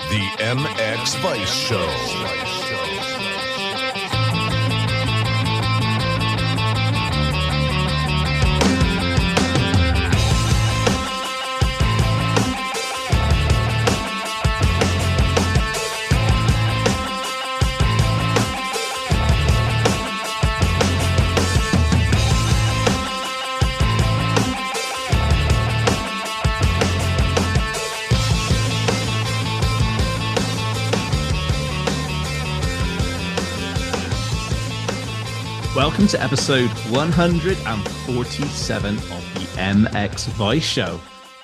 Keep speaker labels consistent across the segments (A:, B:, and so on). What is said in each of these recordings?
A: The MXV Show.
B: Welcome to episode 147 of the MXV Show.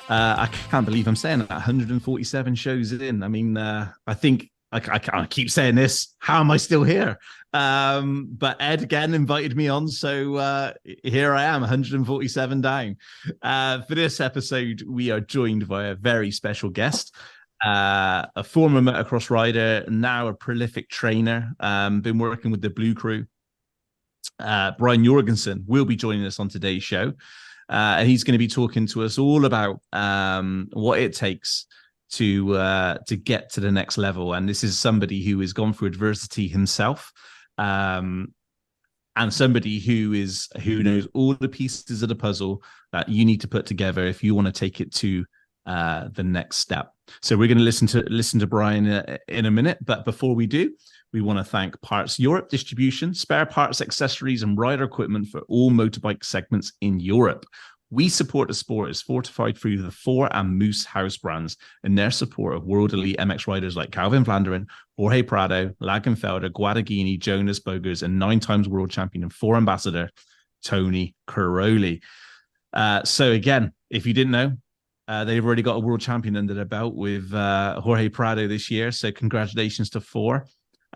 B: I can't believe I'm saying that, 147 shows in. I mean, I think I can't keep saying this. How am I still here? But Ed again invited me on, so here I am, 147 down. For this episode, we are joined by a very special guest. A former motocross rider, now a prolific trainer, been working with the Blue Crew. Brian Jorgensen will be joining us on today's show, and he's going to be talking to us all about what it takes to get to the next level. And this is somebody who has gone through adversity himself, and somebody who knows all the pieces of the puzzle that you need to put together if you want to take it to the next step. So we're going to listen to Brian in a minute, but before we do, we want to thank Parts Europe Distribution, spare parts, accessories, and rider equipment for all motorbike segments in Europe. We support the sport as fortified through the Thor and Moose house brands and their support of world elite MX riders like Calvin Vlanderen, Jorge Prado, Lagenfelder, Guadagnini, Jonas Bogers, and 9 times world champion and Thor ambassador, Tony Caroli. So again, if you didn't know, they've already got a world champion under their belt with Jorge Prado this year. So congratulations to Thor.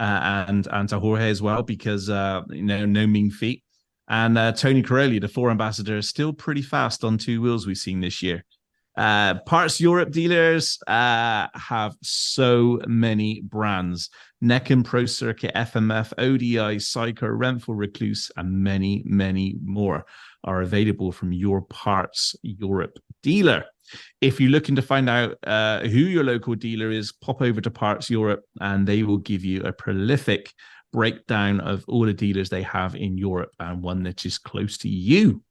B: And to Jorge as well, because no mean feat. And Tony Caroli, the Thor ambassador, is still pretty fast on 2 wheels we've seen this year. Parts Europe dealers have so many brands: Neckin, Pro Circuit, FMF, ODI, Psycho, Renfrew, Recluse, and many, many more are available from your Parts Europe dealer. If you're looking to find out who your local dealer is, pop over to Parts Europe and they will give you a prolific breakdown of all the dealers they have in Europe and one that is close to you.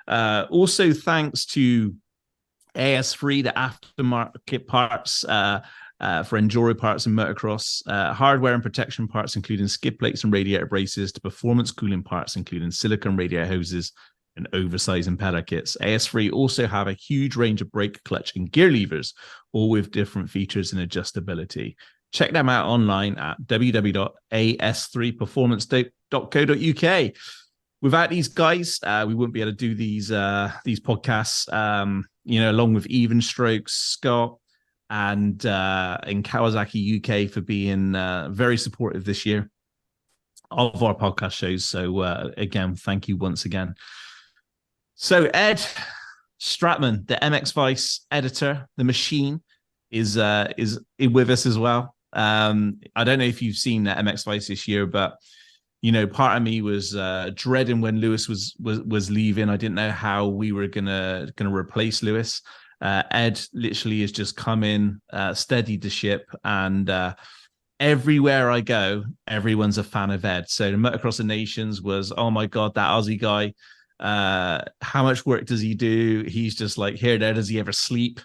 B: Also, thanks to AS3, the aftermarket parts for enduro parts and motocross, hardware and protection parts, including skid plates and radiator braces, to performance cooling parts, including silicone radiator hoses and oversized impeller kits. AS3 also have a huge range of brake, clutch, and gear levers, all with different features and adjustability. Check them out online at www.as3performance.co.uk. Without these guys, we wouldn't be able to do these podcasts. Along with Even Strokes, Scott, and in Kawasaki UK for being very supportive this year of our podcast shows. So again, thank you once again. So Ed Stratman, the MXvice editor, the machine, is with us as well. I don't know if you've seen that MXvice this year, but part of me was dreading when Lewis was leaving. I didn't know how we were gonna replace Lewis. Ed literally has just come in, steadied the ship, and everywhere I go, everyone's a fan of Ed. So the Motocross of Nations was, oh my God, that Aussie guy. How much work does he do? He's just like here, there. Does he ever sleep?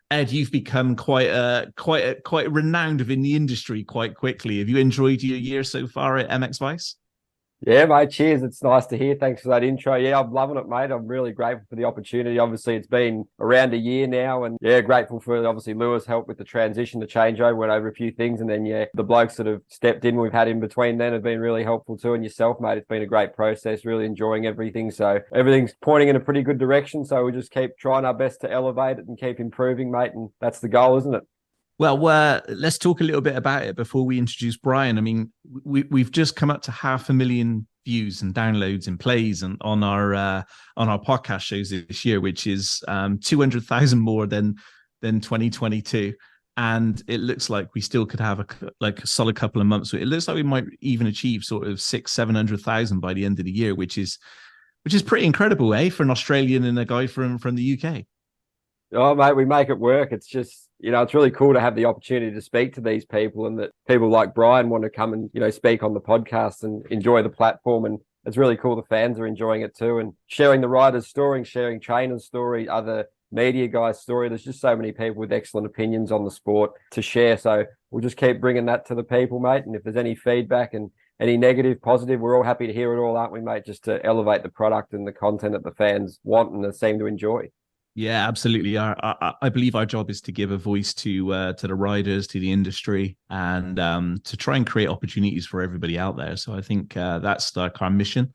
B: Ed, you've become quite renowned within the industry quite quickly. Have you enjoyed your year so far at MXvice?
C: Yeah, mate. Cheers. It's nice to hear. Thanks for that intro. Yeah, I'm loving it, mate. I'm really grateful for the opportunity. Obviously, it's been around a year now, and yeah, grateful for obviously Lewis helped with the transition, the changeover, went over a few things, and then the blokes that have stepped in, we've had in between then, have been really helpful too. And yourself, mate, it's been a great process. Really enjoying everything. So everything's pointing in a pretty good direction. So we just keep trying our best to elevate it and keep improving, mate. And that's the goal, isn't it?
B: Well, let's talk a little bit about it before we introduce Brian. I mean, we've just come up to 500,000 views and downloads and plays and on our podcast shows this year, which is 200,000 more than 2022. And it looks like we still could have a solid couple of months. It looks like we might even achieve sort of 600,000-700,000 by the end of the year, which is pretty incredible, for an Australian and a guy from the UK.
C: Oh, mate, we make it work. It's just it's really cool to have the opportunity to speak to these people, and that people like Brian want to come and, speak on the podcast and enjoy the platform. And it's really cool. The fans are enjoying it too, and sharing the riders' story, sharing trainers' story, other media guys' story. There's just so many people with excellent opinions on the sport to share. So we'll just keep bringing that to the people, mate. And if there's any feedback and any negative, positive, we're all happy to hear it all, aren't we, mate? Just to elevate the product and the content that the fans want and seem to enjoy.
B: Yeah, absolutely. I believe our job is to give a voice to the riders, to the industry, and to try and create opportunities for everybody out there. So I think that's like our mission,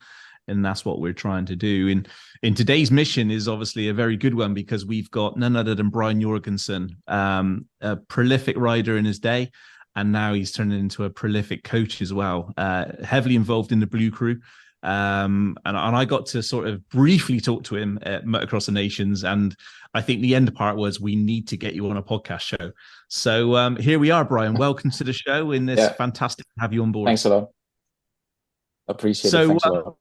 B: and that's what we're trying to do. In today's mission is obviously a very good one, because we've got none other than Brian Jorgensen, a prolific rider in his day, and now he's turned into a prolific coach as well, heavily involved in the Blue Crew. And I got to sort of briefly talk to him at Motocross of Nations, and I think the end part was, we need to get you on a podcast show. So here we are, Brian. Welcome to the show, and it's fantastic to have you on board.
D: Thanks a lot. Appreciate it. Thanks a lot.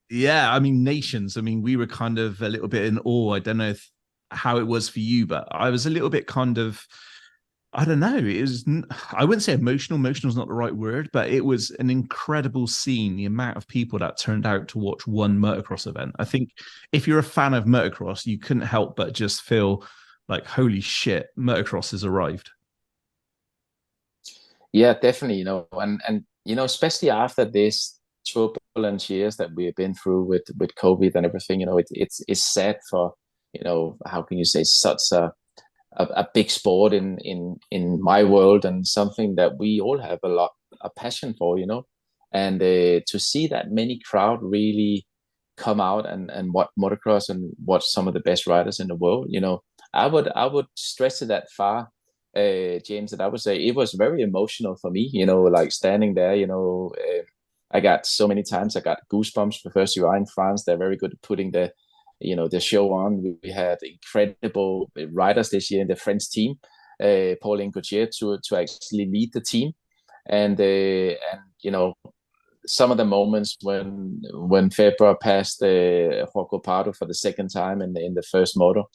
B: Yeah, I mean, Nations. I mean, we were kind of a little bit in awe. I don't know how it was for you, but I was a little bit kind of, I don't know. It was, I wouldn't say emotional. Emotional is not the right word, but it was an incredible scene. The amount of people that turned out to watch one motocross event. I think if you're a fan of motocross, you couldn't help but just feel like, holy shit, motocross has arrived.
D: Yeah, definitely. And especially after this turbulent years that we have been through with COVID and everything, it's sad for, how can you say, such a big sport in my world, and something that we all have a passion for, and to see that many crowd really come out and watch motocross and watch some of the best riders in the world. I would stress it that far, James, that I would say it was very emotional for me, like standing there, I got so many times, I got goosebumps. For first, you are in France, they're very good at putting the show on. We had incredible riders this year in the French team, Pauline Gauthier to actually lead the team, and some of the moments when February passed Rocco Pardo for the second time in the first moto.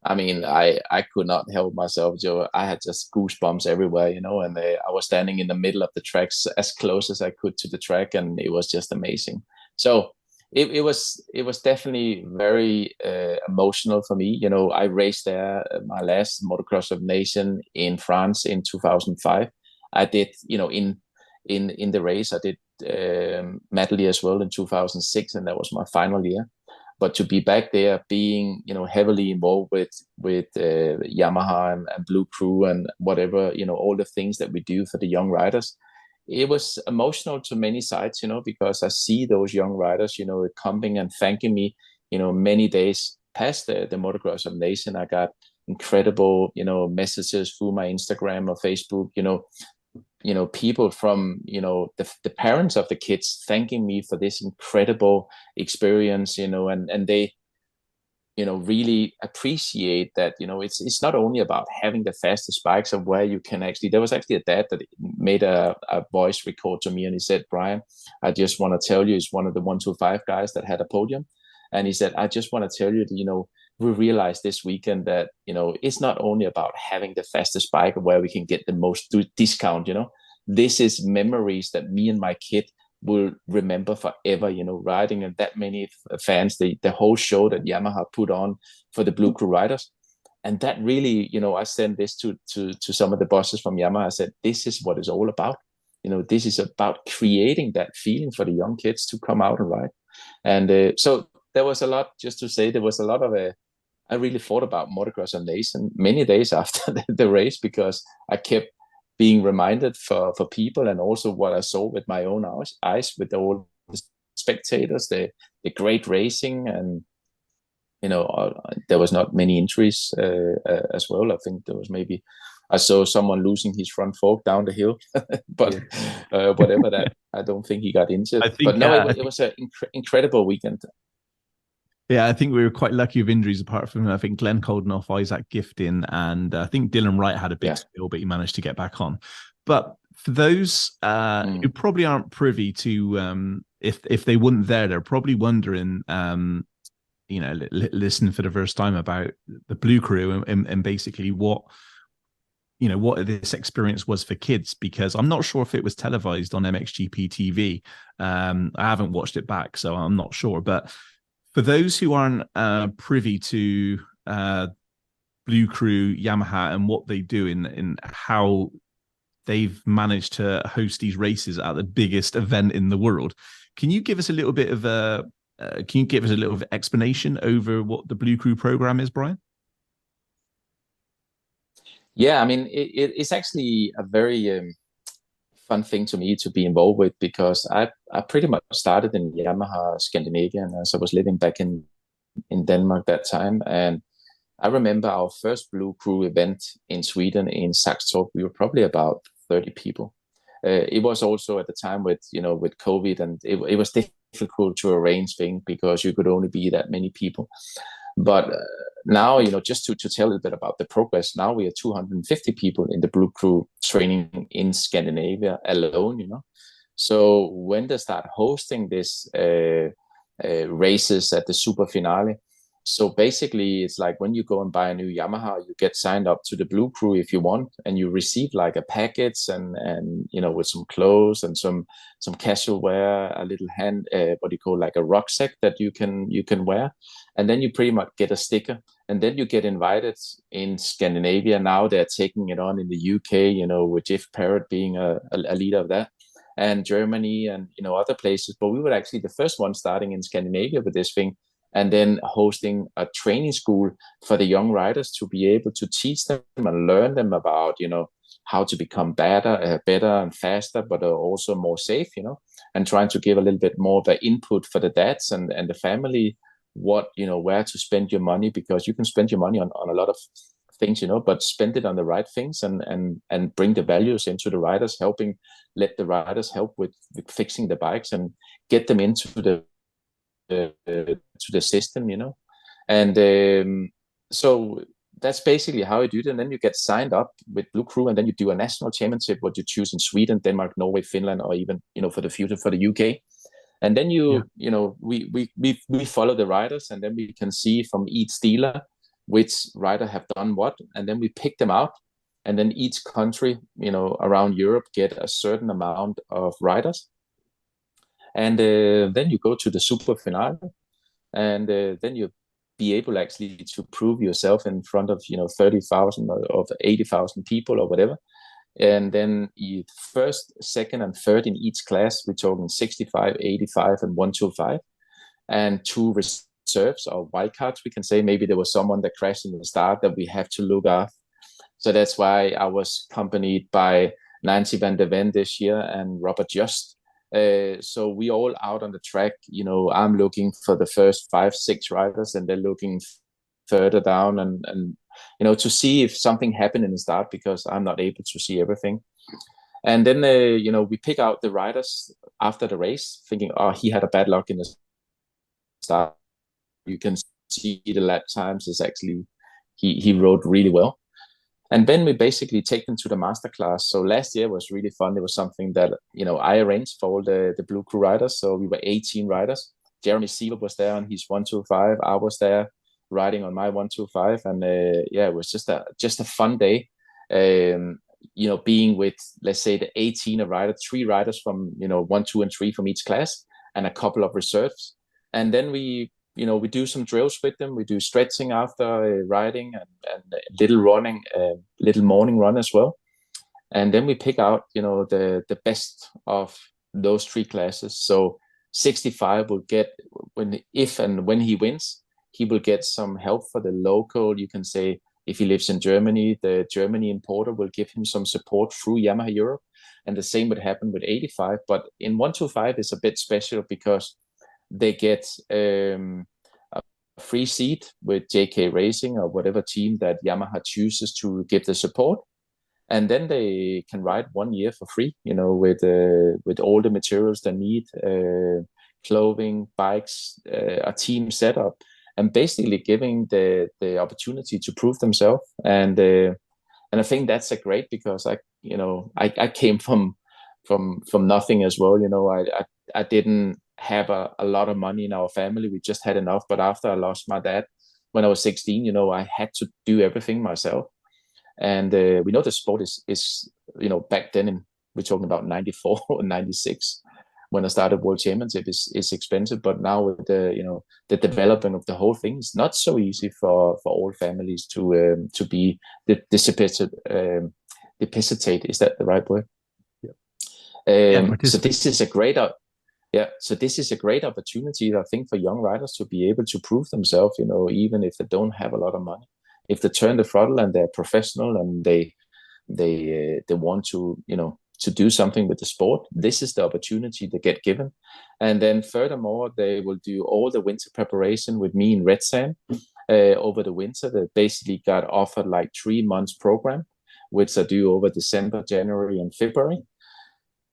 D: I mean, I could not help myself, Joe. I had just goosebumps everywhere, and I was standing in the middle of the tracks, as close as I could to the track, and it was just amazing. So it was definitely very emotional for me. I raced there my last Motocross of Nation in France in 2005. I did, in the race, I did medley as well in 2006, and that was my final year. But to be back there, being heavily involved with Yamaha and Blue Crew and whatever, all the things that we do for the young riders, it was emotional to many sides, because I see those young riders, coming and thanking me, many days past the Motocross of Nation. I got incredible, messages through my Instagram or Facebook, people from, the parents of the kids thanking me for this incredible experience, and they, really appreciate that, it's not only about having the fastest bikes, of where you can actually, there was actually a dad that made a voice record to me, and he said, Brian, I just want to tell you, he's one of the 125 guys that had a podium. And he said, I just want to tell you that, we realized this weekend that, it's not only about having the fastest bike where we can get the most discount, this is memories that me and my kid will remember forever, riding, and that many fans, the whole show that Yamaha put on for the Blue Crew riders. And that really, I sent this to some of the bosses from Yamaha. I said, this is what it's all about. This is about creating that feeling for the young kids to come out and ride. And so there was a lot, just to say, there was a lot of I really thought about Motocross of Nation many days after the race, because I kept being reminded for people, and also what I saw with my own eyes with all the spectators, the great racing, and there was not many injuries as well. I think there was maybe, I saw someone losing his front fork down the hill, but whatever that, I don't think he got injured. But no, it was an incredible weekend.
B: Yeah, I think we were quite lucky with injuries, apart from, I think, Glenn Coldenoff, Isaac Gifting, and I think Dylan Wright had a big spill, but he managed to get back on. But for those who probably aren't privy to, if they weren't there, they're probably wondering, listening for the first time about the Blue Crew and basically what what this experience was for kids, because I'm not sure if it was televised on MXGP TV. I haven't watched it back, so I'm not sure. But for those who aren't privy to Blue Crew Yamaha and what they do in how they've managed to host these races at the biggest event in the world, can you give us a little bit of explanation over what the Blue Crew program is, Brian?
D: Yeah, I mean, it's actually a very fun thing to me to be involved with, because I pretty much started in Yamaha Scandinavia, and as I was living back in Denmark that time. And I remember our first Blue Crew event in Sweden, in Saxtorp. We were probably about 30 people. It was also at the time with COVID, and it was difficult to arrange things because you could only be that many people. But now, just to tell a little bit about the progress, now we are 250 people in the Blue Crew training in Scandinavia alone, So when they start hosting this races at the super finale, so basically it's like when you go and buy a new Yamaha, you get signed up to the Blue Crew if you want, and you receive like a package and with some clothes and some casual wear, a little like a rucksack that you can wear, and then you pretty much get a sticker, and then you get invited in Scandinavia. Now they're taking it on in the UK, with Jeff Parrott being a leader of that, and Germany and other places. But we were actually the first one starting in Scandinavia with this thing, and then hosting a training school for the young riders to be able to teach them and learn them about, how to become better and faster, but also more safe, and trying to give a little bit more of the input for the dads and the family, where to spend your money, because you can spend your money on a lot of things, but spend it on the right things and bring the values into the riders, let the riders help with fixing the bikes and get them into the system, and so that's basically how I do it. And then you get signed up with Blue Crew, and then you do a national championship, what you choose in Sweden, Denmark, Norway, Finland, or even for the future for the UK. And then we follow the riders, and then we can see from each dealer which rider have done what, and then we pick them out, and then each country around Europe get a certain amount of riders. And then you go to the super finale, and then you be able actually to prove yourself in front of 30,000 or 80,000 people or whatever. And then you first, second, and third in each class. We're talking 65, 85, and 125, and 2 reserves or wildcards. We can say maybe there was someone that crashed in the start that we have to look after. So that's why I was accompanied by Nancy van der Ven this year and Robert Just. So we all out on the track, I'm looking for the first 5-6 riders, and they're looking further down and to see if something happened in the start, because I'm not able to see everything. And then we pick out the riders after the race, thinking, oh, he had a bad luck in the start. You can see the lap times is actually he rode really well. And then we basically take them to the masterclass. So last year was really fun. It was something that, I arranged for all the Blue Crew riders. So we were 18 riders. Jeremy Siever was there on his 125. I was there riding on my 125. And it was just a fun day. Being with, let's say, the 18 riders, 3 riders from, 1, 2, and 3 from each class, and a couple of reserves. And then we do some drills with them. We do stretching after riding and little running, little morning run as well. And then we pick out, the best of those 3 classes. So 65 will get, when he wins, he will get some help for the local. You can say if he lives in Germany, the Germany importer will give him some support through Yamaha Europe. And the same would happen with 85. But in 125 is a bit special because they get a free seat with JK Racing or whatever team that Yamaha chooses to give the support. And then they can ride 1 year for free, with all the materials they need, clothing, bikes, a team setup, and basically giving the opportunity to prove themselves. And I think that's great, because I came from nothing as well. I didn't have a lot of money in our family. We just had enough. But after I lost my dad when I was 16, I had to do everything myself. And we know the sport is back then, we're talking about 94 or 96, when I started World Championship, is expensive. But now with the development of the whole thing, it's not so easy for all families to be dissipated. Is that the right word? So this is a great opportunity, I think, for young riders to be able to prove themselves, even if they don't have a lot of money. If they turn the throttle and they're professional and they want to do something with the sport, this is the opportunity they get given. And then furthermore, they will do all the winter preparation with me in Red Sand over the winter. They basically got offered like 3 months program, which I do over December, January, and February.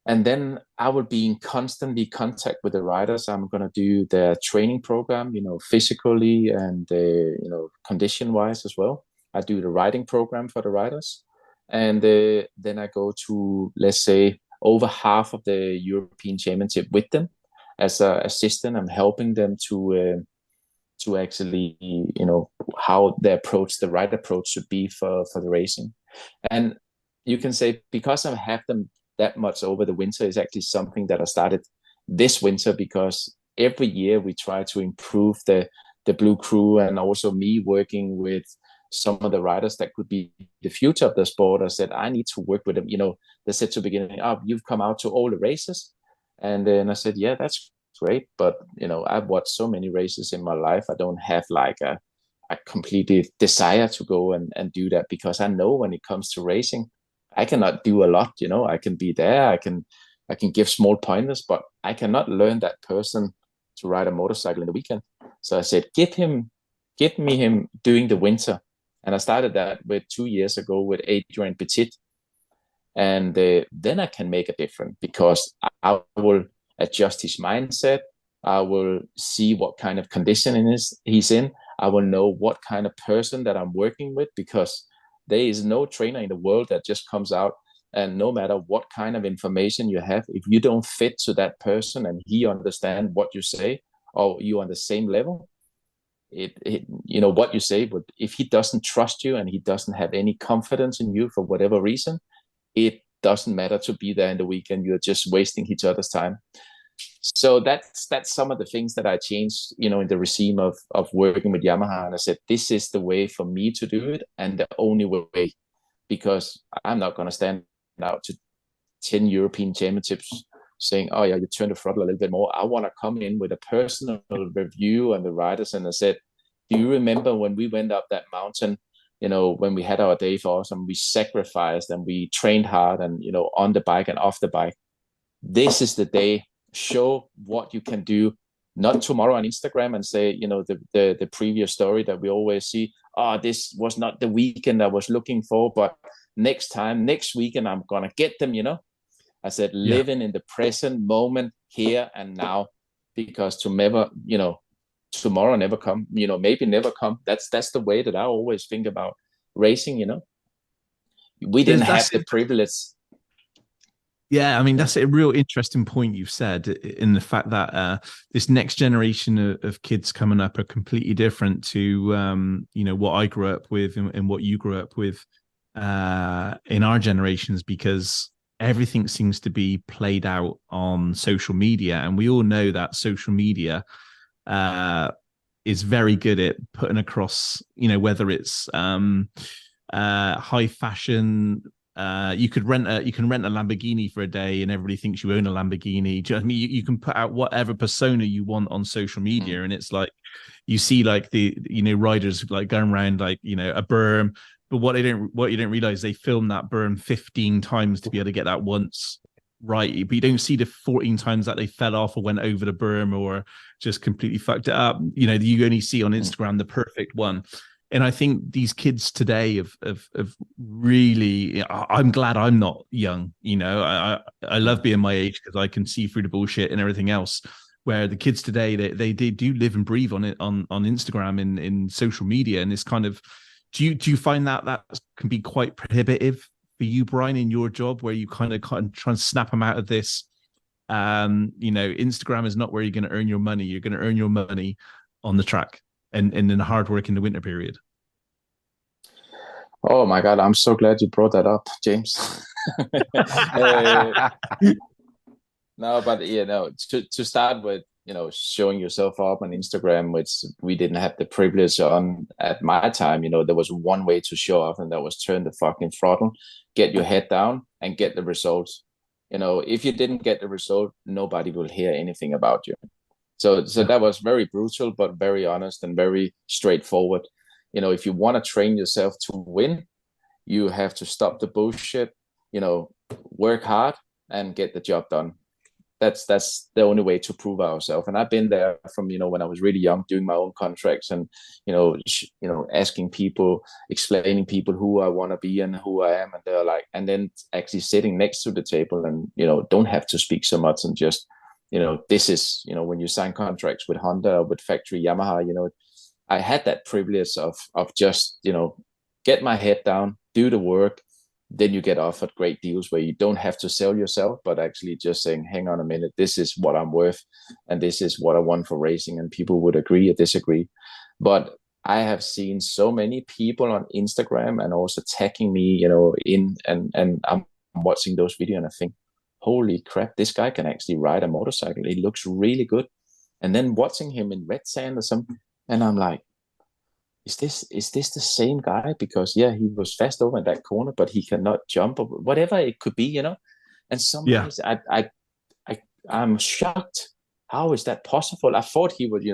D: And then I will be in constantly contact with the riders. I'm going to do their training program, physically and, condition-wise as well. I do the riding program for the riders. And then I go to, let's say, over half of the European Championship with them as an assistant. I'm helping them to actually, how they approach, the right approach should be for the racing. And you can say, because I have them that much over the winter, is actually something that I started this winter, because every year we try to improve the Blue Crew, and also me working with some of the riders that could be the future of the sport. I said, I need to work with them. They said to the beginning, you've come out to all the races. And then I said, yeah, that's great. But, I've watched so many races in my life. I don't have like a completely desire to go and do that, because I know when it comes to racing, I cannot do a lot. I can be there. I can give small pointers, but I cannot learn that person to ride a motorcycle in the weekend. So I said, give me him doing the winter. And I started that with 2 years ago with Adrian Petit. And then I can make a difference, because I will adjust his mindset. I will see what kind of condition he's in. I will know what kind of person that I'm working with, because there is no trainer in the world that just comes out, and no matter what kind of information you have, if you don't fit to that person and he understands what you say, or you on the same level, what you say, but if he doesn't trust you and he doesn't have any confidence in you for whatever reason, it doesn't matter to be there in the weekend. You're just wasting each other's time. So that's some of the things that I changed, in the regime of working with Yamaha. And I said, this is the way for me to do it, and the only way, because I'm not going to stand out to 10 European championships saying, oh yeah, you turn the throttle a little bit more. I want to come in with a personal review on the riders. And I said, do you remember when we went up that mountain, when we had our day for us and we sacrificed and we trained hard and, on the bike and off the bike? This is the day. Show what you can do, not tomorrow on Instagram and say, the previous story that we always see, this was not the weekend I was looking for, but next weekend, I'm going to get them, I said, living in the present moment, here and now, because tomorrow never come, maybe never come. That's the way that I always think about racing, We didn't have the privilege.
B: Yeah, I mean, that's a real interesting point you've said, in the fact that this next generation of kids coming up are completely different to, what I grew up with and what you grew up with in our generations, because everything seems to be played out on social media. And we all know that social media is very good at putting across, whether it's high fashion. You can rent a Lamborghini for a day and everybody thinks you own a Lamborghini. Do you know what I mean? You can put out whatever persona you want on social media, and it's like you see like the riders like going around like a berm, but what you don't realize, they film that berm 15 times to be able to get that once right, but you don't see the 14 times that they fell off or went over the berm or just completely fucked it up. You only see on Instagram the perfect one. And I think these kids today have really, I'm glad I'm not young. I love being my age because I can see through the bullshit and everything else. Where the kids today, they do live and breathe on it on Instagram and in social media. And it's kind of, do you find that can be quite prohibitive for you, Brian, in your job, where you kind of try and snap them out of this? Instagram is not where you're going to earn your money. You're going to earn your money on the track and in the hard work in the winter period.
D: Oh my God, I'm so glad you brought that up, James. Uh, no, but to start with, showing yourself up on Instagram, which we didn't have the privilege on at my time. There was one way to show off, and that was turn the fucking throttle, get your head down, and get the results. If you didn't get the result, nobody will hear anything about you. So that was very brutal, but very honest and very straightforward. If you want to train yourself to win, you have to stop the bullshit, work hard and get the job done. That's the only way to prove ourselves. And I've been there from, when I was really young, doing my own contracts and, asking people, explaining people who I want to be and who I am. And they're like, and then actually sitting next to the table and, don't have to speak so much and just, this is, when you sign contracts with Honda or with factory Yamaha, I had that privilege of just, get my head down, do the work. Then you get offered great deals where you don't have to sell yourself, but actually just saying, hang on a minute, this is what I'm worth and this is what I want for racing. And people would agree or disagree. But I have seen so many people on Instagram and also tagging me, and I'm watching those videos and I think, holy crap, this guy can actually ride a motorcycle. He looks really good. And then watching him in red sand or something, and I'm like, is this the same guy? Because he was fast over in that corner, but he cannot jump or whatever it could be, And sometimes I'm shocked. How is that possible? I thought he would,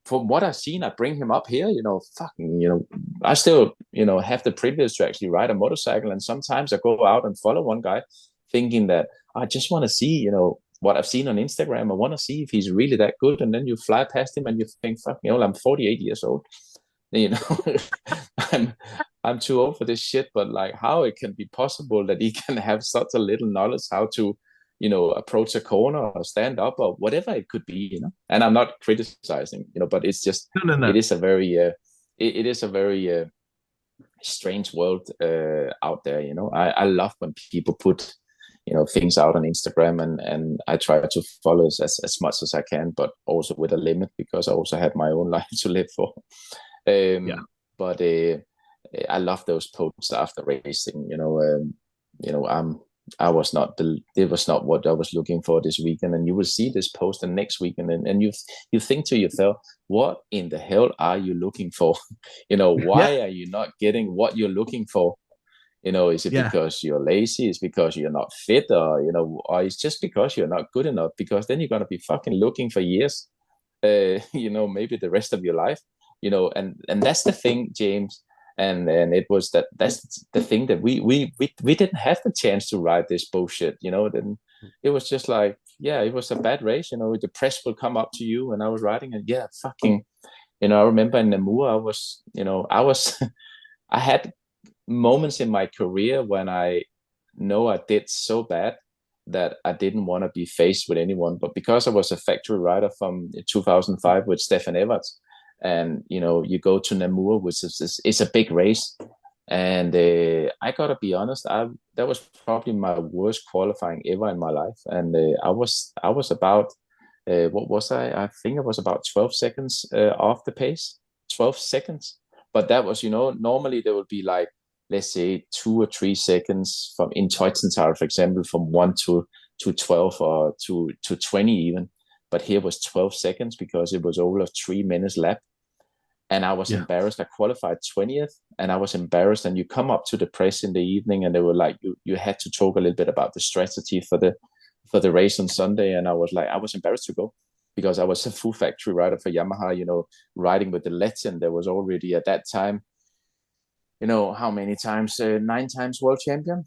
D: from what I've seen, I bring him up here, I still, have the privilege to actually ride a motorcycle. And sometimes I go out and follow one guy thinking that I just want to see, what I've seen on Instagram. I want to see if he's really that good. And then you fly past him and you think, I'm 48 years old. I'm too old for this shit, but like how it can be possible that he can have such a little knowledge how to, approach a corner or stand up or whatever it could be, And I'm not criticizing, but it's just
B: No.
D: it is a very it is a very strange world out there. I love when people put things out on Instagram and I try to follow as much as I can, but also with a limit because I also have my own life to live for. But I love those posts after racing. It was not what I was looking for this weekend, and you will see this post the next weekend, and you think to yourself, what in the hell are you looking for? Why are you not getting what you're looking for? Is it because you're lazy? Is it because you're not fit, or or it's just because you're not good enough? Because then you're gonna be fucking looking for years, maybe the rest of your life. And that's the thing, James. And that's the thing that we didn't have the chance to ride this bullshit. Then it was just like, it was a bad race. The press will come up to you, and I was riding, and fucking, I remember in Namur, I was, I had moments in my career when I know I did so bad that I didn't want to be faced with anyone. But because I was a factory rider from 2005 with Stefan Everts, and you go to Namur, which is a big race, and I gotta be honest, that was probably my worst qualifying ever in my life, and I was about what was I think I was about 12 seconds off the pace, 12 seconds, but that was normally there would be like, let's say 2 or 3 seconds from in Teutzenthal, for example, from 1 to 12 or to 20 even. But here was 12 seconds because it was over 3 minutes lap. And I was embarrassed. I qualified 20th and I was embarrassed. And you come up to the press in the evening and they were like, you had to talk a little bit about the strategy for the race on Sunday. And I was like, I was embarrassed to go because I was a full factory rider for Yamaha, riding with the legend. There was already at that time, how many times? 9 times world champion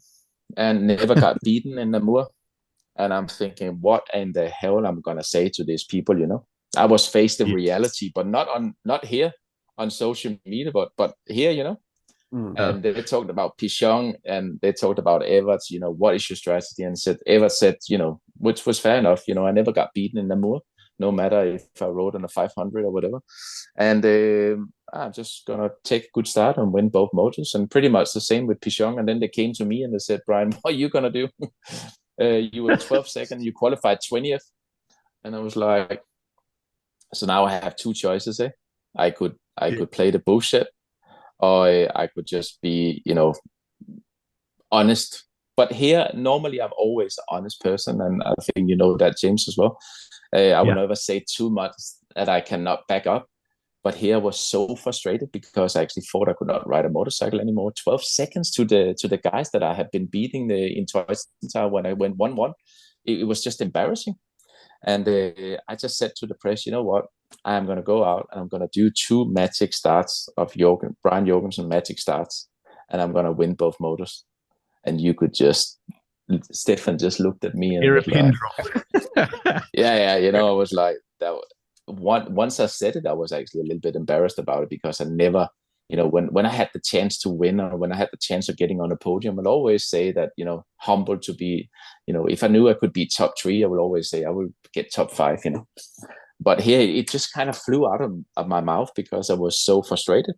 D: and never got beaten in Namur. And I'm thinking, what in the hell I'm going to say to these people, I was faced with reality, but not here on social media, but here, And they talked about Pichon and they talked about Everts, what is your strategy? And Everts said, which was fair enough, I never got beaten in Namur, no matter if I rode on a 500 or whatever. And I'm just going to take a good start and win both motors. And pretty much the same with Pichon. And then they came to me and they said, Brian, what are you going to do? You were 12 seconds, you qualified 20th. And I was like, so now I have 2 choices. I could play the bullshit, or I could just be, honest. But here, normally, I'm always an honest person, and I think you know that, James, as well. I will never say too much that I cannot back up. But here I was so frustrated because I actually thought I could not ride a motorcycle anymore. 12 seconds to the guys that I had been beating in Toyota when I went 1-1. It was just embarrassing. And I just said to the press, you know what? I'm going to go out and I'm going to do 2 magic starts of Brian Jorgensen magic starts. And I'm going to win both motors. And you could Stefan just looked at me and
B: You're a
D: was
B: pin
D: like,
B: drop.
D: yeah, I was like, that. Once I said it, I was actually a little bit embarrassed about it because I never, when I had the chance to win or when I had the chance of getting on a podium, I'd always say that, humble to be, if I knew I could be top 3, I would always say I would get top 5, But here it just kind of flew out of my mouth because I was so frustrated.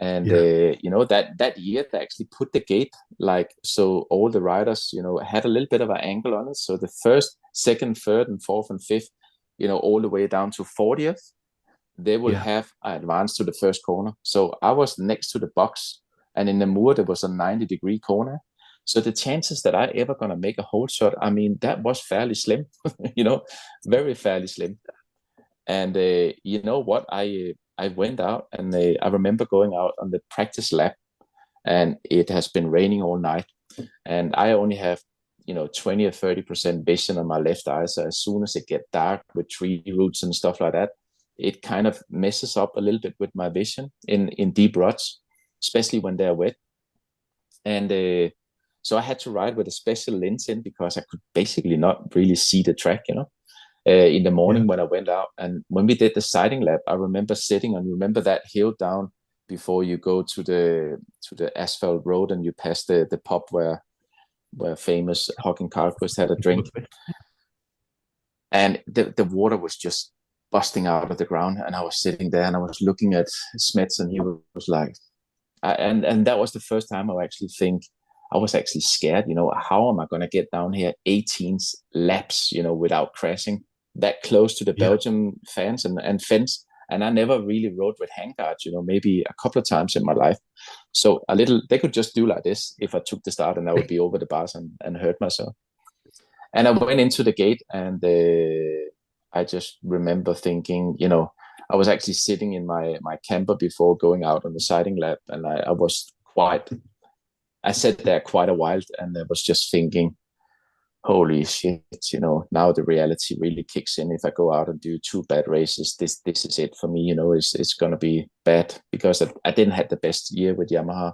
D: And, that year they actually put the gate, so all the riders, had a little bit of an angle on it. So the first, second, third, and fourth and fifth, all the way down to 40th, they will have an advance to the first corner. So I was next to the box, and in the Moor, there was a 90-degree corner. So the chances that I ever going to make a hole shot, I mean, that was fairly slim, very fairly slim. And you know what? I went out and I remember going out on the practice lap, and it has been raining all night. And I only have 20 or 30% vision on my left eye. So as soon as it gets dark with tree roots and stuff like that, it kind of messes up a little bit with my vision in deep ruts, especially when they're wet. And so I had to ride with a special lens in because I could basically not really see the track, in the morning when I went out. And when we did the sighting lap, I remember sitting on, you remember that hill down before you go to the asphalt road and you pass the pub where famous Håkan Karlqvist had a drink. And the water was just busting out of the ground. And I was sitting there and I was looking at Smets, and he was like, and that was the first time I was actually scared, how am I going to get down here 18 laps, without crashing that close to the Belgian fans and fence. And I never really rode with handguards, maybe a couple of times in my life. So they could just do like this if I took the start, and I would be over the bars and hurt myself. And I went into the gate, and I just remember thinking, I was actually sitting in my camper before going out on the sighting lap, and I sat there quite a while, and I was just thinking, holy shit, now the reality really kicks in. If I go out and do 2 bad races, this is it for me, it's going to be bad, because I didn't have the best year with Yamaha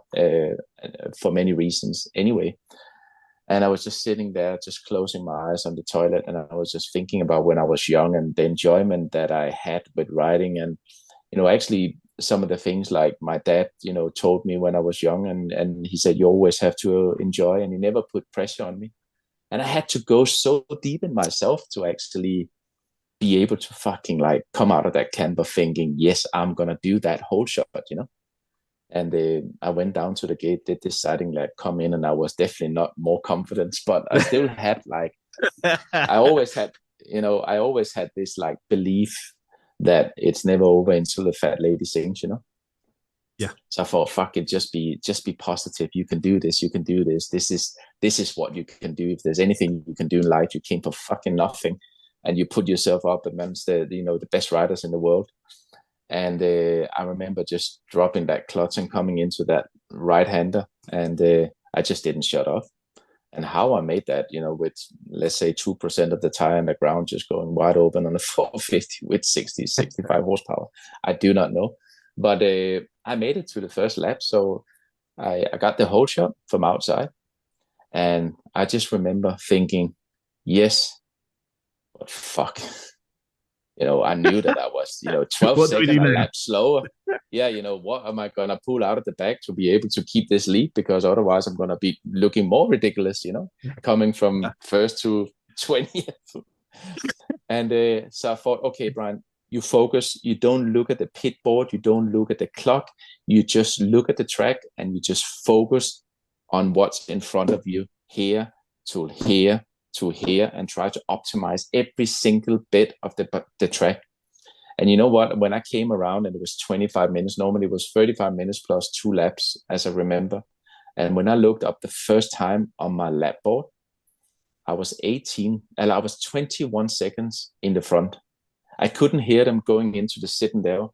D: for many reasons anyway. And I was just sitting there, just closing my eyes on the toilet, and I was just thinking about when I was young and the enjoyment that I had with riding. And, actually some of the things like my dad, told me when I was young, and he said, you always have to enjoy, and he never put pressure on me. And I had to go so deep in myself to actually be able to fucking come out of that camper thinking, yes, I'm going to do that whole shot, And I went down to the gate, did this sighting lap, come in, and I was definitely not more confident, but I still had I always had this belief that it's never over until the fat lady sings,
B: Yeah.
D: So I thought, fuck it, just be positive. You can do this. You can do this. This is what you can do. If there's anything you can do in life, you came for fucking nothing, and you put yourself up amongst the best riders in the world. And I remember just dropping that clutch and coming into that right-hander, and I just didn't shut off. And how I made that, with, let's say, 2% of the tire in the ground just going wide open on a 450 with 65 horsepower, I do not know. But I made it to the first lap, so I got the whole shot from outside. And I just remember thinking, yes, but fuck. I knew that I was, 12 seconds a lap slower. Yeah, what am I going to pull out of the back to be able to keep this lead? Because otherwise I'm going to be looking more ridiculous, coming from first to 20th. And so I thought, okay, Brian, you focus. You don't look at the pit board. You don't look at the clock. You just look at the track, and you just focus on what's in front of you, here to here, and try to optimize every single bit of the track. And you know what? When I came around and it was 25 minutes, normally it was 35 minutes plus 2 laps, as I remember. And when I looked up the first time on my lap board, I was 21 seconds in the front. I couldn't hear them going into the Citadel.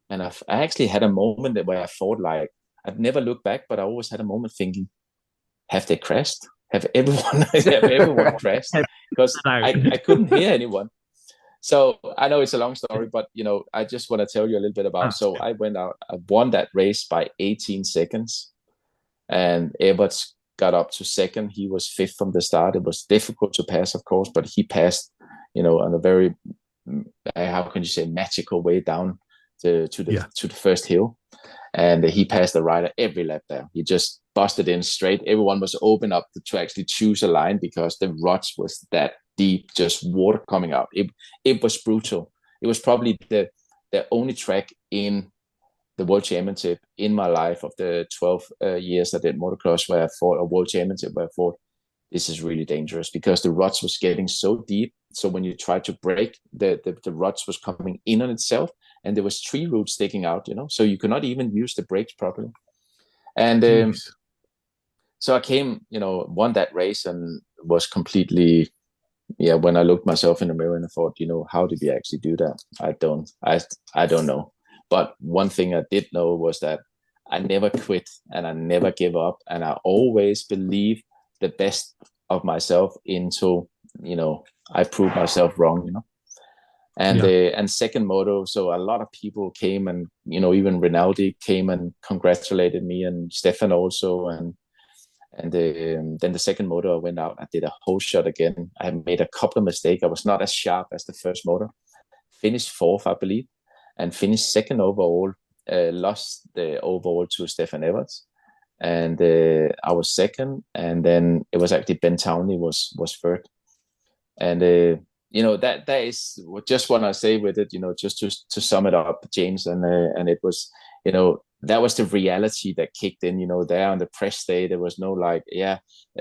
D: And I actually had a moment where I thought, like, I'd never looked back, but I always had a moment thinking, have they crashed? Have everyone crashed? Because I couldn't hear anyone. So I know it's a long story, but I just want to tell you a little bit about. So I went out, I won that race by 18 seconds, and Everts got up to second. He was fifth from the start. It was difficult to pass, of course, but he passed, on a very, how can you say, magical way down to the first hill. And he passed the rider every lap there. He just busted in straight. Everyone was open up to actually choose a line because the ruts was that deep, just water coming out. It was brutal. It was probably the only track in the World Championship in my life of the 12 years I did motocross where I fought a World Championship where I thought this is really dangerous because the ruts was getting so deep. So when you try to brake, the ruts was coming in on itself, and there was tree roots sticking out, so you could not even use the brakes properly. And so I came, won that race and was completely, when I looked myself in the mirror and I thought, how did we actually do that? I don't know. But one thing I did know was that I never quit and I never give up. And I always believe the best of myself until, I proved myself wrong, And second moto, so a lot of people came and, even Rinaldi came and congratulated me, and Stefan also. And then the second moto I went out, I did a whole shot again. I made a couple of mistakes. I was not as sharp as the first moto. Finished fourth, I believe, and finished second overall. Lost the overall to Stefan Everts. And I was second. And then it was actually Ben Townley was third. And that is just what I say with it, just to sum it up, James. And it was, that was the reality that kicked in, there on the press day. There was no like,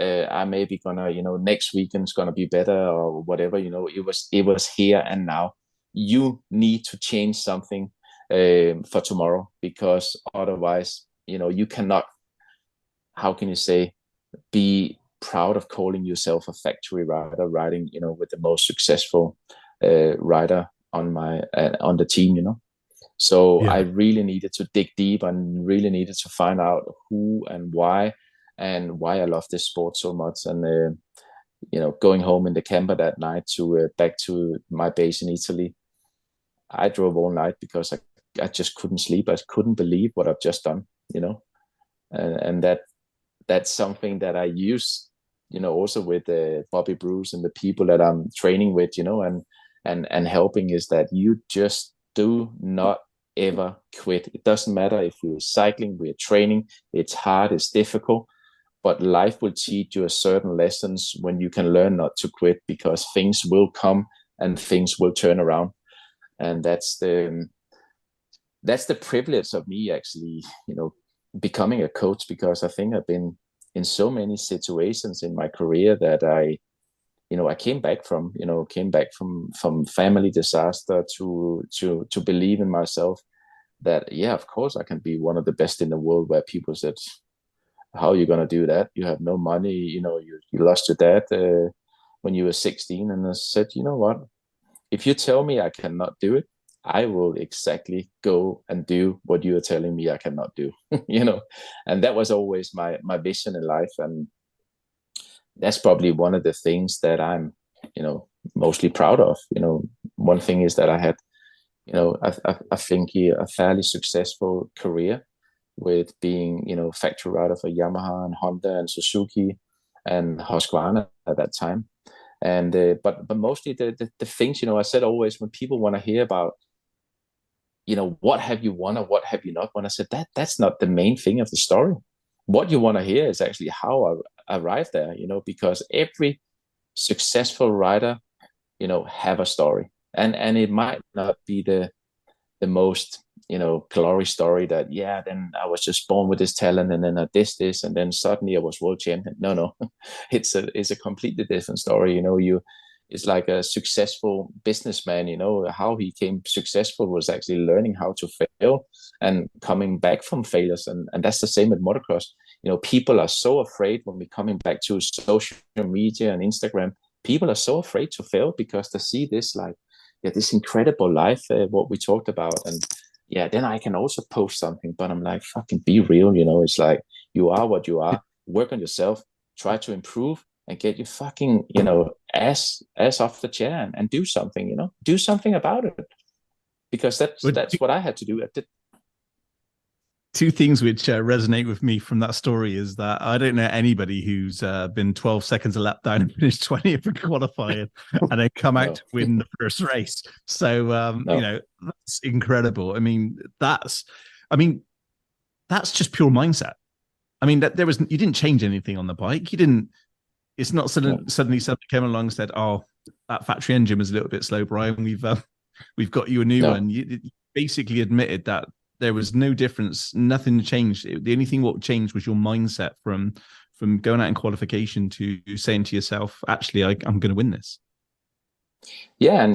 D: I may be gonna, next weekend's gonna be better or whatever. It was here and now. You need to change something for tomorrow, because otherwise, you cannot, how can you say, be proud of calling yourself a factory rider, riding, with the most successful rider on the team, So I really needed to dig deep and really needed to find out who and why I love this sport so much. And, going home in the camper that night to back to my base in Italy, I drove all night because I just couldn't sleep. I couldn't believe what I've just done, and that's something that I use, also with Bobby Bruce and the people that I'm training with, and helping, is that you just do not ever quit. It doesn't matter if we're cycling, we're training, it's hard, it's difficult, but life will teach you a certain lessons when you can learn not to quit, because things will come and things will turn around. And that's the privilege of me actually, becoming a coach, because I think I've been in so many situations in my career that I came back from family disaster to believe in myself that, of course I can be one of the best in the world, where people said, how are you going to do that? You have no money, you lost your dad when you were 16. And I said, you know what? If you tell me I cannot do it, I will exactly go and do what you are telling me I cannot do, and that was always my vision in life. And that's probably one of the things that I'm, mostly proud of. One thing is that I had, I think a fairly successful career with being, factory rider for Yamaha and Honda and Suzuki and Husqvarna at that time. And but mostly the things, I said always, when people want to hear about, what have you won or what have you not won, I said that's not the main thing of the story. What you want to hear is actually how I arrived there, because every successful rider, have a story, and it might not be the most, glory story that, then I was just born with this talent and then I did this and then suddenly I was world champion. No, it's a completely different story. is like a successful businessman. How he became successful was actually learning how to fail and coming back from failures. And that's the same with motocross. People are so afraid when we're coming back to social media and Instagram. People are so afraid to fail because they see this this incredible life, what we talked about. And then I can also post something, but I'm like, fucking be real. It's like, you are what you are. Work on yourself, try to improve, and get your fucking, ass off the chair and do something, do something about it. Because that's what I had to do.
B: Two things which resonate with me from that story is that I don't know anybody who's been 12 seconds a lap down and finished 20th in qualifying and then come out to win the first race. So, that's incredible. I mean, that's just pure mindset. I mean, that you didn't change anything on the bike. It's not suddenly somebody came along and said, "Oh, that factory engine was a little bit slow, Brian. We've got you a new one." You basically admitted that there was no difference. Nothing changed. The only thing what changed was your mindset from going out in qualification to saying to yourself, "Actually, I'm going to win this."
D: Yeah, and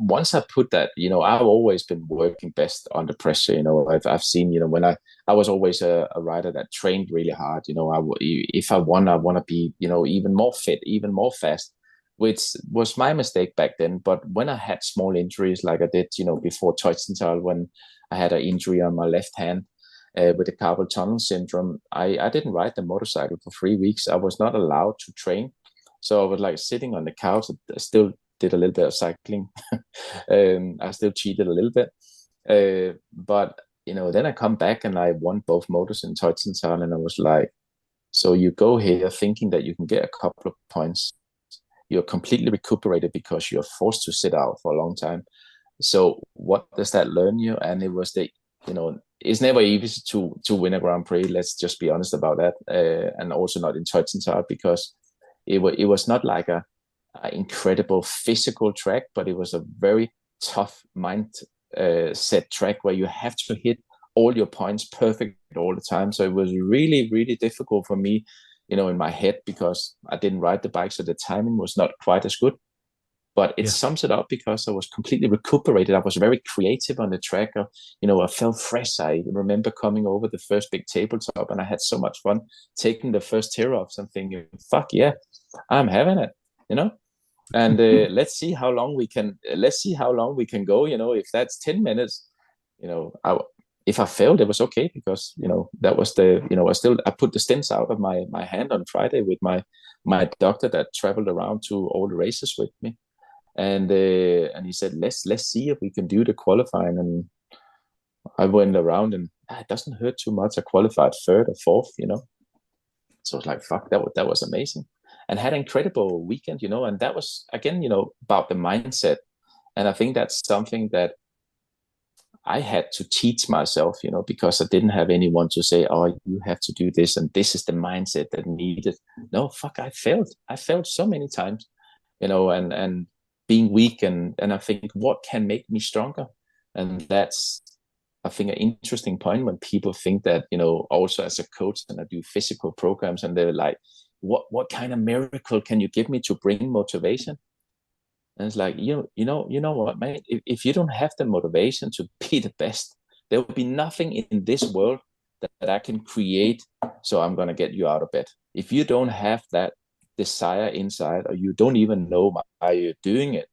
D: once I put that, I've always been working best under pressure. I've seen, when I was always a rider that trained really hard. If I want to be, even more fit, even more fast, which was my mistake back then. But when I had small injuries, like I did, before Teutzenthal, when I had an injury on my left hand with the carpal tunnel syndrome, I didn't ride the motorcycle for 3 weeks. I was not allowed to train. So I was like sitting on the couch. I still did a little bit of cycling. I still cheated a little bit. But, then I come back and I won both motors in Teutzenthal, and I was like, so you go here thinking that you can get a couple of points. You're completely recuperated because you're forced to sit out for a long time. So what does that learn you? And it was it's never easy to win a Grand Prix. Let's just be honest about that. And also not in Teutzenthal, because it was not like a incredible physical track, but it was a very tough mind set track where you have to hit all your points perfect all the time. So it was really, really difficult for me, in my head, because I didn't ride the bike, so the timing was not quite as good. But it sums it up because I was completely recuperated. I was very creative on the track. I felt fresh. I remember coming over the first big tabletop, and I had so much fun taking the first tear off and thinking, fuck yeah, I'm having it, And let's see how long we can go. If that's 10 minutes, if I failed, it was okay, because that was I put the stents out of my hand on Friday with my doctor that traveled around to all the races with me. And he said, let's see if we can do the qualifying. And I went around, and it doesn't hurt too much. I qualified third or fourth, So I was like, fuck, that was amazing. And had an incredible weekend, and that was, again, about the mindset. And I think that's something that I had to teach myself, because I didn't have anyone to say, oh, you have to do this, and this is the mindset that needed. No, fuck, I failed so many times, and being weak, and I think, what can make me stronger? And that's, I think, an interesting point when people think that, also as a coach, and I do physical programs, and they're like, what kind of miracle can you give me to bring motivation? And it's like, you know what, mate, if you don't have the motivation to be the best, there will be nothing in this world that I can create. So I'm going to get you out of bed. If you don't have that desire inside, or you don't even know why you're doing it,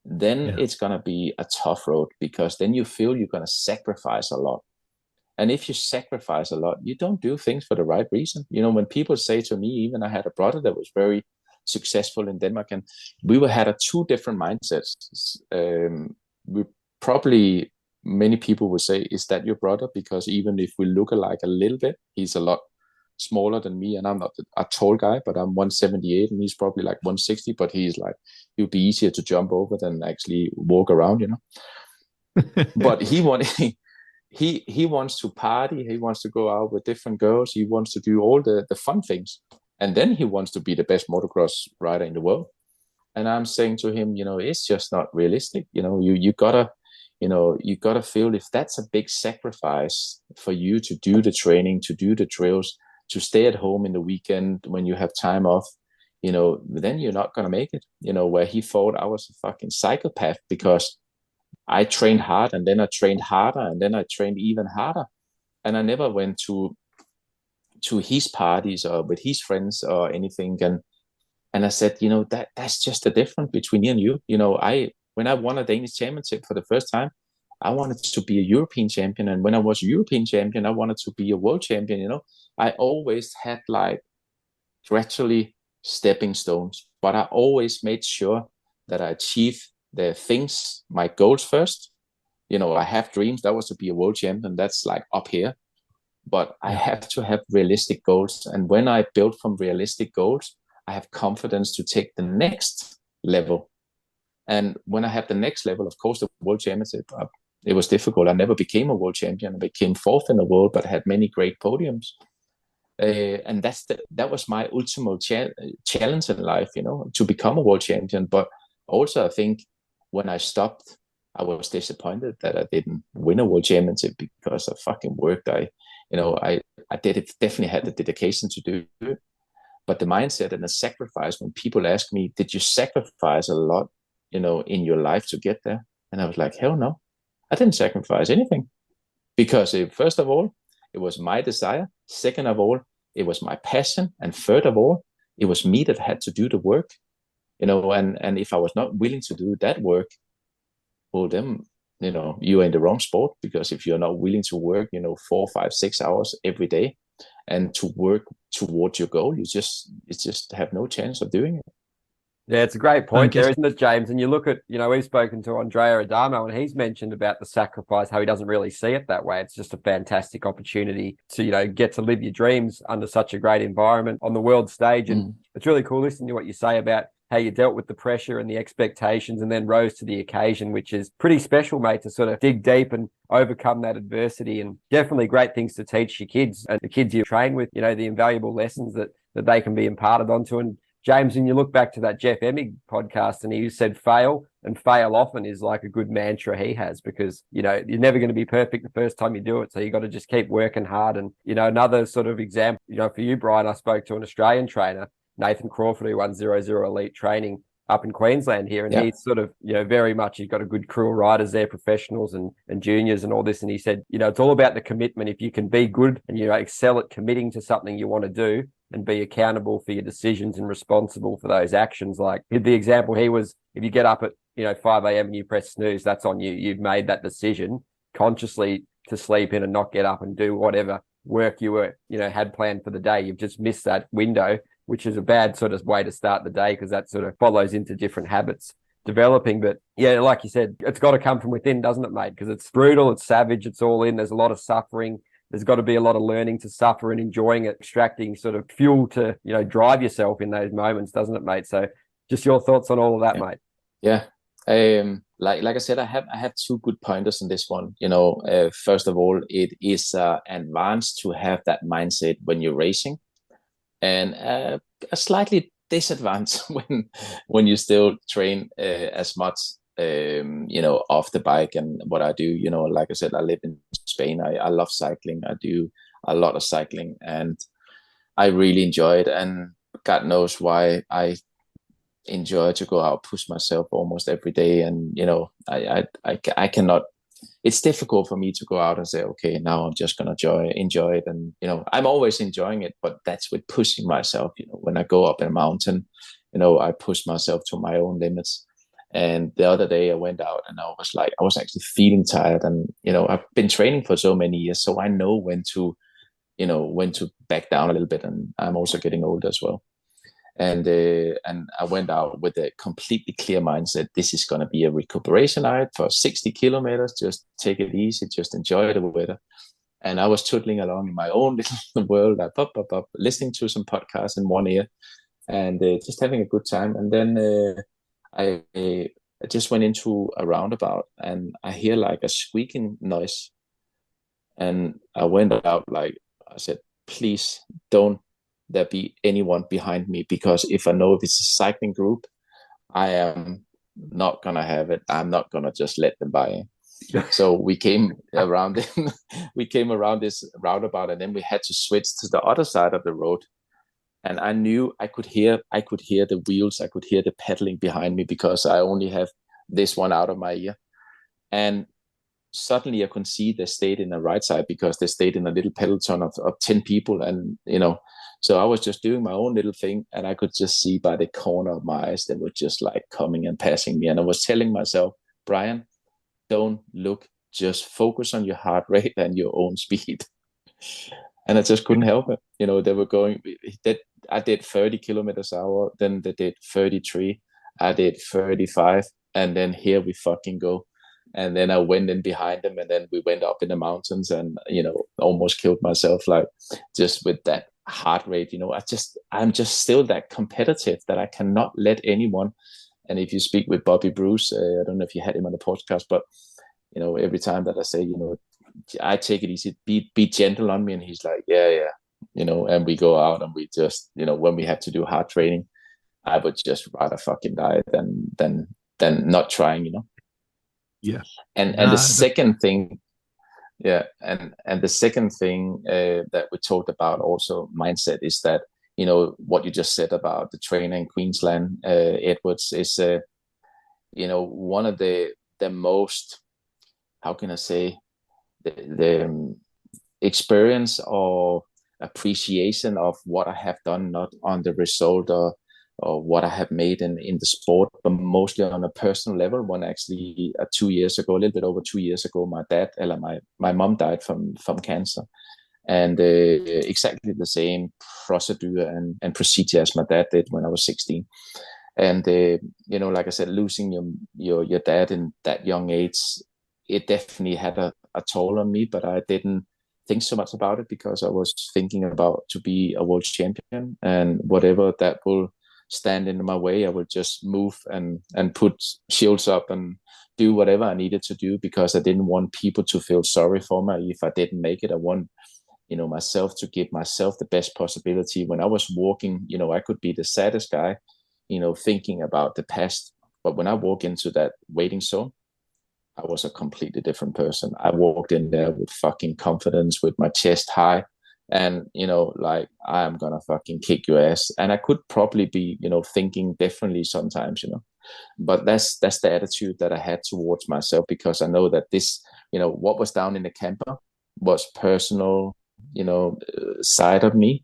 D: then it's going to be a tough road, because then you feel you're going to sacrifice a lot. And if you sacrifice a lot, you don't do things for the right reason. When people say to me, even I had a brother that was very successful in Denmark, and we had two different mindsets. We probably, many people would say, is that your brother? Because even if we look alike a little bit, he's a lot smaller than me, and I'm not a tall guy, but I'm 178 and he's probably like 160, but he's like, it would be easier to jump over than actually walk around, But he wants to party, he wants to go out with different girls, he wants to do all the fun things, and then he wants to be the best motocross rider in the world. And I'm saying to him, it's just not realistic. You gotta feel, if that's a big sacrifice for you to do the training, to do the drills, to stay at home in the weekend when you have time off, then you're not gonna make it. Where he thought I was a fucking psychopath because I trained hard, and then I trained harder, and then I trained even harder, and I never went to his parties or with his friends or anything. And I said, that's just the difference between me and you. When I won a Danish championship for the first time, I wanted to be a European champion, and when I was a European champion, I wanted to be a world champion. I always had like gradually stepping stones, but I always made sure that I achieved the things, my goals first. I have dreams. That was to be a world champion. That's like up here. But I have to have realistic goals. And when I build from realistic goals, I have confidence to take the next level. And when I have the next level, of course, the world championship, it was difficult. I never became a world champion. I became fourth in the world, but had many great podiums. And that was my ultimate challenge in life, to become a world champion. But also, I think when I stopped, I was disappointed that I didn't win a world championship because I fucking worked. I definitely had the dedication to do it. But the mindset and the sacrifice, when people ask me, did you sacrifice a lot, in your life to get there? And I was like, hell no, I didn't sacrifice anything. Because first of all, it was my desire. Second of all, it was my passion. And third of all, it was me that had to do the work. And if I was not willing to do that work, well, then, you are in the wrong sport. Because if you're not willing to work, 4, 5, 6 hours every day and to work towards your goal, you just have no chance of doing it.
C: Yeah, it's a great point there, isn't it, James? And you look at, we've spoken to Andrea Adamo, and he's mentioned about the sacrifice, how he doesn't really see it that way. It's just a fantastic opportunity to, get to live your dreams under such a great environment on the world stage. And it's really cool listening to what you say about how you dealt with the pressure and the expectations and then rose to the occasion, which is pretty special, mate, to sort of dig deep and overcome that adversity. And definitely great things to teach your kids and the kids you train with, the invaluable lessons that they can be imparted onto. And James, when you look back to that Jeff Emig podcast, and he said fail and fail often is like a good mantra he has, because, you're never going to be perfect the first time you do it. So you got to just keep working hard. And, another sort of example, for you, Brian, I spoke to an Australian trainer, Nathan Crawford, who won 00 Elite training up in Queensland here. And he's sort of, very much, he's got a good crew of riders there, professionals and juniors and all this. And he said, it's all about the commitment. If you can be good and, excel at committing to something you want to do and be accountable for your decisions and responsible for those actions. Like the example he was, if you get up at, 5 a.m. and you press snooze, that's on you. You've made that decision consciously to sleep in and not get up and do whatever work you were, had planned for the day. You've just missed that window, which is a bad sort of way to start the day, because that sort of follows into different habits developing. But yeah, like you said, it's got to come from within, doesn't it, mate? Because it's brutal, it's savage, it's all in. There's a lot of suffering. There's got to be a lot of learning to suffer and enjoying it, extracting sort of fuel to, drive yourself in those moments, doesn't it, mate? So just your thoughts on all of that, mate.
D: Yeah. Like I said, I have 2 good pointers in this one. First of all, it is advanced to have that mindset when you're racing, and a slightly disadvantage when you still train as much, off the bike. And what I do, like I said, I live in Spain. I love cycling. I do a lot of cycling, and I really enjoy it. And God knows why I enjoy to go out, push myself almost every day. And I cannot. It's difficult for me to go out and say, okay, now I'm just gonna enjoy it. And I'm always enjoying it, but that's with pushing myself. When I go up a mountain, I push myself to my own limits. And the other day I went out and I was actually feeling tired. And I've been training for so many years, so I know when to back down a little bit. And I'm also getting older as well. And I went out with a completely clear mindset. This is going to be a recuperation ride for 60 kilometers. Just take it easy. Just enjoy the weather. And I was tootling along in my own little world, listening to some podcasts in one ear, and just having a good time. And then I just went into a roundabout, and I hear like a squeaking noise. And I went out, I said, please don't there be anyone behind me, because if I know if it's a cycling group, I am not gonna have it. I'm not gonna just let them by. So we came around this roundabout, and then we had to switch to the other side of the road. And I knew I could hear the wheels, I could hear the pedaling behind me because I only have this one out of my ear. And suddenly I could see they stayed in the right side because they stayed in a little peloton of 10 people. And, so I was just doing my own little thing, and I could just see by the corner of my eyes, they were just like coming and passing me. And I was telling myself, Brian, don't look, just focus on your heart rate and your own speed. And I just couldn't help it. They were going, I did 30 kilometers an hour, then they did 33, I did 35, and then here we fucking go. And then I went in behind them, and then we went up in the mountains, and almost killed myself, like just with that heart rate. I'm just still that competitive that I cannot let anyone. And if you speak with Bobby Bruce, I don't know if you had him on the podcast, but every time that I say, I take it easy, be gentle on me, and he's like, yeah, and we go out and we just, when we have to do hard training, I would just rather fucking die than not trying.
B: Yeah.
D: And the second thing, and the second thing that we talked about also, mindset, is that what you just said about the trainer in Queensland, Edwards, is one of the most, how can I say, the experience or appreciation of what I have done, not on the result or what I have made in the sport, but mostly on a personal level. When actually 2 years ago, a little bit over 2 years ago, my mom died from cancer, and exactly the same procedure and procedure as my dad did when I was 16. And like I said, losing your dad in that young age, it definitely had a toll on me, but I didn't think so much about it because I was thinking about to be a world champion, and whatever that will stand in my way, I would just move and put shields up and do whatever I needed to do, because I didn't want people to feel sorry for me if I didn't make it. I want myself to give myself the best possibility. When I was walking, I could be the saddest guy, thinking about the past, but when I walk into that waiting zone, I was a completely different person. I walked in there with fucking confidence, with my chest high, and like, I'm gonna fucking kick your ass. And I could probably be thinking differently sometimes, but that's the attitude that I had towards myself, because I know that this, what was down in the camper was personal, side of me.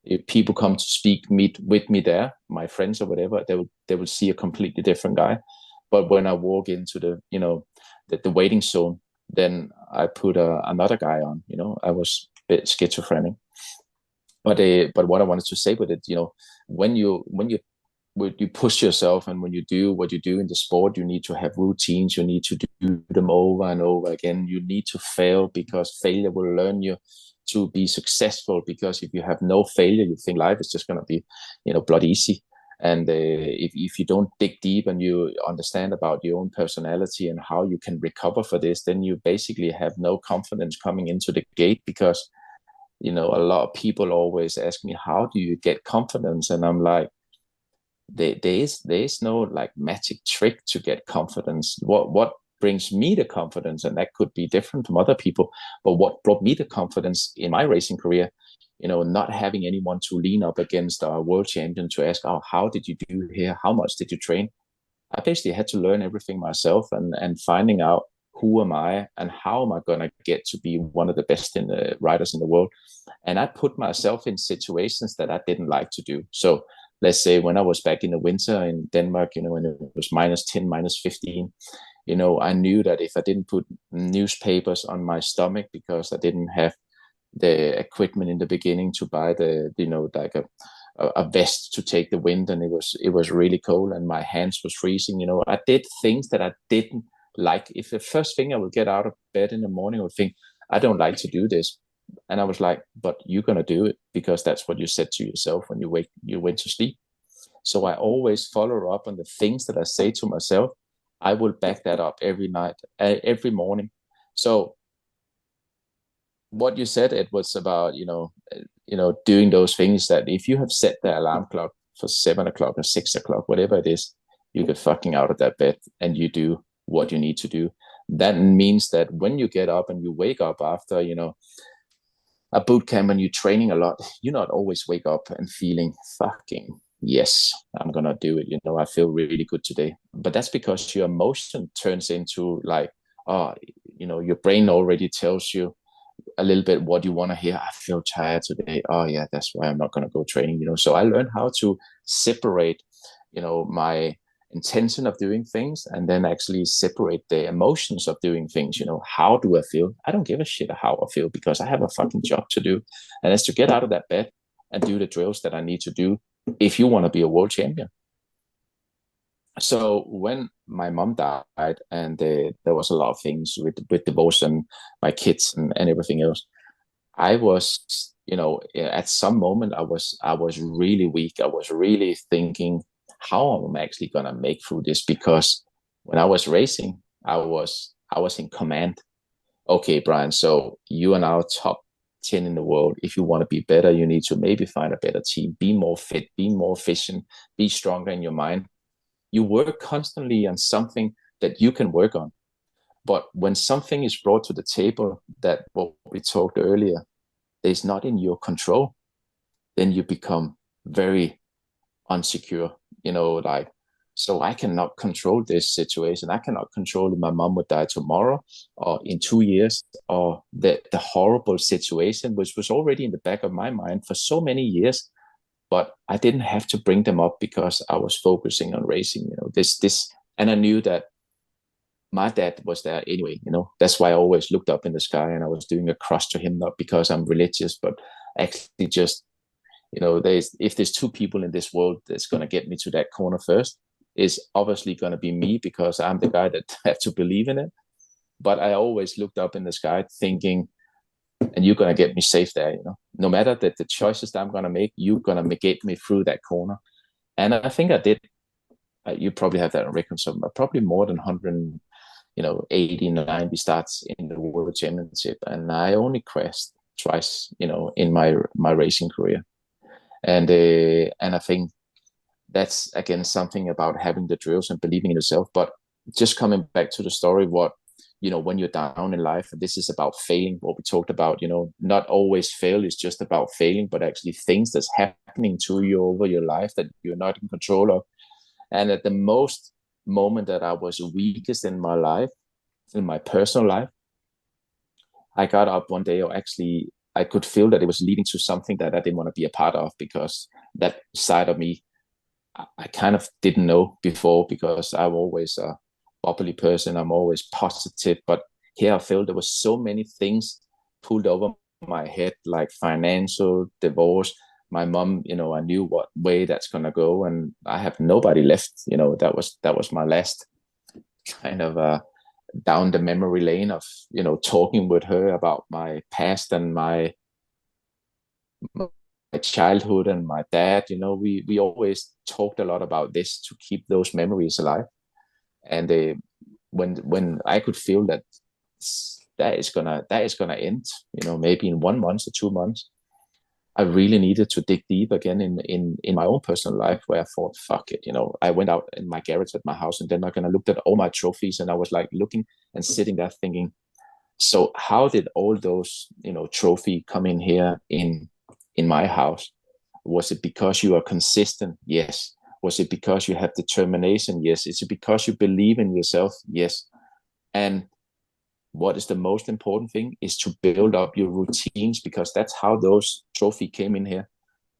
D: If people come to meet with me there, my friends or whatever, they will see a completely different guy. But when I walk into the waiting zone, then I put another guy on. I was a bit schizophrenic. But what I wanted to say with it, when you push yourself, and when you do what you do in the sport, you need to have routines. You need to do them over and over again. You need to fail, because failure will learn you to be successful. Because if you have no failure, you think life is just going to be, bloody easy. And if you don't dig deep and you understand about your own personality and how you can recover for this, then you basically have no confidence coming into the gate. Because, a lot of people always ask me, how do you get confidence? And I'm like, there is no like magic trick to get confidence. What brings me the confidence, and that could be different from other people, but what brought me the confidence in my racing career, not having anyone to lean up against a world champion to ask, oh, how did you do here? How much did you train? I basically had to learn everything myself, and finding out who am I and how am I going to get to be one of the best riders in the world. And I put myself in situations that I didn't like to do. So let's say when I was back in the winter in Denmark, when it was -10, -15, I knew that if I didn't put newspapers on my stomach because I didn't have the equipment in the beginning to buy like a vest to take the wind, and it was really cold and my hands was freezing. I did things that I didn't like. If the first thing I would get out of bed in the morning, I would think, I don't like to do this. And I was like, but you're going to do it, because that's what you said to yourself when you went to sleep. So I always follow up on the things that I say to myself. I will back that up every night, every morning. So what you said, it was about, doing those things, that if you have set the alarm clock for 7 o'clock or 6 o'clock, whatever it is, you get fucking out of that bed and you do what you need to do. That means that when you get up and you wake up after, a boot camp when you're training a lot, you not always wake up and feeling fucking, yes, I'm going to do it. You know, I feel really good today. But that's because your emotion turns into like, oh, you know, your brain already tells you a little bit what you want to hear. I feel tired today. Oh yeah, that's why I'm not going to go training, you know. So I learned how to separate, you know, my intention of doing things and then actually separate the emotions of doing things. You know, how do I feel? I don't give a shit how I feel because I have a fucking job to do, and it's to get out of that bed and do the drills that I need to do if you want to be a world champion. So when my mom died and there was a lot of things with divorce and my kids and everything else, I was, you know, at some moment I was really weak. I was really thinking how am I actually going to make through this? Because when I was racing, I was in command. Okay, Brian, so you are now top 10 in the world. If you want to be better, you need to maybe find a better team, be more fit, be more efficient, be stronger in your mind. You work constantly on something that you can work on. But when something is brought to the table that what we talked earlier is not in your control, then you become very unsecure, you know, like, so I cannot control this situation. I cannot control if my mom would die tomorrow or in 2 years, or the horrible situation, which was already in the back of my mind for so many years. But I didn't have to bring them up because I was focusing on racing, you know, and I knew that my dad was there anyway, you know. That's why I always looked up in the sky and I was doing a cross to him, not because I'm religious, but actually just, you know, if there's two people in this world that's going to get me to that corner first, is obviously going to be me because I'm the guy that have to believe in it. But I always looked up in the sky thinking, and you're going to get me safe there, you know, no matter that the choices that I'm going to make, you're going to get me through that corner. And I think I did. You probably have that on record somewhere, probably more than 100, you know, 80, 90 starts in the World Championship. And I only crashed twice, you know, in my racing career. And I think that's, again, something about having the drills and believing in yourself. But just coming back to the story, what, you know, when you're down in life, this is about failing, what we talked about, you know, not always fail is just about failing, but actually things that's happening to you over your life that you're not in control of. And at the most moment that I was weakest in my life, in my personal life, I got up one day, or actually I could feel that it was leading to something that I didn't want to be a part of, because that side of me, I kind of didn't know before, because I'm always a bubbly person. I'm always positive. But here I felt there was so many things pulled over my head, like financial, divorce, my mom, you know, I knew what way that's going to go, and I have nobody left. You know, that was my last kind of down the memory lane of, you know, talking with her about my past and my childhood and my dad. You know, we always talked a lot about this to keep those memories alive. And when I could feel that that is gonna end, you know, maybe in 1 month or 2 months, I really needed to dig deep again in my own personal life, where I thought, fuck it, you know. I went out in my garage at my house in Denmark and I looked at all my trophies, and I was like looking and sitting there thinking, so how did all those, you know, trophy come in here in my house? Was it because you are consistent? Yes. Was it because you have determination? Yes. Is it because you believe in yourself? Yes. And what is the most important thing is to build up your routines, because that's how those trophy came in here.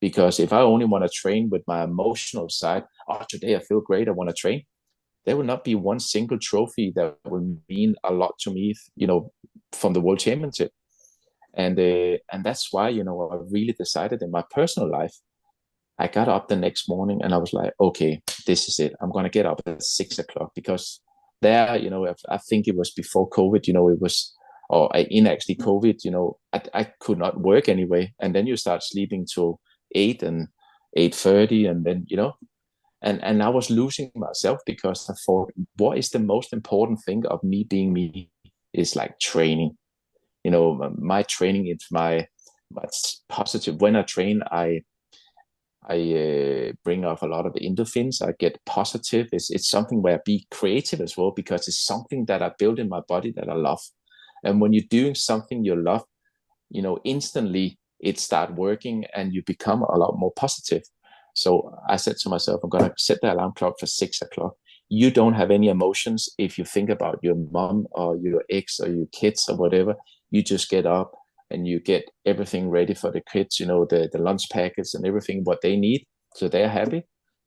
D: Because if I only want to train with my emotional side, oh, today I feel great, I want to train, there will not be one single trophy that will mean a lot to me, you know, from the World Championship. And that's why, you know, I really decided in my personal life, I got up the next morning and I was like, okay, this is it. I'm going to get up at 6 o'clock, because there, you know, I think it was before COVID, you know, it was, or in actually COVID, you know, I could not work anyway. And then you start sleeping till 8 and 8:30, and then, you know, and I was losing myself, because I thought, what is the most important thing of me being me is like training. You know, my training is my positive. When I train, I bring off a lot of endorphins. I get positive. It's something where I be creative as well, because it's something that I build in my body that I love. And when you're doing something you love, instantly it start working and you become a lot more positive. So I said to myself, I'm going to set the alarm clock for 6 o'clock. You don't have any emotions if you think about your mom or your ex or your kids or whatever. You just get up and you get everything ready for the kids, the lunch packets and everything, what they need. So they're happy.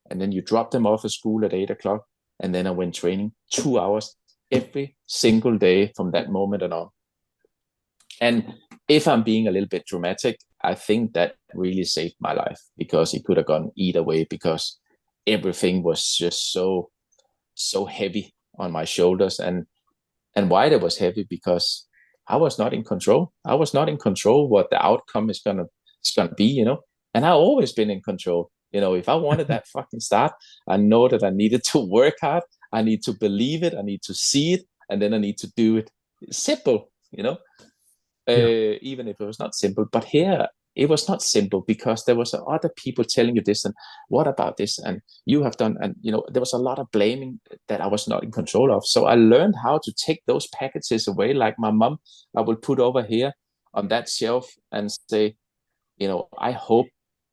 D: And then you drop them off at school at 8 o'clock. And then I went training 2 hours every single day from that moment on. And if I'm being a little bit dramatic, I think that really saved my life, because it could have gone either way, because everything was just so heavy on my shoulders. And why it was heavy, because I was not in control. I was not in control what the outcome is gonna be, And I've always been in control. If I wanted that fucking start, I know that I needed to work hard. I need to believe it. I need to see it, and then I need to do it. It's simple, even if it was not simple. But here, it was not simple, because there was other people telling you this, and what about this, and you have done, and there was a lot of blaming that I was not in control of. So I learned how to take those packages away, like my mom. I will put over here on that shelf and say, I hope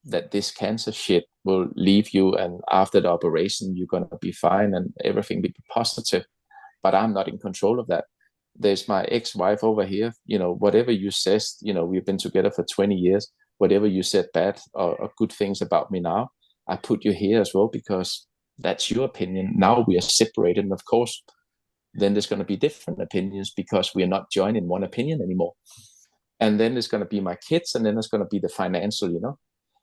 D: that this cancer shit will leave you, and after the operation you're gonna be fine and everything will be positive. But I'm not in control of that. There's my ex-wife over here, whatever you said, we've been together for 20 years, whatever you said bad or good things about me now, I put you here as well, because that's your opinion. Now we are separated, and of course, then there's going to be different opinions, because we are not joined in one opinion anymore. And then there's going to be my kids, and then there's going to be the financial,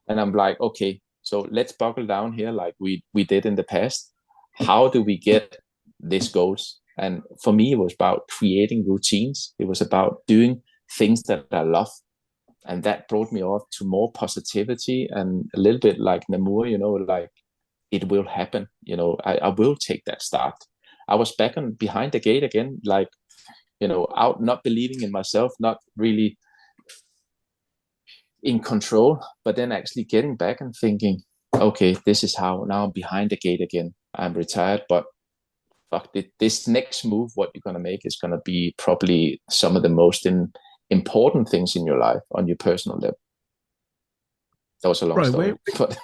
D: And I'm like, okay, so let's buckle down here like we did in the past. How do we get these goals? And for me, it was about creating routines. It was about doing things that I love. And that brought me off to more positivity, and a little bit like Namur, like it will happen. I will take that start. I was back on behind the gate again, like, out, not believing in myself, not really in control, but then actually getting back and thinking, okay, this is how. Now I'm behind the gate again. I'm retired, but fuck it, this next move, what you're going to make is going to be probably some of the most important things in your life on your personal level. That was a long story. But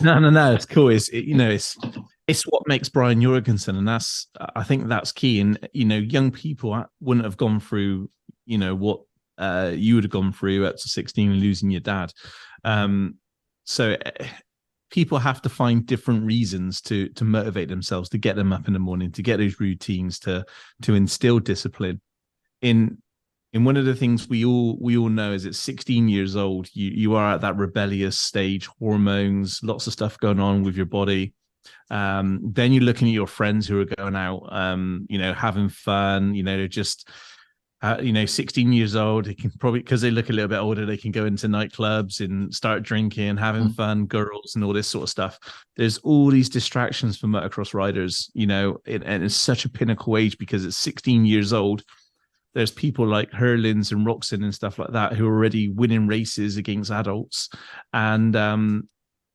B: No, it's cool. It's what makes Brian Jorgensen, and I think that's key. And young people wouldn't have gone through what you would have gone through at 16 and losing your dad. So people have to find different reasons to motivate themselves, to get them up in the morning, to get those routines, to instill discipline. In one of the things we all know is at 16 years old, you are at that rebellious stage, hormones, lots of stuff going on with your body. Then you're looking at your friends who are going out, having fun, just 16 years old, they can probably, because they look a little bit older, they can go into nightclubs and start drinking, having fun, girls and all this sort of stuff. There's all these distractions for motocross riders, and it's such a pinnacle age, because at 16 years old, there's people like Hurlins and Roxon and stuff like that who are already winning races against adults, and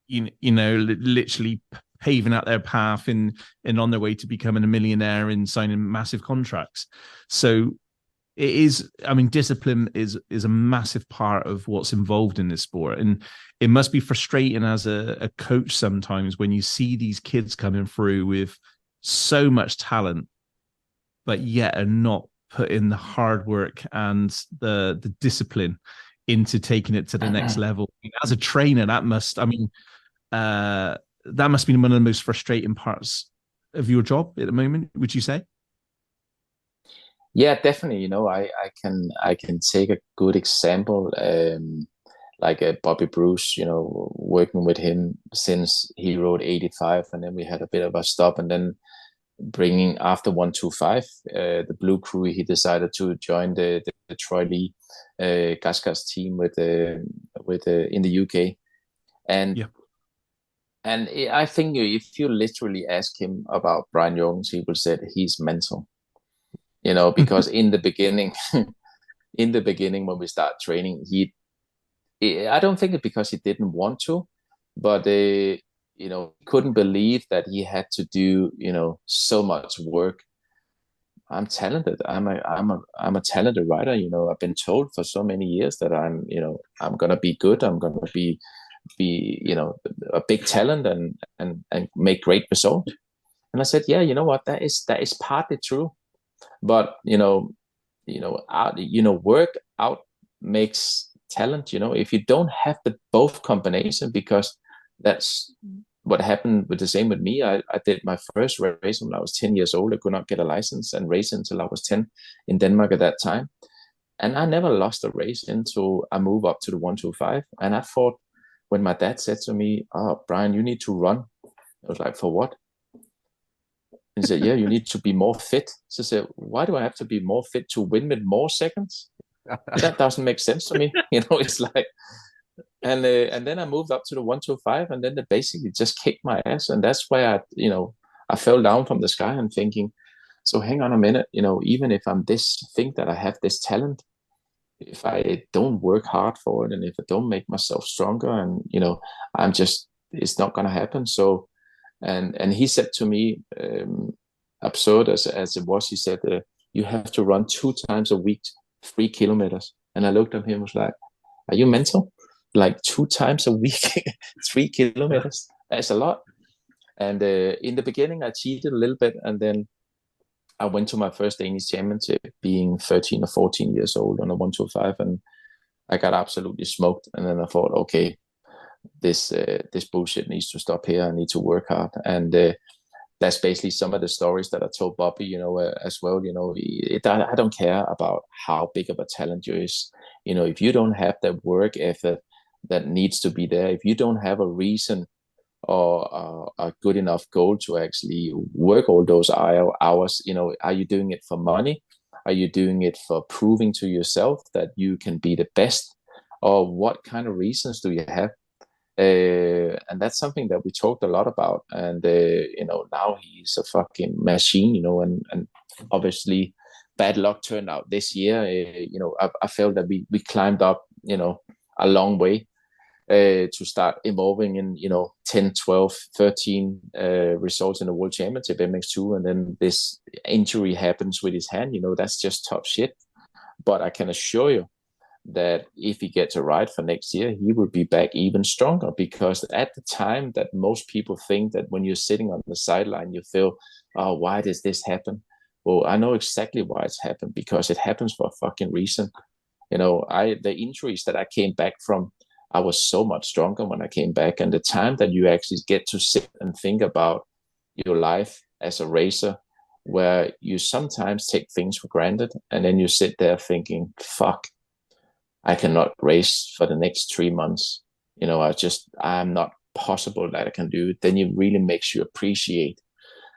B: literally paving out their path and on their way to becoming a millionaire and signing massive contracts. So it is, discipline is a massive part of what's involved in this sport. And it must be frustrating as a coach sometimes when you see these kids coming through with so much talent, but yet are not put in the hard work and the discipline into taking it to the next level. As a trainer, that must be one of the most frustrating parts of your job at the moment, would you say?
D: Yeah, definitely. I can take a good example, like Bobby Bruce. Working with him since he rode 85, and then we had a bit of a stop, and then bringing after 125, the Blue Crew, he decided to join the Troy Lee Gaskas team with in the UK, and. Yeah. And I think if you literally ask him about Brian Jorgensen, he will say he's mental. Because in the beginning when we start training, I don't think it's because he didn't want to, but couldn't believe that he had to do so much work I'm talented. I'm a talented rider. You know, I've been told for so many years that I'm gonna be good. I'm gonna be a big talent and make great results. And I said, yeah, you know what, that is partly true, but work out makes talent. You know, if you don't have the both combination, because that's what happened with the same with me. I did my first race when I was 10 years old. I could not get a license and race until I was 10 in Denmark at that time. And I never lost a race until I moved up to the 125. And I thought, when my dad said to me, "Oh, Brian, you need to run," I was like, "For what?" He said, "Yeah, you need to be more fit." So I said, "Why do I have to be more fit to win with more seconds? That doesn't make sense to me." You know, it's like, and then I moved up to the 125, and then they basically just kicked my ass. And that's why I fell down from the sky and thinking, so hang on a minute, even if think that I have this talent, if I don't work hard for it, and if I don't make myself stronger, and it's not gonna happen. So, and he said to me, absurd as it was, he said, "You have to run 2 times a week, 3 kilometers." And I looked at him and was like, "Are you mental? Like 2 times a week, 3 kilometers? That's a lot." And in the beginning, I cheated a little bit, and then I went to my first Danish championship being 13 or 14 years old on a 125, and I got absolutely smoked. And then I thought, okay, this bullshit needs to stop here. I need to work hard. And that's basically some of the stories that I told Bobby, as well. I don't care about how big of a talent you is. If you don't have that work effort that needs to be there, if you don't have a reason or a good enough goal to actually work all those hours, are you doing it for money? Are you doing it for proving to yourself that you can be the best? Or what kind of reasons do you have? And that's something that we talked a lot about. And now he's a fucking machine, and obviously bad luck turned out this year. I felt that we climbed up, a long way to start evolving in 10, 12, 13 results in the World Championship MX2, and then this injury happens with his hand. That's just tough shit. But I can assure you that if he gets a ride for next year, he will be back even stronger, because at the time that most people think that when you're sitting on the sideline, you feel, "Oh, why does this happen?" Well, I know exactly why it's happened, because it happens for a fucking reason. The injuries that I came back from, I was so much stronger when I came back. And the time that you actually get to sit and think about your life as a racer, where you sometimes take things for granted, and then you sit there thinking, fuck, I cannot race for the next 3 months. I'm not possible that I can do it. Then it really makes you appreciate,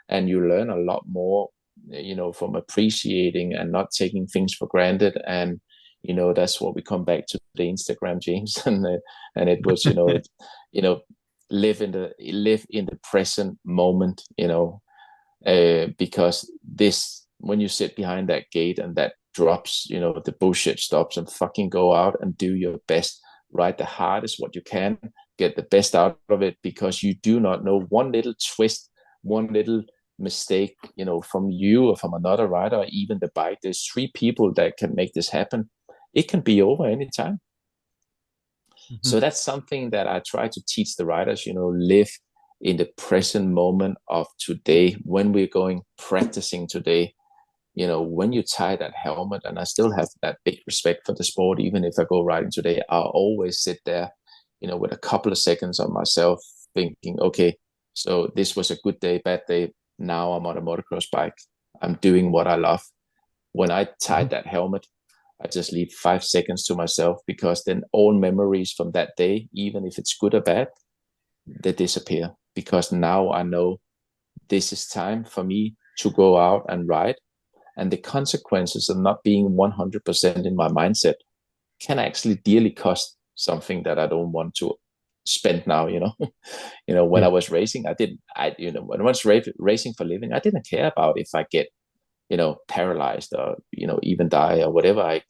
D: and you learn a lot more, from appreciating and not taking things for granted. And that's what we come back to the Instagram, James, and it was, live in the present moment, because when you sit behind that gate and that drops, the bullshit stops, and fucking go out and do your best, ride the hardest what you can, get the best out of it, because you do not know, one little twist, one little mistake, from you or from another rider, or even the bike. There's 3 people that can make this happen. It can be over anytime. Mm-hmm. So that's something that I try to teach the riders, live in the present moment of today. When we're going practicing today, when you tie that helmet, and I still have that big respect for the sport, even if I go riding today, I'll always sit there, with a couple of seconds on myself, thinking, okay, so this was a good day, bad day. Now I'm on a motocross bike. I'm doing what I love. When I tied that helmet, I just leave 5 seconds to myself, because then all memories from that day, even if it's good or bad, they disappear, because now I know this is time for me to go out and ride. And the consequences of not being 100% in my mindset can actually dearly cost something that I don't want to spend now. When I was racing, when I was racing for a living, I didn't care about if I get paralyzed or even die or whatever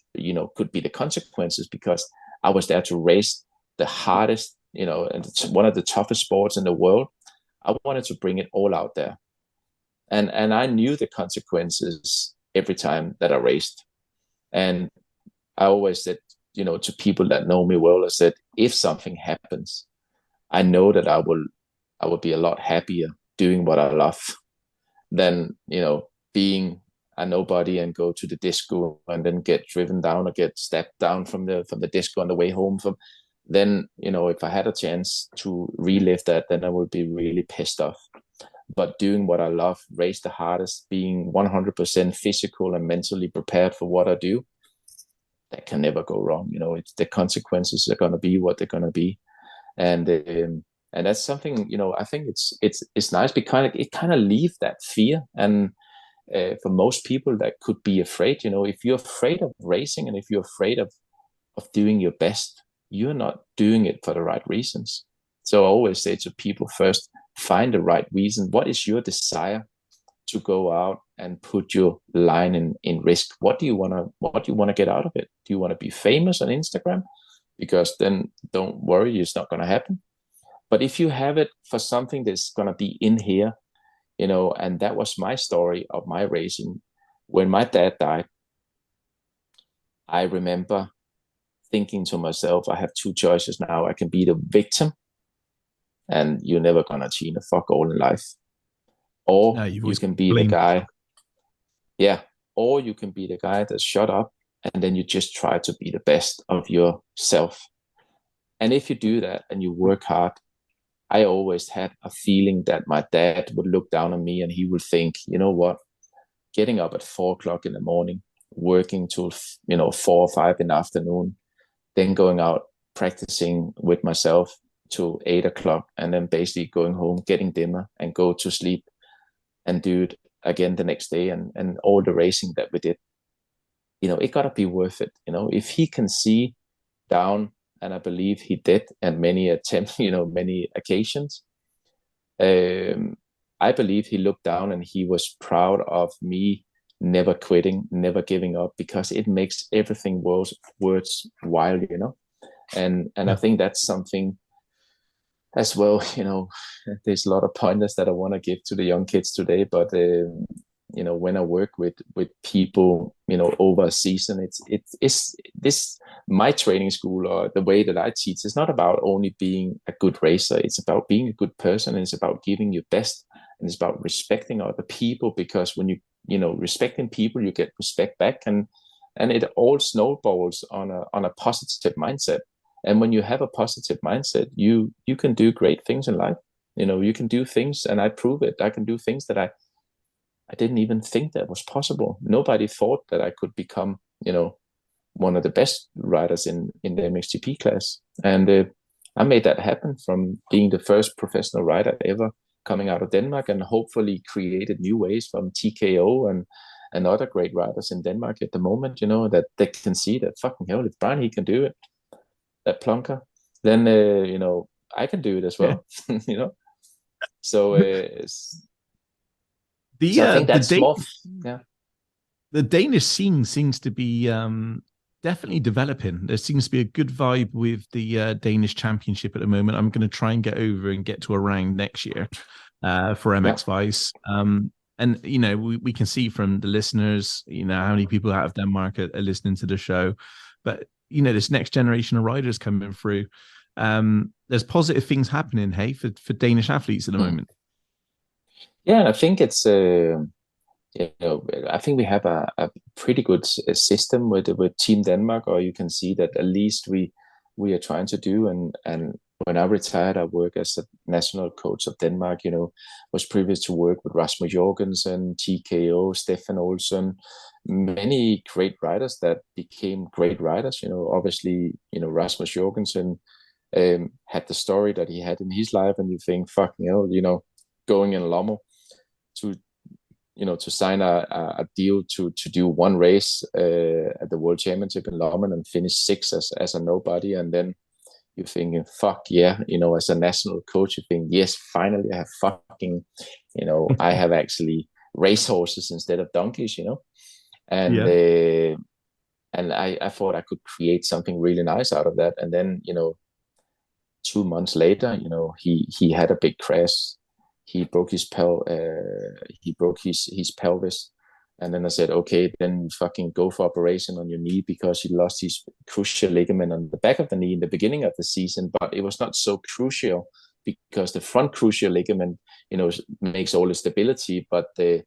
D: could be the consequences, because I was there to race the hardest, and it's one of the toughest sports in the world. I wanted to bring it all out there, and I knew the consequences every time that I raced. And I always said, to people that know me well, I said, if something happens, I know that I will be a lot happier doing what I love than, being a nobody and go to the disco and then get driven down or get stepped down from the disco on the way home. Then, if I had a chance to relive that, then I would be really pissed off. But doing what I love, race the hardest, being 100% physical and mentally prepared for what I do, that can never go wrong. It's the consequences are going to be what they're going to be. And that's something, I think it's nice because it kind of leaves that fear. And for most people that could be afraid, if you're afraid of racing and if you're afraid of doing your best, you're not doing it for the right reasons. So I always say to people, first, find the right reason. What is your desire to go out and put your line in risk? What do you want to get out of it? Do you want to be famous on Instagram? Because then don't worry, it's not going to happen. But if you have it for something that's going to be in here, and that was my story of my racing. When my dad died, I remember thinking to myself, I have two choices now. I can be the victim and you're never going to achieve a fuck all in life. Or you can be the guy. Yeah. Or you can be the guy that shut up and then you just try to be the best of yourself. And if you do that and you work hard, I always had a feeling that my dad would look down on me and he would think, you know what, getting up at 4 o'clock in the morning, working till 4 or 5 in the afternoon, then going out practicing with myself till 8 o'clock, and then basically going home, getting dinner and go to sleep and do it again the next day, and all the racing that we did, it gotta be worth it. If he can see down, and I believe he did, and many attempts, many occasions, I believe he looked down and he was proud of me never quitting, never giving up, because it makes everything worthwhile, and I think that's something as well. There's a lot of pointers that I want to give to the young kids today, but when I work with people, over a season, it's this, my training school or the way that I teach is not about only being a good racer. It's about being a good person, and it's about giving your best, and it's about respecting other people, because when you respecting people, you get respect back, and it all snowballs on a positive mindset. And when you have a positive mindset, you can do great things in life. You can do things, and I prove it. I can do things that I didn't even think that was possible. Nobody thought that I could become, one of the best riders in the MXGP class. And I made that happen from being the first professional rider ever coming out of Denmark, and hopefully created new ways from TKO and other great riders in Denmark at the moment, that they can see that fucking hell, if Brian, he can do it, that plunker, then, I can do it as well, So, so I think that's more, yeah.
B: The Danish scene seems to be definitely developing. There seems to be a good vibe with the Danish championship at the moment. I'm going to try and get over and get to a round next year for mxvice. And, we can see from the listeners, how many people out of Denmark are listening to the show. But, this next generation of riders coming through. There's positive things happening, hey, for Danish athletes at the moment.
D: Yeah, I think it's I think we have a pretty good system with Team Denmark, or you can see that at least we are trying to do. And when I retired, I worked as a national coach of Denmark. Was previous to work with Rasmus Jorgensen, TKO, Stefan Olsen, many great riders that became great riders. Obviously, Rasmus Jorgensen had the story that he had in his life, and you think, fucking hell, going in Lommel to sign a deal to do one race at the World Championship in Lommel and finish 6th as a nobody, and then you're thinking, fuck yeah, as a national coach, you think, yes, finally I have fucking, I have actually racehorses instead of donkeys, and and I thought I could create something really nice out of that. And then 2 months later, he had a big crash. He broke his pelvis, And then I said, okay, then fucking go for operation on your knee, because you lost his crucial ligament on the back of the knee in the beginning of the season. But it was not so crucial, because the front crucial ligament, makes all the stability, but the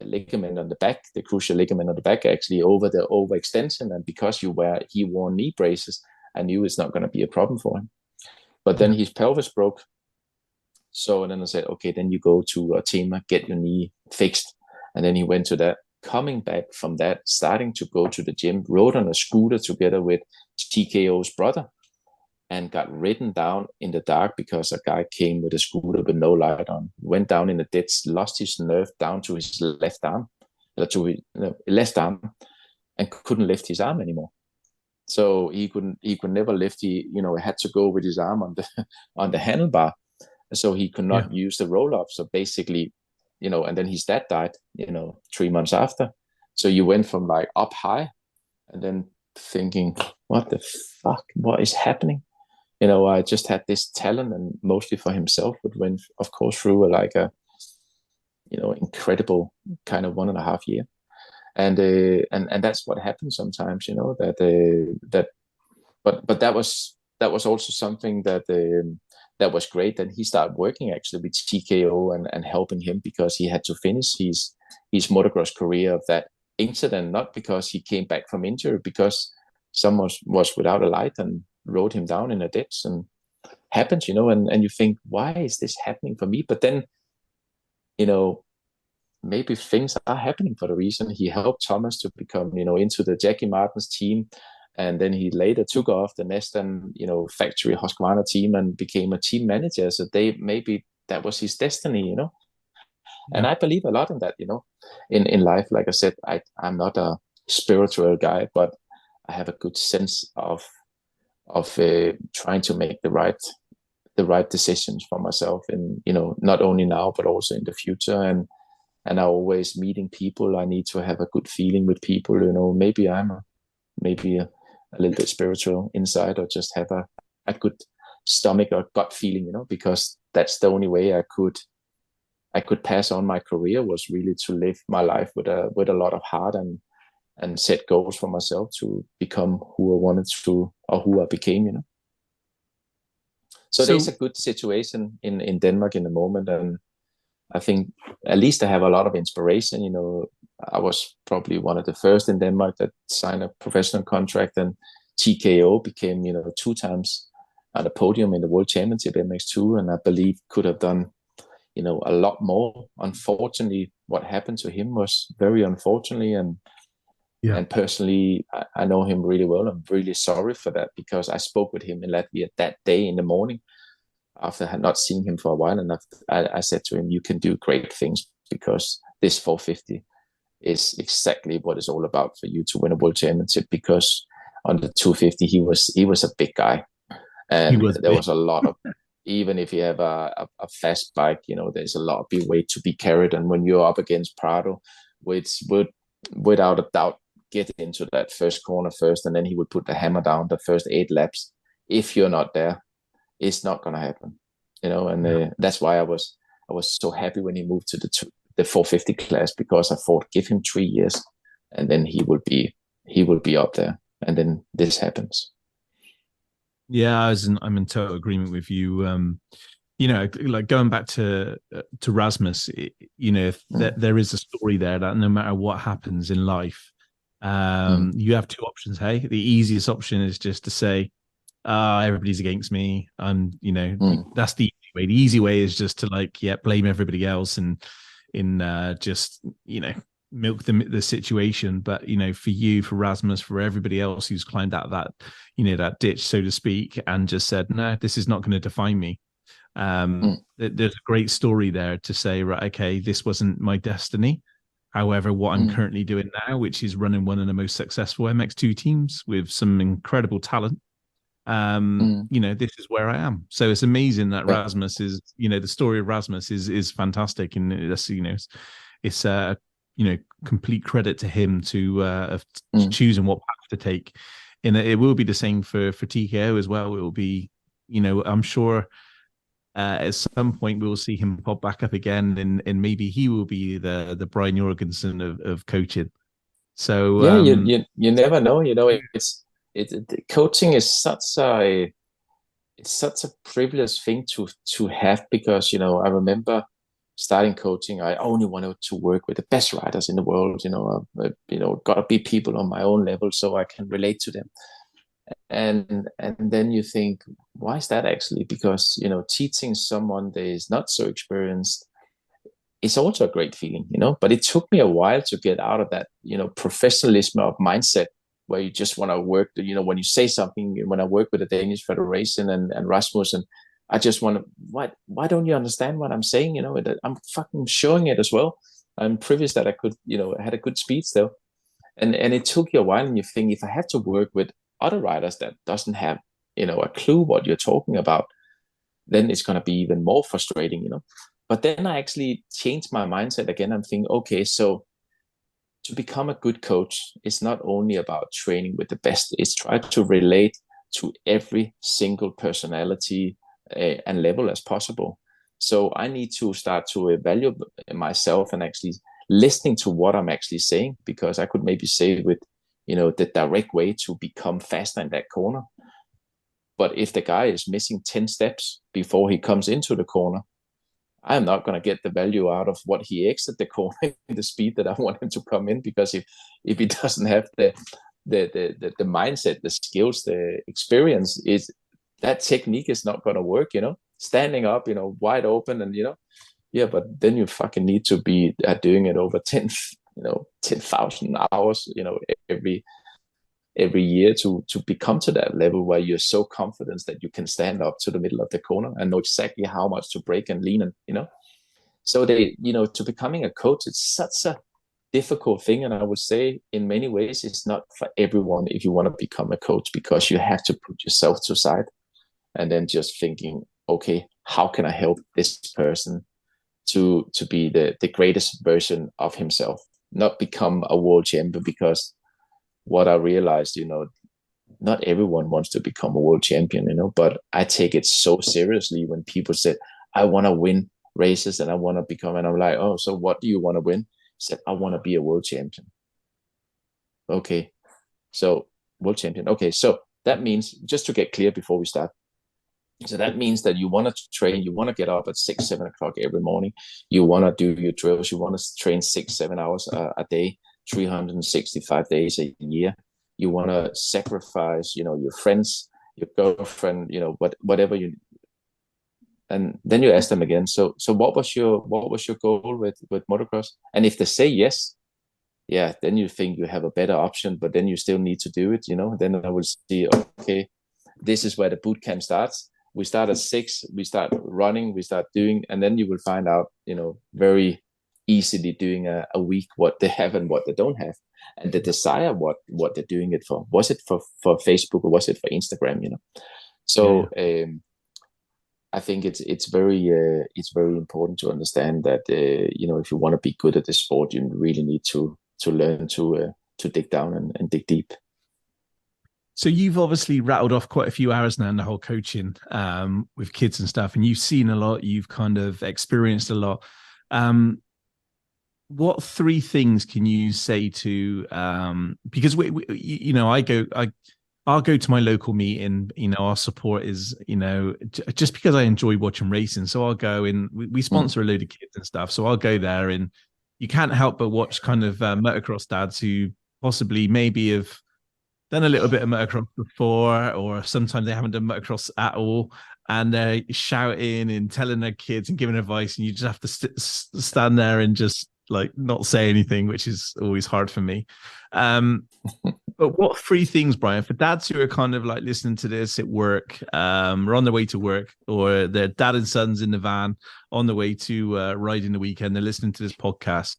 D: ligament on the back, the crucial ligament on the back, actually over the overextension. And because he wore knee braces, I knew it's not going to be a problem for him. But then his pelvis broke. So then I said, okay, then you go to a teamer, get your knee fixed. And then he went to that. Coming back from that, starting to go to the gym, rode on a scooter together with TKO's brother, and got ridden down in the dark because a guy came with a scooter with no light on, went down in the ditch, lost his nerve down to his left arm, and couldn't lift his arm anymore. So he could never lift. He had to go with his arm on the handlebar, so he could not use the roll up. So basically, and then his dad died, 3 months after. So you went from like up high, and then thinking, what the fuck, what is happening? I just had this talent, and mostly for himself, but went, of course, through a incredible kind of 1.5 year. And that's what happens sometimes, but that was also something that was great. And he started working actually with TKO and helping him, because he had to finish his motocross career of that incident, not because he came back from injury, because someone was without a light and rode him down in a ditch, and happens, and you think, why is this happening for me? But then, maybe things are happening for the reason. He helped Thomas to become, into the Jackie Martin's team. And then he later took off the Neston, factory Husqvarna team and became a team manager. So maybe that was his destiny, And I believe a lot in that, in life. Like I said, I'm not a spiritual guy, but I have a good sense of trying to make the right decisions for myself, and not only now but also in the future. And I always meeting people. I need to have a good feeling with people. Maybe I'm a little bit spiritual inside, or just have a good stomach or gut feeling. Because that's the only way I could pass on my career, was really to live my life with a lot of heart, and set goals for myself to become who I wanted to, or who I became. So there's a good situation in Denmark in the moment, and I think at least I have a lot of inspiration. I was probably one of the first in Denmark that signed a professional contract, and TKO became 2 times at a podium in the World Championship MX2, and I believe could have done a lot more. Unfortunately, what happened to him was very unfortunately, and personally, I know him really well. I'm really sorry for that, because I spoke with him in Latvia that day in the morning after I had not seen him for a while, and I said to him, you can do great things, because this 450 is exactly what it's all about for you to win a world championship. Because on the 250 he was a big guy, and there was a lot of, even if you have a fast bike, there's a lot of big weight to be carried, and when you're up against Prado, which would without a doubt get into that first corner first, and then he would put the hammer down the first 8 laps. If you're not there, it's not going to happen, and that's why I was so happy when he moved to the 450 class, because I thought, give him 3 years, and then he will be up there, and then this happens.
B: Yeah, I'm in total agreement with you. Like going back to Rasmus, there is a story there that no matter what happens in life, you have 2 options. Hey, the easiest option is just to say, everybody's against me. That's the easy way. The easy way is just to blame everybody else and just milk the situation. But for you, for Rasmus, for everybody else who's climbed out of that that ditch, so to speak, and just said, no, this is not going to define me. There's a great story there to say, right, okay, this wasn't my destiny. However, what I'm currently doing now, which is running one of the most successful MX2 teams with some incredible talent, this is where I am. So it's amazing that Rasmus is, the story of Rasmus is fantastic, and it's complete credit to him to choosing what path to take. And it will be the same for TKO as well. It will be, I'm sure at some point we'll see him pop back up again, and maybe he will be the Brian Jorgensen of coaching. So
D: yeah, you never know. Coaching is such a privileged thing to have, because I remember starting coaching, I only wanted to work with the best riders in the world. Gotta be people on my own level so I can relate to them. And then you think, why is that actually? Because teaching someone that is not so experienced is also a great feeling, But it took me a while to get out of that, professionalism of mindset where you just want to work. When you say something, when I work with the Danish Federation and Rasmus, and I just want to, why don't you understand what I'm saying? I'm fucking showing it as well. I'm privileged that I could, had a good speed still. And it took you a while, and you think, if I have to work with other riders that doesn't have, a clue what you're talking about, then it's going to be even more frustrating, But then I actually changed my mindset again. I'm thinking, okay, so to become a good coach is not only about training with the best, it's try to relate to every single personality and level as possible. So I need to start to evaluate myself and actually listening to what I'm actually saying, because I could maybe say with, the direct way to become faster in that corner. But if the guy is missing 10 steps before he comes into the corner, I'm not going to get the value out of what he exits the corner in the speed that I want him to come in, because if he doesn't have the mindset, the skills, the experience, is that technique is not going to work, standing up, wide open, and, but then you fucking need to be doing it over 10,000 hours, every year to become to that level where you're so confident that you can stand up to the middle of the corner and know exactly how much to brake and lean, and so to becoming a coach, it's such a difficult thing. And I would say in many ways it's not for everyone if you want to become a coach, because you have to put yourself to side and then just thinking, okay, how can I help this person to be the greatest version of himself, not become a world champion? Because what I realized, not everyone wants to become a world champion, but I take it so seriously when people say, I want to win races and I want to become, and I'm like, oh, so what do you want to win? He said, I want to be a world champion. Okay, so world champion. Okay, so that means, just to get clear before we start, so that means that you want to train, you want to get up at 6-7 o'clock every morning, you want to do your drills, you want to train 6-7 hours a day, 365 days a year. You want to sacrifice, your friends, your girlfriend, whatever you. And then you ask them again. So what was your goal with motocross? And if they say yes, yeah, then you think you have a better option, but then you still need to do it. Then I will see, okay, this is where the boot camp starts. We start at 6. We start running. We start doing, and then you will find out, very easily doing a week what they have and what they don't have, and the desire what they're doing it for. Was it for Facebook, or was it for Instagram? So I think it's very important to understand that if you want to be good at the sport, you really need to learn to dig down and dig deep.
B: So you've obviously rattled off quite a few hours now in the whole coaching with kids and stuff, and you've seen a lot, you've kind of experienced a lot. What 3 things can you say to because I'll go to my local meeting, our support is, just because I enjoy watching racing. So I'll go and we sponsor a load of kids and stuff. So I'll go there, and you can't help but watch kind of motocross dads who possibly maybe have done a little bit of motocross before, or sometimes they haven't done motocross at all. And they're shouting and telling their kids and giving advice. And you just have to stand there and just not say anything, which is always hard for me. But what 3 things, Brian, for dads who are kind of listening to this at work, or on their way to work, or their dad and sons in the van on the way to riding the weekend, they're listening to this podcast.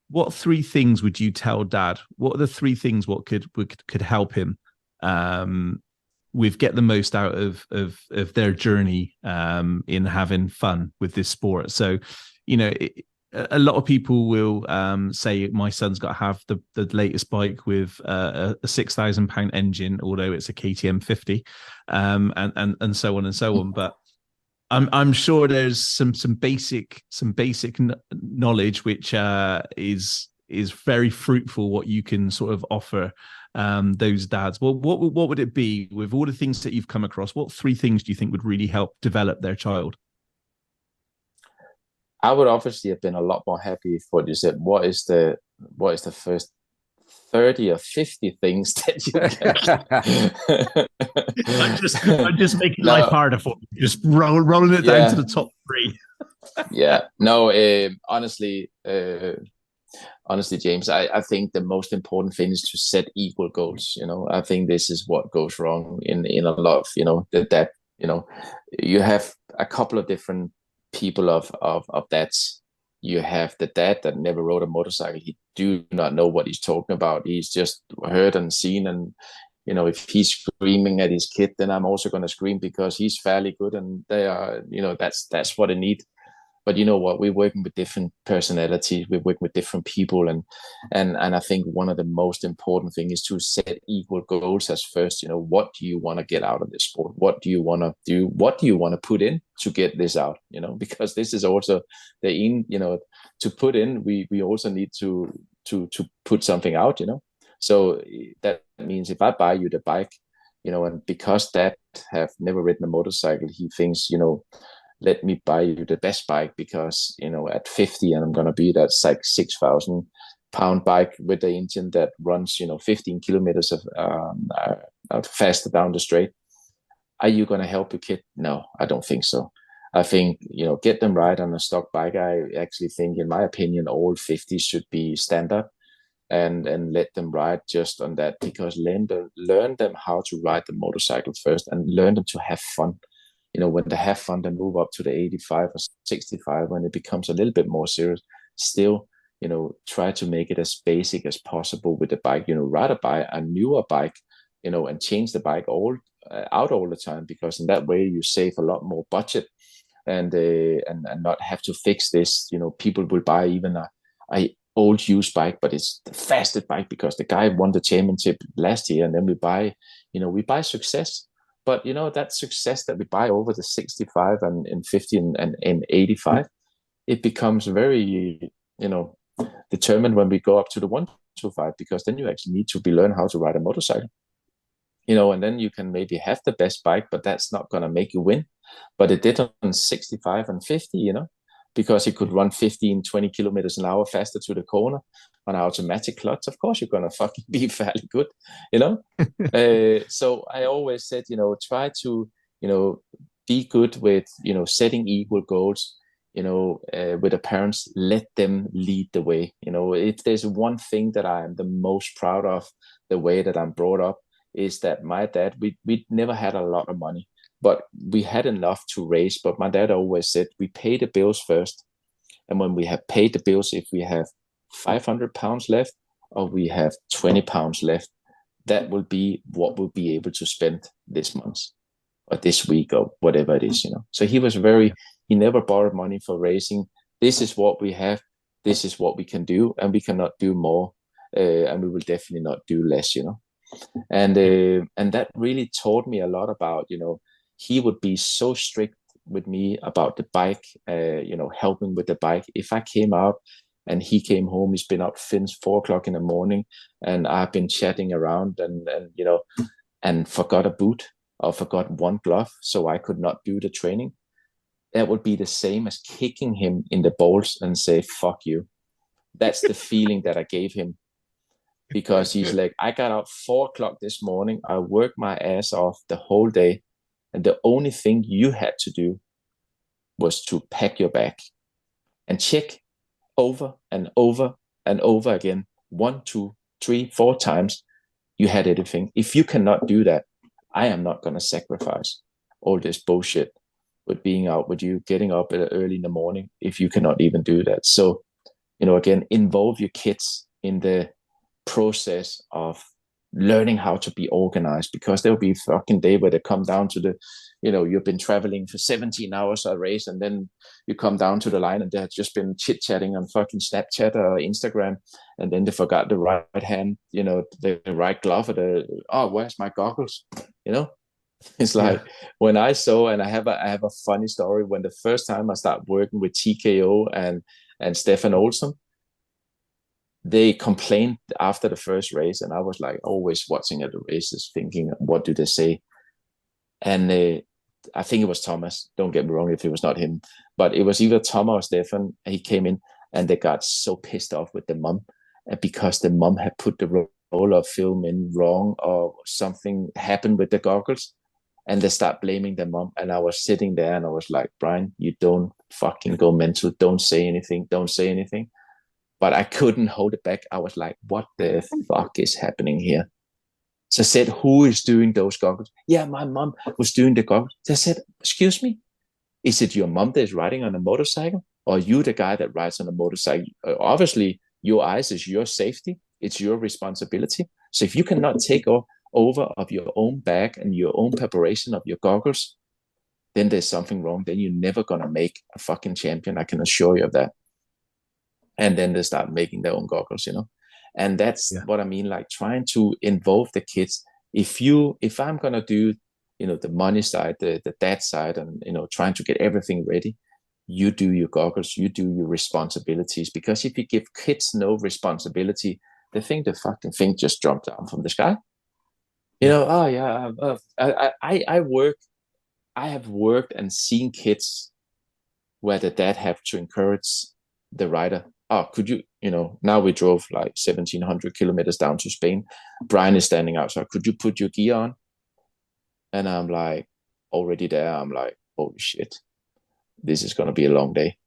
B: What 3 things would you tell dad? What are the 3 things what could help him with get the most out of their journey in having fun with this sport? So, a lot of people will say my son's got to have the latest bike with a 6,000 pound engine, although it's a KTM 50, and so on and so on. But I'm sure there's some basic knowledge which is very fruitful. What you can sort of offer those dads. Well, what would it be with all the things that you've come across? What 3 things do you think would really help develop their child?
D: I would obviously have been a lot more happy if what you said. What is the first 30 or 50 things that you can?
B: I'm just making life harder for you. Just rolling it down to the top 3.
D: Yeah. No, honestly, James, I think the most important thing is to set equal goals. I think this is what goes wrong in a lot of, that you have a couple of different people of dads. You have the dad that never rode a motorcycle. He do not know what he's talking about. He's just heard and seen. And, if he's screaming at his kid, then I'm also going to scream because he's fairly good. And they are, that's what they need. But you know what? We're working with different personalities. We're working with different people, and I think one of the most important things is to set equal goals as first. What do you want to get out of this sport? What do you want to do? What do you want to put in to get this out? Because this is also to put in. We also need to put something out. So that means if I buy you the bike, and because Dad have never ridden a motorcycle, he thinks, let me buy you the best bike because, at 50 and I'm going to be that like 6,000 pound bike with the engine that runs, 15 kilometers of faster down the straight. Are you going to help your kid? No, I don't think so. I think, get them right on a stock bike. I actually think, in my opinion, all 50s should be standard and let them ride just on that, because learn them how to ride the motorcycle first and learn them to have fun. When they have fun, they move up to the 85 or 65 when it becomes a little bit more serious. Still, try to make it as basic as possible with the bike. Rather buy a newer bike, and change the bike out all the time, because in that way you save a lot more budget and not have to fix this. People will buy even a old used bike, but it's the fastest bike because the guy won the championship last year, and then we buy success. But, that success that we buy over the 65 and 50 and 85, it becomes very, determined when we go up to the 125, because then you actually need to learn how to ride a motorcycle. And then you can maybe have the best bike, but that's not going to make you win. But it did on 65 and 50, because it could run 15, 20 kilometers an hour faster to the corner on automatic clutch. Of course, you're going to fucking be fairly good, So I always said, try to, be good with, setting equal goals, with the parents, let them lead the way. If there's one thing that I am the most proud of, the way that I'm brought up, is that my dad, we never had a lot of money, but we had enough to raise. But my dad always said, we pay the bills first. And when we have paid the bills, if we have 500 pounds left or we have 20 pounds left, that will be what we'll be able to spend this month or this week or whatever it is, So he was he never borrowed money for racing. This is what we have. This is what we can do. And we cannot do more. And we will definitely not do less, And that really taught me a lot about, he would be so strict with me about the bike, helping with the bike. If I came out and he came home, he's been up since 4 o'clock in the morning, and I've been chatting around and forgot a boot or forgot one glove, so I could not do the training. That would be the same as kicking him in the balls and say, fuck you. That's the feeling that I gave him. Because he's like, I got out 4 o'clock this morning. I worked my ass off the whole day. And the only thing you had to do was to pack your bag and check over and over and over again, 1, 2, 3, 4 times. You had everything. If you cannot do that, I am not going to sacrifice all this bullshit with being out with you, getting up early in the morning, if you cannot even do that. So, again, involve your kids in the process of learning how to be organized, because there'll be a fucking day where they come down to the, you've been traveling for 17 hours a race, and then you come down to the line and they have just been chit-chatting on fucking Snapchat or Instagram, and then they forgot the right hand, the right glove, or where's my goggles, It's like when I saw, and I have a funny story. When the first time I started working with TKO and Stefan Olsen, they complained after the first race, and I was like always watching at the races, thinking, what do they say? And I think it was Thomas. Don't get me wrong if it was not him, but it was either Thomas or Stefan. He came in, and they got so pissed off with the mom because the mom had put the roll of film in wrong, or something happened with the goggles. And they start blaming their mom. And I was sitting there and I was like, Brian, you don't fucking go mental. Don't say anything. Don't say anything. But I couldn't hold it back. I was like, what the fuck is happening here? So I said, who is doing those goggles? Yeah, my mom was doing the goggles. So I said, excuse me, is it your mom that is riding on a motorcycle? Or are you the guy that rides on a motorcycle? Obviously, your eyes is your safety. It's your responsibility. So if you cannot take over of your own bag and your own preparation of your goggles, then there's something wrong. Then you're never going to make a fucking champion. I can assure you of that. And then they start making their own goggles, and that's what I mean, like trying to involve the kids. If I'm going to do, the money side, the dad side, and, trying to get everything ready, you do your goggles, you do your responsibilities, because if you give kids no responsibility, they think the fucking thing just dropped down from the sky. I have worked and seen kids where the dad have to encourage the rider. Oh, could you, now we drove like 1,700 kilometers down to Spain. Brian is standing outside. Could you put your gear on? And I'm like, already there. I'm like, holy shit, this is going to be a long day.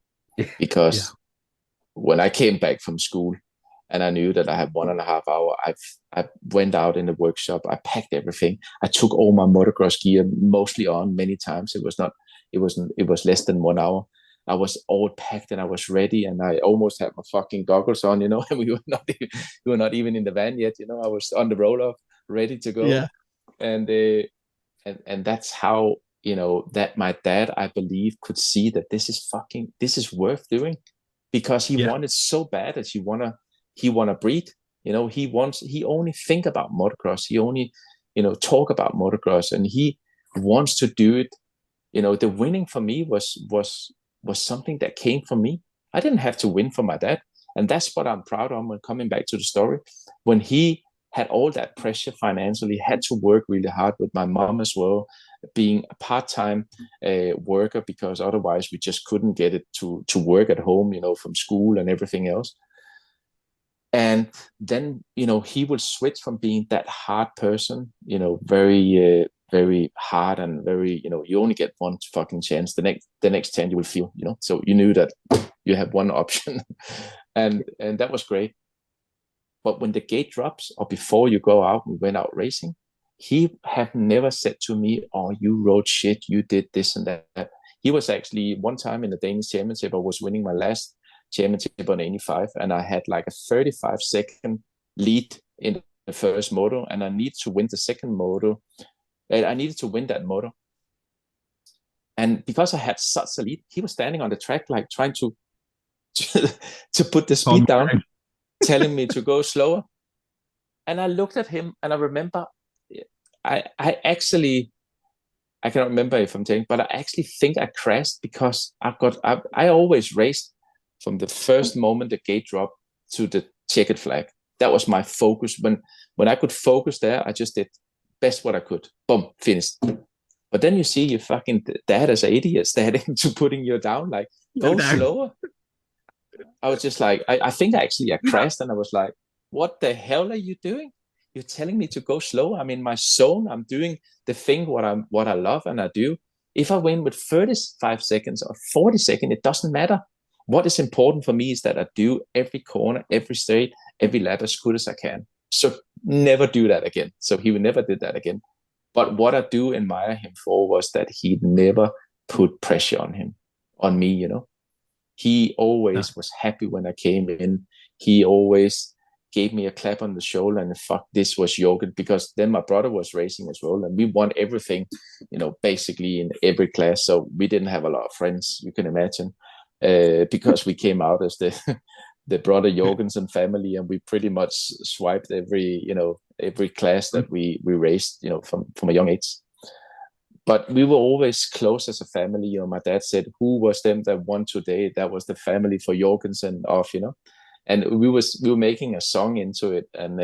D: Because when I came back from school, and I knew that I had 1.5 hours, I went out in the workshop. I packed everything. I took all my motocross gear mostly on many times. It was less than 1 hour. I was all packed and I was ready, and I almost had my fucking goggles on, and we were not even in the van yet. I was on the roll-off, ready to go.
B: Yeah.
D: And that's how, that my dad, I believe, could see that this is worth doing, because he wanted so bad that he wanna breathe. He only think about motocross. He only, talk about motocross, and he wants to do it. The winning for me was something that came from me. I didn't have to win for my dad. And that's what I'm proud of when coming back to the story. When he had all that pressure financially, had to work really hard with my mom as well, being a part-time worker, because otherwise we just couldn't get it to work at home, from school and everything else. And then, he will switch from being that hard person, very, very hard and very, you only get one fucking chance. The next 10 you will feel, so you knew that you have one option. and that was great. But when the gate drops, or before you go out, we went out racing, he have never said to me, oh, you rode shit, you did this and that. He was actually, one time in the Danish championship, I was winning my last championship on 85, and I had like a 35-second lead in the first moto, and I need to win the second moto. I needed to win that moto. And because I had such a lead, he was standing on the track, like trying to put the speed down, telling me to go slower. And I looked at him, and I remember, I cannot remember if I'm telling, but I actually think I crashed, because I always raced from the first moment the gate dropped to the checkered flag. That was my focus. When I could focus there, I just did best what I could. Boom, finished. But then you see your fucking dad as an idiot standing to putting you down, like, go slower. I was just like, I think I crashed, and I was like, what the hell are you doing? You're telling me to go slower. I'm in my zone. I'm doing the thing what I love, and I do. If I win with 35 seconds or 40 seconds, it doesn't matter. What is important for me is that I do every corner, every straight, every lap as good as I can. So never do that again. So he never did that again. But what I do admire him for was that he never put pressure on me, He always was happy when I came in. He always gave me a clap on the shoulder, and fuck, this was Jorgen, because then my brother was racing as well, and we won everything, basically in every class. So we didn't have a lot of friends, you can imagine, because we came out as the brother Jorgensen family, and we pretty much swiped every class that we raced, from a young age. but we were always close as a family. You know, my dad said, who was them that won today? That was the family for Jorgensen off, you know. And we were making a song into it, and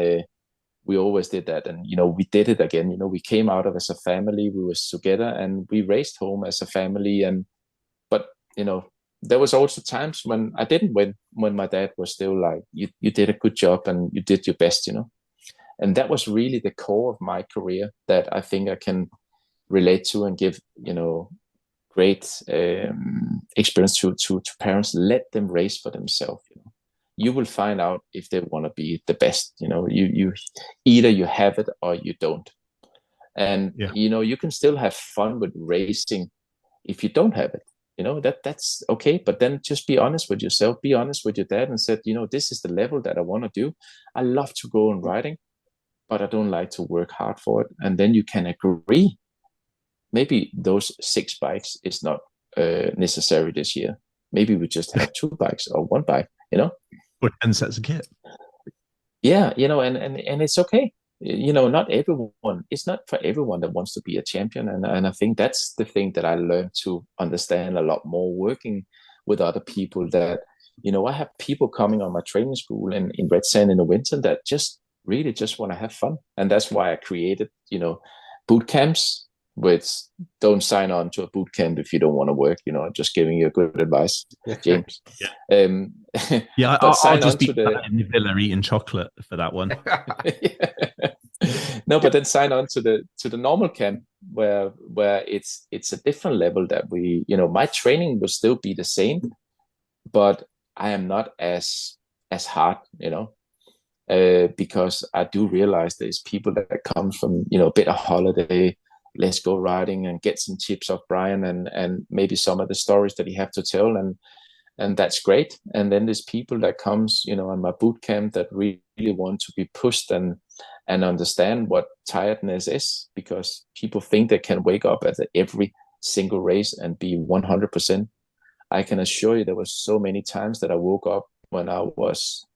D: we always did that. And, you know, we did it again. You know, we came out of as a family, we was together, and we raced home as a family. But, you know, there was also times when I didn't win, when my dad was still like, you did a good job and you did your best, you know. And that was really the core of my career that I think I can relate to and give, you know, great experience to parents. Let them race for themselves, you know. You will find out if they want to be the best, you know. You either you have it or you don't. And you know, you can still have fun with racing if you don't have it, you know. That's okay. But then just be honest with yourself, be honest with your dad, and said, you know, this is the level that I want to do. I love to go on riding, but I don't like to work hard for it. And then you can agree, maybe those 6 bikes is not necessary this year. Maybe we just have 2 bikes or 1 bike, you know,
B: or 10 sets of kit.
D: Yeah, you know, and it's okay. You know, not everyone, it's not for everyone that wants to be a champion. And I think that's the thing that I learned to understand a lot more working with other people, that, you know, I have people coming on my training school in Red Sand in the winter that just really just want to have fun. And that's why I created, you know, boot camps, which don't sign on to a boot camp if you don't want to work, you know. I'm just giving you good advice, James.
B: Yeah,
D: but
B: I'll just be
D: to the
B: in the villa eating chocolate for that one.
D: No, but then sign on to the normal camp where it's a different level that we, you know, my training will still be the same, but I am not as hard, you know, because I do realize there's people that come from, you know, a bit of holiday, let's go riding and get some tips off Brian and maybe some of the stories that he have to tell, and that's great. And then there's people that comes, you know, on my boot camp that really want to be pushed and understand what tiredness is, because people think they can wake up at every single race and be 100%. I can assure you there was so many times that I woke up when I was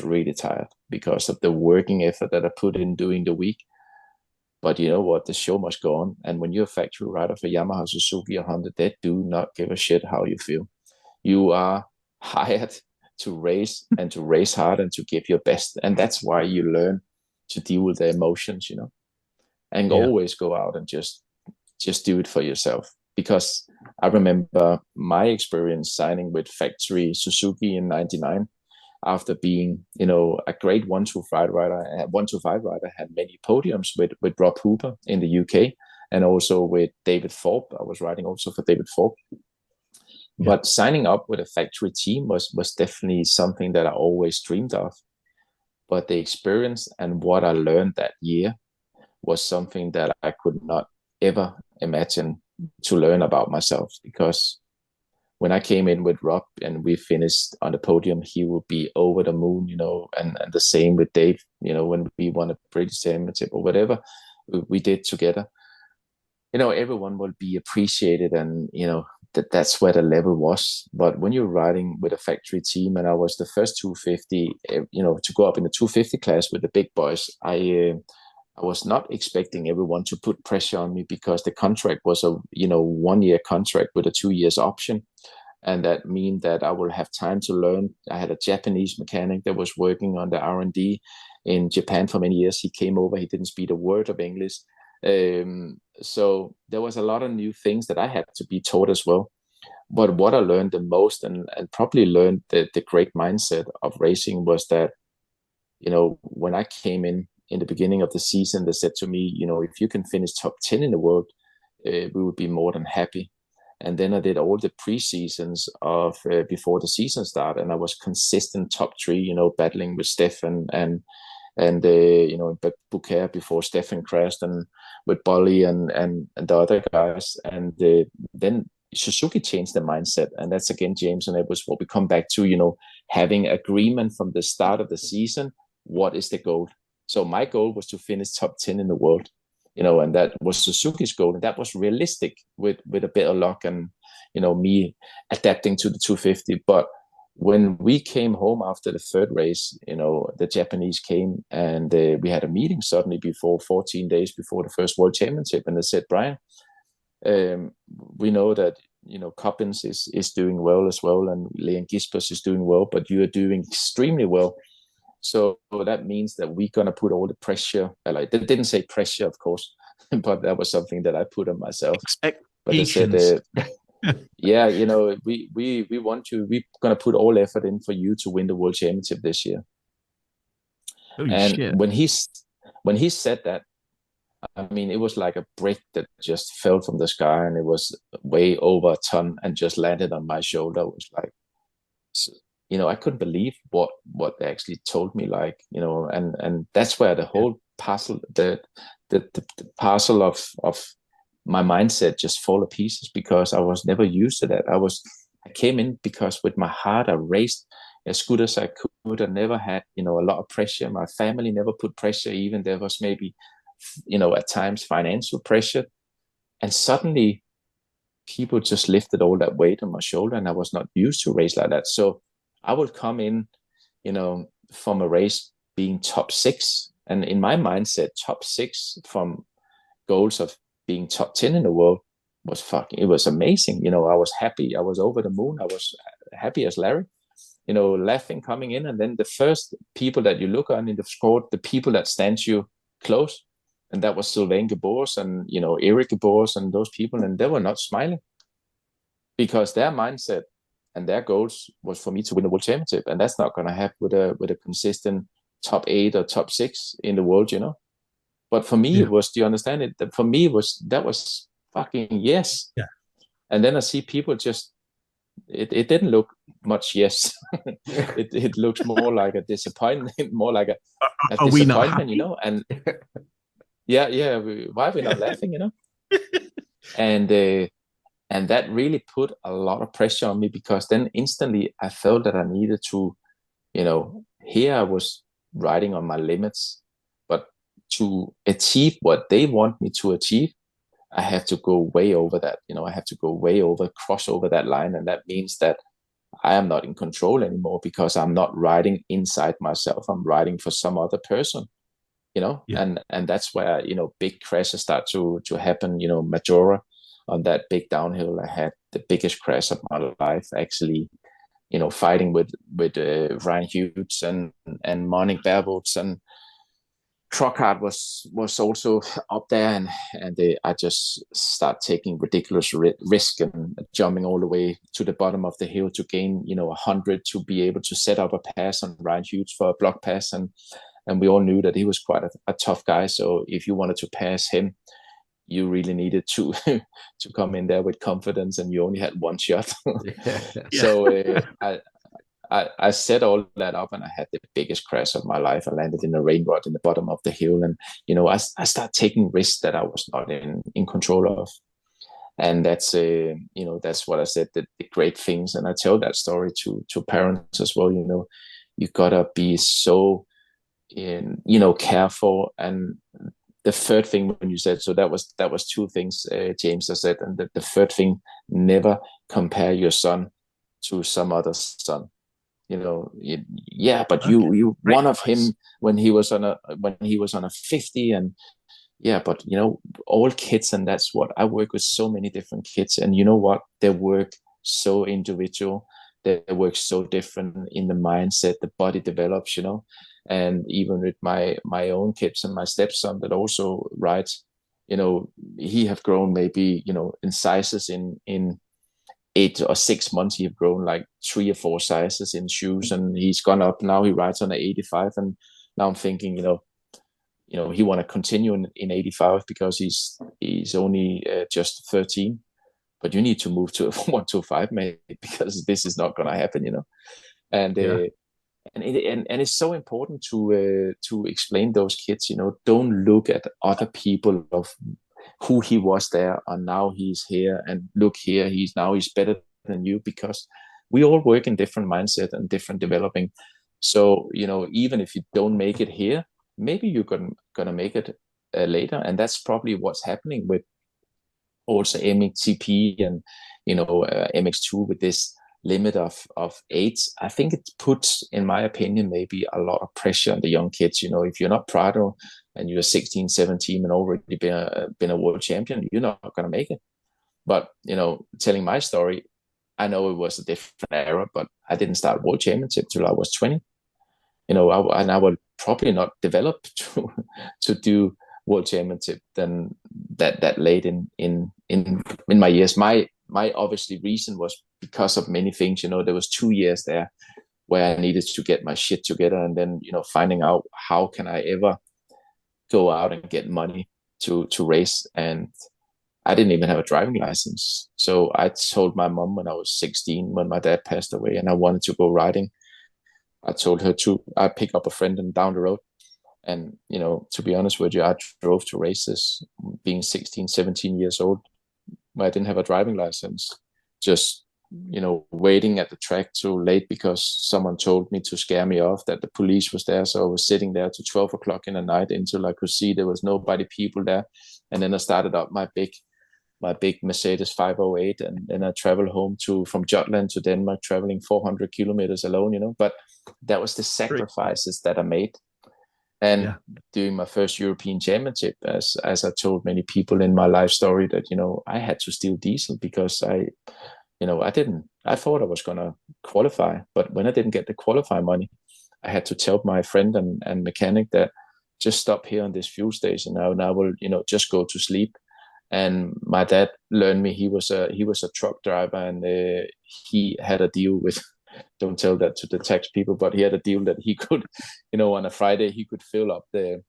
D: really tired because of the working effort that I put in during the week. But you know what? The show must go on. And when you're a factory rider for Yamaha, Suzuki, or Honda, they do not give a shit how you feel. You are hired to race and to race hard and to give your best. And that's why you learn to deal with the emotions, you know, and always go out and just do it for yourself. Because I remember my experience signing with factory Suzuki in '99, after being, you know, a great 125 rider, had many podiums with Rob Hooper in the UK, and also with David Thorpe. I was riding also for David Thorpe. Yeah. But signing up with a factory team was definitely something that I always dreamed of. But the experience and what I learned that year was something that I could not ever imagine to learn about myself, because when I came in with Rob and we finished on the podium, he would be over the moon, you know, and the same with Dave, you know, when we won a British Championship or whatever we did together, you know, everyone will be appreciated, and, you know, that's where the level was. But when you're riding with a factory team, and I was the first 250, you know, to go up in the 250 class with the big boys, I was not expecting everyone to put pressure on me, because the contract was a, you know, 1-year contract with a 2 years option. And that mean that I will have time to learn. I had a Japanese mechanic that was working on the R&D in Japan for many years. He came over, he didn't speak a word of English. So there was a lot of new things that I had to be taught as well. But what I learned the most, and probably learned the great mindset of racing, was that, you know, when I came in the beginning of the season, they said to me, you know, if you can finish top 10 in the world, we would be more than happy. And then I did all the pre-seasons of before the season started, and I was consistent top 3, you know, battling with Stefan and you know, Bouquet before Stefan crashed, and with Bolly and the other guys. And then Suzuki changed the mindset, and that's again, James, and it was what we come back to, you know, having agreement from the start of the season. What is the goal? So my goal was to finish top 10 in the world, you know, and that was Suzuki's goal, and that was realistic with a bit of luck and, you know, me adapting to the 250. But when we came home after the third race, you know, the Japanese came and we had a meeting suddenly 14 days before the first World Championship, and they said, Brian, We know that Coppins is doing well as well, and Leon Gispers is doing well, but you are doing extremely well. So that means that we're gonna put all the pressure. Like, they didn't say pressure, of course, but that was something that I put on myself. But they said, yeah, we want you. We're gonna put all effort in for you to win the world championship this year.
B: Holy
D: and
B: shit.
D: when he said that, I mean, it was like a brick that just fell from the sky, and it was way over a ton and just landed on my shoulder. It was like, I couldn't believe what they actually told me, like, and that's where the whole parcel, the parcel of my mindset just fall to pieces, because I was never used to that. I came in because with my heart, I raced as good as I could. I never had, a lot of pressure. My family never put pressure. Even there was maybe, at times financial pressure. And suddenly people just lifted all that weight on my shoulder, and I was not used to race like that. So I would come in, from a race being top 6. And in my mindset, top 6 from goals of being top 10 in the world it was amazing. I was happy. I was over the moon. I was happy as Larry, laughing coming in. And then the first people that you look on in the squad, the people that stand you close, and that was Sylvain Gabors and, Eric Gabors and those people, and they were not smiling, because their mindset and their goals was for me to win the world championship. And that's not going to happen with a consistent top 8 or top 6 in the world, But for me, it was, do you understand it? For me, that was fucking yes.
B: Yeah.
D: And then I see people just, it didn't look much yes. it looks more like a disappointment, more like a
B: are we not happy?
D: And yeah, why are we not laughing, And that really put a lot of pressure on me, because then instantly I felt that I needed to, here I was riding on my limits, but to achieve what they want me to achieve, I have to go way over that. I have to go way over, cross over that line. And that means that I am not in control anymore, because I'm not riding inside myself. I'm riding for some other person, and that's where, big crashes start to happen. Majora, on that big downhill, I had the biggest crash of my life, actually, fighting with Ryan Hughes and Monique Barebots, and Trockhart was also up there, and I just start taking ridiculous risk and jumping all the way to the bottom of the hill to gain 100 to be able to set up a pass on Ryan Hughes for a block pass, and we all knew that he was quite a tough guy. So if you wanted to pass him, you really needed to come in there with confidence, and you only had one shot. So I set all that up, and I had the biggest crash of my life. I landed in a rain rod in the bottom of the hill, and I started taking risks that I was not in control of. And that's that's what I said, the great things. And I tell that story to parents as well. You gotta be so careful. And the third thing, when you said, so that was 2 things, James, I said, and the third thing, never compare your son to some other son. But you one of him when he was on a 50, and but all kids, and that's what I work with, so many different kids, and you know what, they work so individual, they work so different in the mindset, the body develops, and even with my own kids and my stepson that also rides, he have grown maybe in sizes in 8 or 6 months. He have grown like 3 or 4 sizes in shoes, and he's gone up. Now he rides on an 85, and now I'm thinking, he want to continue in 85 because he's only just 13. But you need to move to 125, maybe, because this is not going to happen, And and it's so important to explain those kids, don't look at other people of who he was there, and now he's here, and look here, he's better than you, because we all work in different mindset and different developing. So even if you don't make it here, maybe you're gonna make it later, and that's probably what's happening with also MXGP and MX2 with this limit of 8. I think it puts, in my opinion, maybe a lot of pressure on the young kids. If you're not Prado and you're 16, 17 and already been a world champion, you're not going to make it. But telling my story, I know it was a different era, but I didn't start World Championship till I was 20. And I would probably not develop to do World Championship than that late in my years. My obviously reason was because of many things. There was 2 years there where I needed to get my shit together, and then finding out how can I ever go out and get money to race. And I didn't even have a driving license. So I told my mom when I was 16, when my dad passed away, and I wanted to go riding, I told her I pick up a friend and down the road. And, to be honest with you, I drove to races being 16, 17 years old, where I didn't have a driving license, just, waiting at the track too late because someone told me to scare me off that the police was there. So I was sitting there to 12 o'clock in the night until I could see there was people there. And then I started up my big Mercedes 508, and then I traveled home from Jutland to Denmark, traveling 400 kilometers alone, but that was the sacrifices that I made. And during my first European Championship, as I told many people in my life story, that, I had to steal diesel because I thought I was going to qualify, but when I didn't get the qualify money, I had to tell my friend and mechanic that just stop here on this fuel station now, and I will, just go to sleep. And my dad learned me, he was a truck driver, and he had a deal with, don't tell that to the tax people, but he had a deal that he could, on a Friday, he could fill up the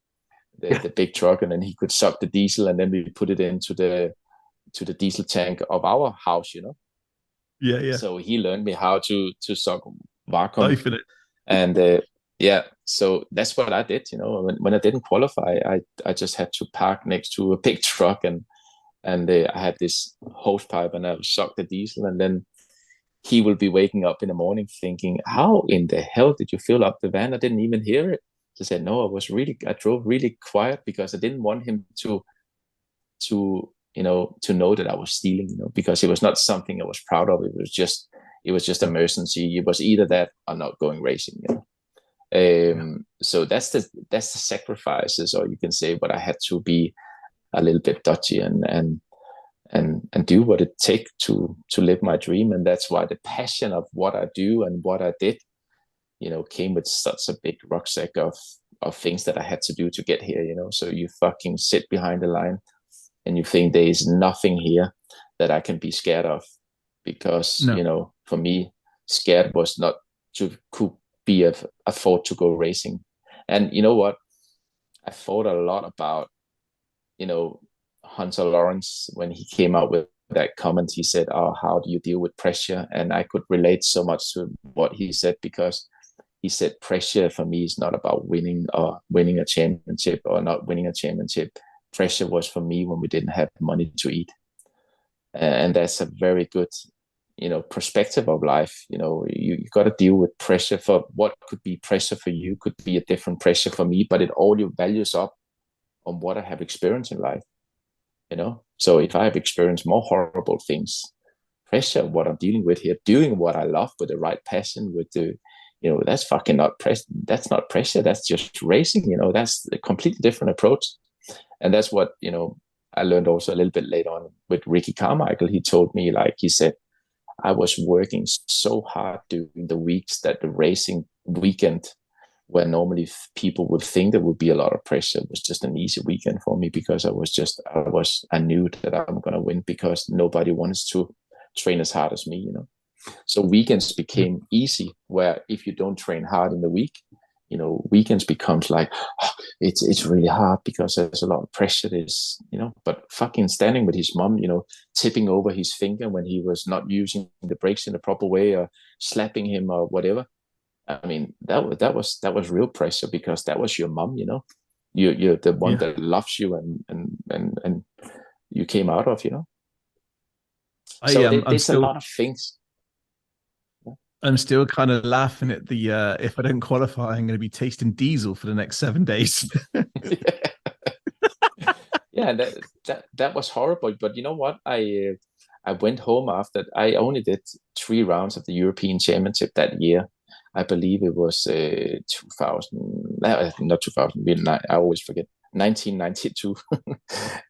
D: big truck, and then he could suck the diesel, and then we put it into the diesel tank of our house,
B: Yeah.
D: So he learned me how to suck vacuum.
B: Infinite.
D: And so that's what I did, when I didn't qualify, I just had to park next to a big truck, and I had this hose pipe, and I would suck the diesel, and then he will be waking up in the morning thinking, how in the hell did you fill up the van? I didn't even hear it. I said, no, I drove really quiet because I didn't want him to know that I was stealing, because it was not something I was proud of. It was just emergency. It was either that or not going racing, So that's the sacrifices, or you can say, but I had to be a little bit dodgy and do what it takes to live my dream. And that's why the passion of what I do and what I did, came with such a big rucksack of things that I had to do to get here, So you fucking sit behind the line and you think there is nothing here that I can be scared of, because, for me, scared was not could be afford to go racing. And you know what? I thought a lot about, Hunter Lawrence, when he came out with that comment. He said, oh, how do you deal with pressure? And I could relate so much to what he said, because he said pressure for me is not about winning a championship or not winning a championship. Pressure was for me when we didn't have money to eat. And that's a very good, perspective of life. You got to deal with pressure. For what could be pressure for you could be a different pressure for me, but it all your values up on what I have experienced in life. So if I have experienced more horrible things, pressure, what I'm dealing with here, doing what I love with the right passion, with the, that's fucking not pressure. That's not pressure. That's just racing. That's a completely different approach. And that's what, I learned also a little bit later on with Ricky Carmichael. He told me, he said, I was working so hard during the weeks that the racing weekend, where normally people would think there would be a lot of pressure, was just an easy weekend for me, because I knew that I'm going to win, because nobody wants to train as hard as me, So weekends became easy, where if you don't train hard in the week, weekends becomes it's really hard because there's a lot of pressure. But fucking standing with his mom, tipping over his finger when he was not using the brakes in the proper way, or slapping him or whatever. I mean, that was real pressure, because that was your mom, you're the one that loves you and you came out of, So there's a lot of things.
B: I'm still kind of laughing at the if I don't qualify, I'm going to be tasting diesel for the next 7 days.
D: Yeah, that was horrible. But you know what? I went home after. I only did 3 rounds of the European Championship that year. I believe it was 2000. Not 2000. I always forget. 1992.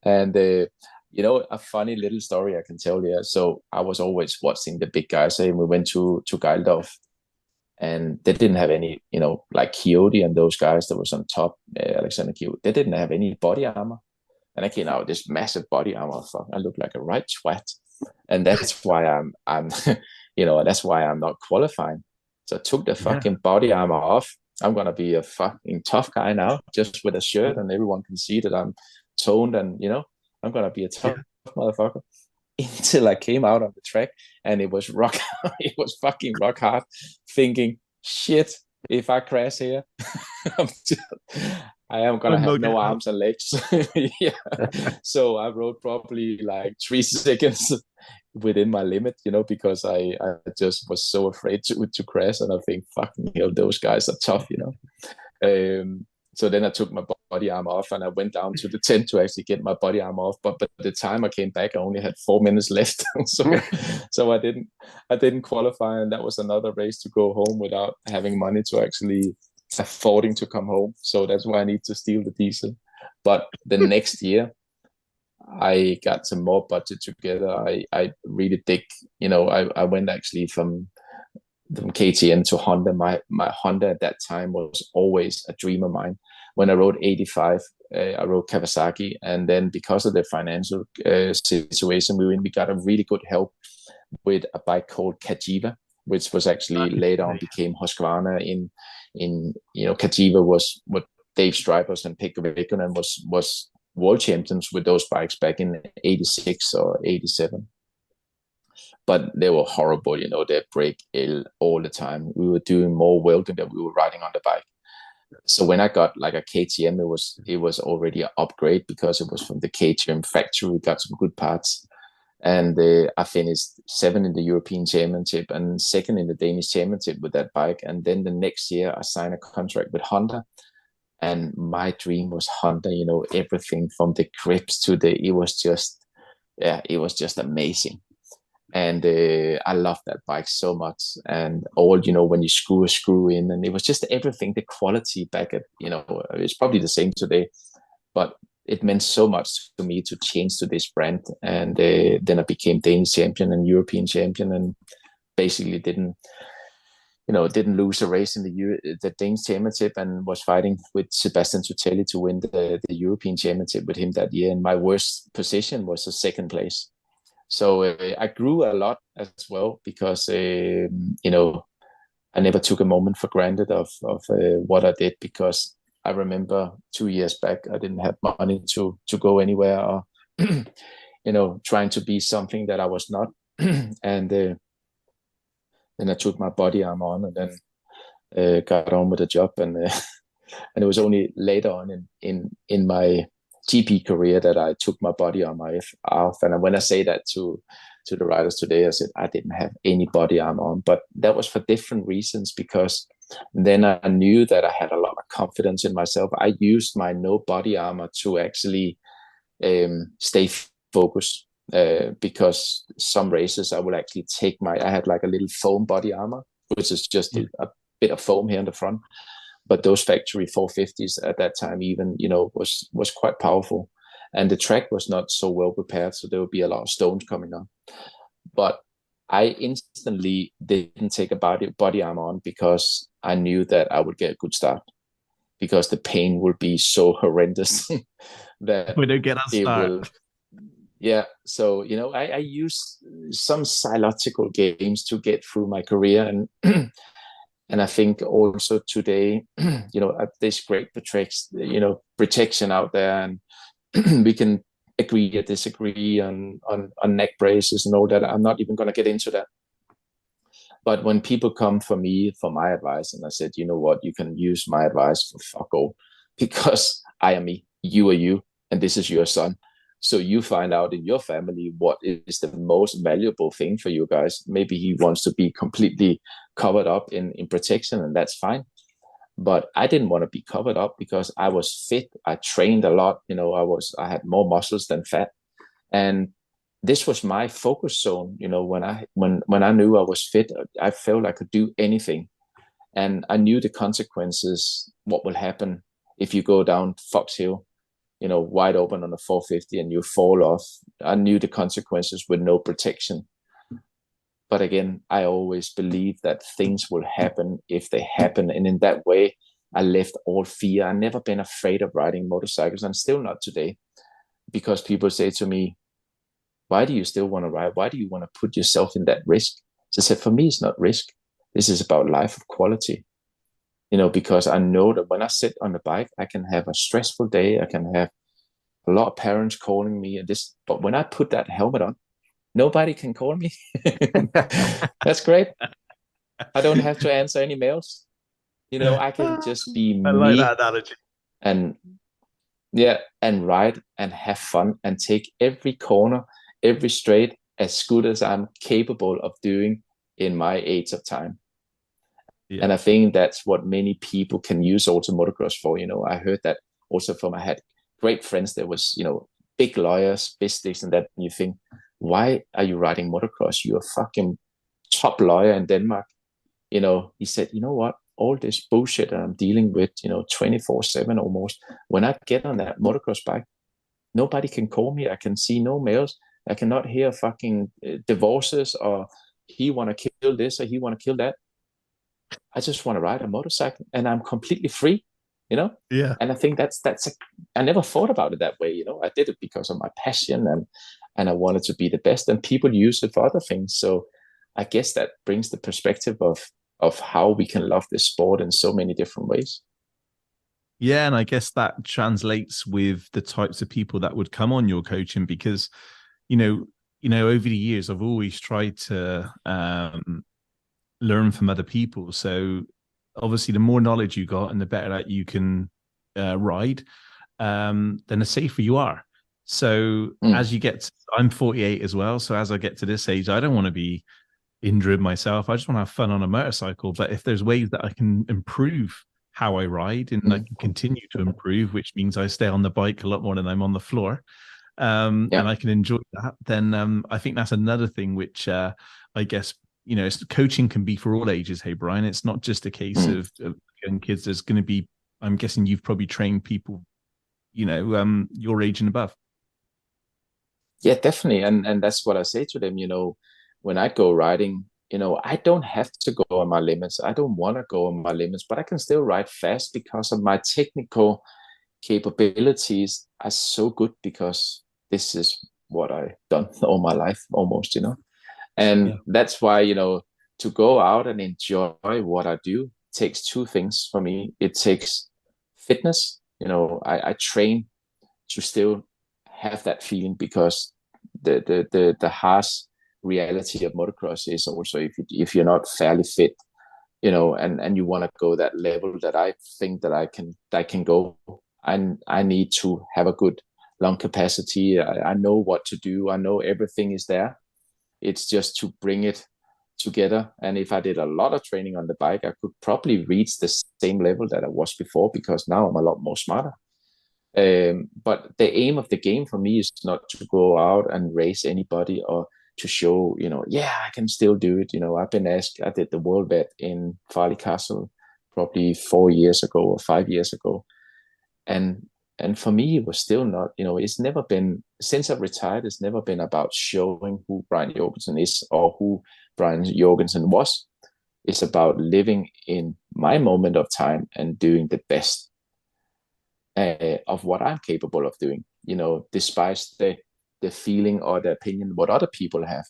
D: And You know, a funny little story I can tell you. So I was always watching the big guys. And we went to Geildorf, and they didn't have any, you know, like Coyote and those guys that was on top, Alexander Coyote. They didn't have any body armor, and I came out with this massive body armor. Fuck, I look like a right twat, and that's why I'm, you know, that's why I'm not qualifying. So I took the fucking body armor off. I'm gonna be a fucking tough guy now, just with a shirt, and everyone can see that I'm toned, and you know, I'm gonna be a tough motherfucker. Until I came out on the track, and it was rock, it was fucking rock hard. Thinking, shit, if I crash here, I am gonna have no arms and legs. Yeah. So I rode probably like 3 seconds within my limit, you know, because I just was so afraid to crash, and I think, fucking hell, those guys are tough, you know. So then I took my body armor off, and I went down to the tent to actually get my body armor off. But by the time I came back, I only had 4 minutes left. So I didn't qualify, and that was another race to go home without having money to actually affording to come home. So that's why I need to steal the diesel. But the next year, I got some more budget together. I really dig, you know, I went actually from KTM to Honda. My Honda at that time was always a dream of mine. When I rode 85, I rode Kawasaki, and then because of the financial situation we were in, we got a really good help with a bike called Cagiva, which was actually later on became Husqvarna. In you know, Cagiva was what Dave Stripers and Pekka Vikkonen was world champions with those bikes back in 86 or 87. But they were horrible, you know, they break ill all the time. We were doing more welding than we were riding on the bike. So when I got like a KTM, it was already an upgrade because it was from the KTM factory. We got some good parts. And I finished 7th in the European Championship and 2nd in the Danish Championship with that bike. And then the next year I signed a contract with Honda. And my dream was Honda, you know, everything from the grips to it was just amazing. And I loved that bike so much. And all, you know, when you screw a screw in, and it was just everything, the quality back at, you know, it's probably the same today, but it meant so much to me to change to this brand. And then I became Danish champion and European champion, and basically didn't lose a race in the Danish championship, and was fighting with Sebastian Tutelli to win the European championship with him that year. And my worst position was a 2nd place. So I grew a lot as well because, you know, I never took a moment for granted of what I did, because I remember 2 years back, I didn't have money to go anywhere, or, you know, trying to be something that I was not. And then I took my body armor on, and then got on with the job. And and it was only later on in my GP career that I took my body armor off. And when I say that to the riders today, I said I didn't have any body armor on, but that was for different reasons, because then I knew that I had a lot of confidence in myself. I used my no body armor to actually stay focused, because some races I would actually I had like a little foam body armor, which is just a bit of foam here in the front. But those factory 450s at that time, even, you know, was quite powerful, and the track was not so well prepared, so there would be a lot of stones coming on. But I instantly didn't take a body armor on, because I knew that I would get a good start, because the pain would be so horrendous that
B: we don't get a start.
D: Yeah, so, you know, I use some psychological games to get through my career, and and I think also today, you know, there's great protection out there, and we can agree or disagree on neck braces and all that. I'm not even going to get into that. But when people come for me for my advice, and I said, you know what, you can use my advice for fuck all, because I am me, you are you, and this is your son. So you find out in your family what is the most valuable thing for you guys. Maybe he wants to be completely covered up in protection, and that's fine. But I didn't want to be covered up, because I was fit. I trained a lot. You know, I had more muscles than fat. And this was my focus zone. You know, when I knew I was fit, I felt I could do anything. And I knew the consequences, what will happen if you go down Fox Hill. wide open on a 450 and you fall off. I knew the consequences with no protection. But again, I always believe that things will happen if they happen. And in that way, I left all fear. I've never been afraid of riding motorcycles, and still not today, because people say to me, why do you still want to ride? Why do you want to put yourself in that risk? So I said, for me, it's not risk. This is about life of quality. Because I know that when I sit on the bike, I can have a stressful day. I can have a lot of parents calling me but when I put that helmet on, nobody can call me. That's great. I don't have to answer any mails. I can just be
B: I
D: me.
B: like that analogy.
D: And ride and have fun and take every corner, every straight as good as I'm capable of doing in my age of time. Yeah. And I think that's what many people can use also motocross for. I heard that also I had great friends that was, big lawyers, business and that. And you think, why are you riding motocross? You're a fucking top lawyer in Denmark. He said, you know what? All this bullshit that I'm dealing with, 24/7 almost. When I get on that motocross bike, nobody can call me. I can see no mails. I cannot hear fucking divorces or he want to kill this or he want to kill that. I just want to ride a motorcycle and I'm completely free, Yeah. And I think I never thought about it that way. I did it because of my passion and I wanted to be the best, and people use it for other things. So I guess that brings the perspective of how we can love this sport in so many different ways.
B: Yeah, and I guess that translates with the types of people that would come on your coaching, because, over the years, I've always tried to learn from other people. So obviously the more knowledge you got and the better that you can ride, then the safer you are. So as you I'm 48 as well. So as I get to this age, I don't want to be injured myself. I just want to have fun on a motorcycle. But if there's ways that I can improve how I ride and I can continue to improve, which means I stay on the bike a lot more than I'm on the floor, and I can enjoy that, then I think that's another thing which I guess, coaching can be for all ages. Hey, Brian, it's not just a case of young kids. There's going to be, I'm guessing you've probably trained people, your age and above.
D: Yeah, definitely. And that's what I say to them, when I go riding, I don't have to go on my limits. I don't want to go on my limits, but I can still ride fast because of my technical capabilities are so good, because this is what I've done all my life almost, And that's why, to go out and enjoy what I do takes two things for me. It takes fitness. I train to still have that feeling, because the harsh reality of motocross is also if you're not fairly fit, and you want to go that level that I think that I can go, I need to have a good lung capacity. I know what to do. I know everything is there. It's just to bring it together. And if I did a lot of training on the bike, I could probably reach the same level that I was before, because now I'm a lot more smarter. But the aim of the game for me is not to go out and race anybody or to show, I can still do it. I've been asked, I did the World Bet in Farley Castle probably 4 years ago or 5 years ago. And for me, it was still not, it's never been, since I've retired, it's never been about showing who Brian Jorgensen is or who Brian Jorgensen was. It's about living in my moment of time and doing the best of what I'm capable of doing, despite the feeling or the opinion what other people have.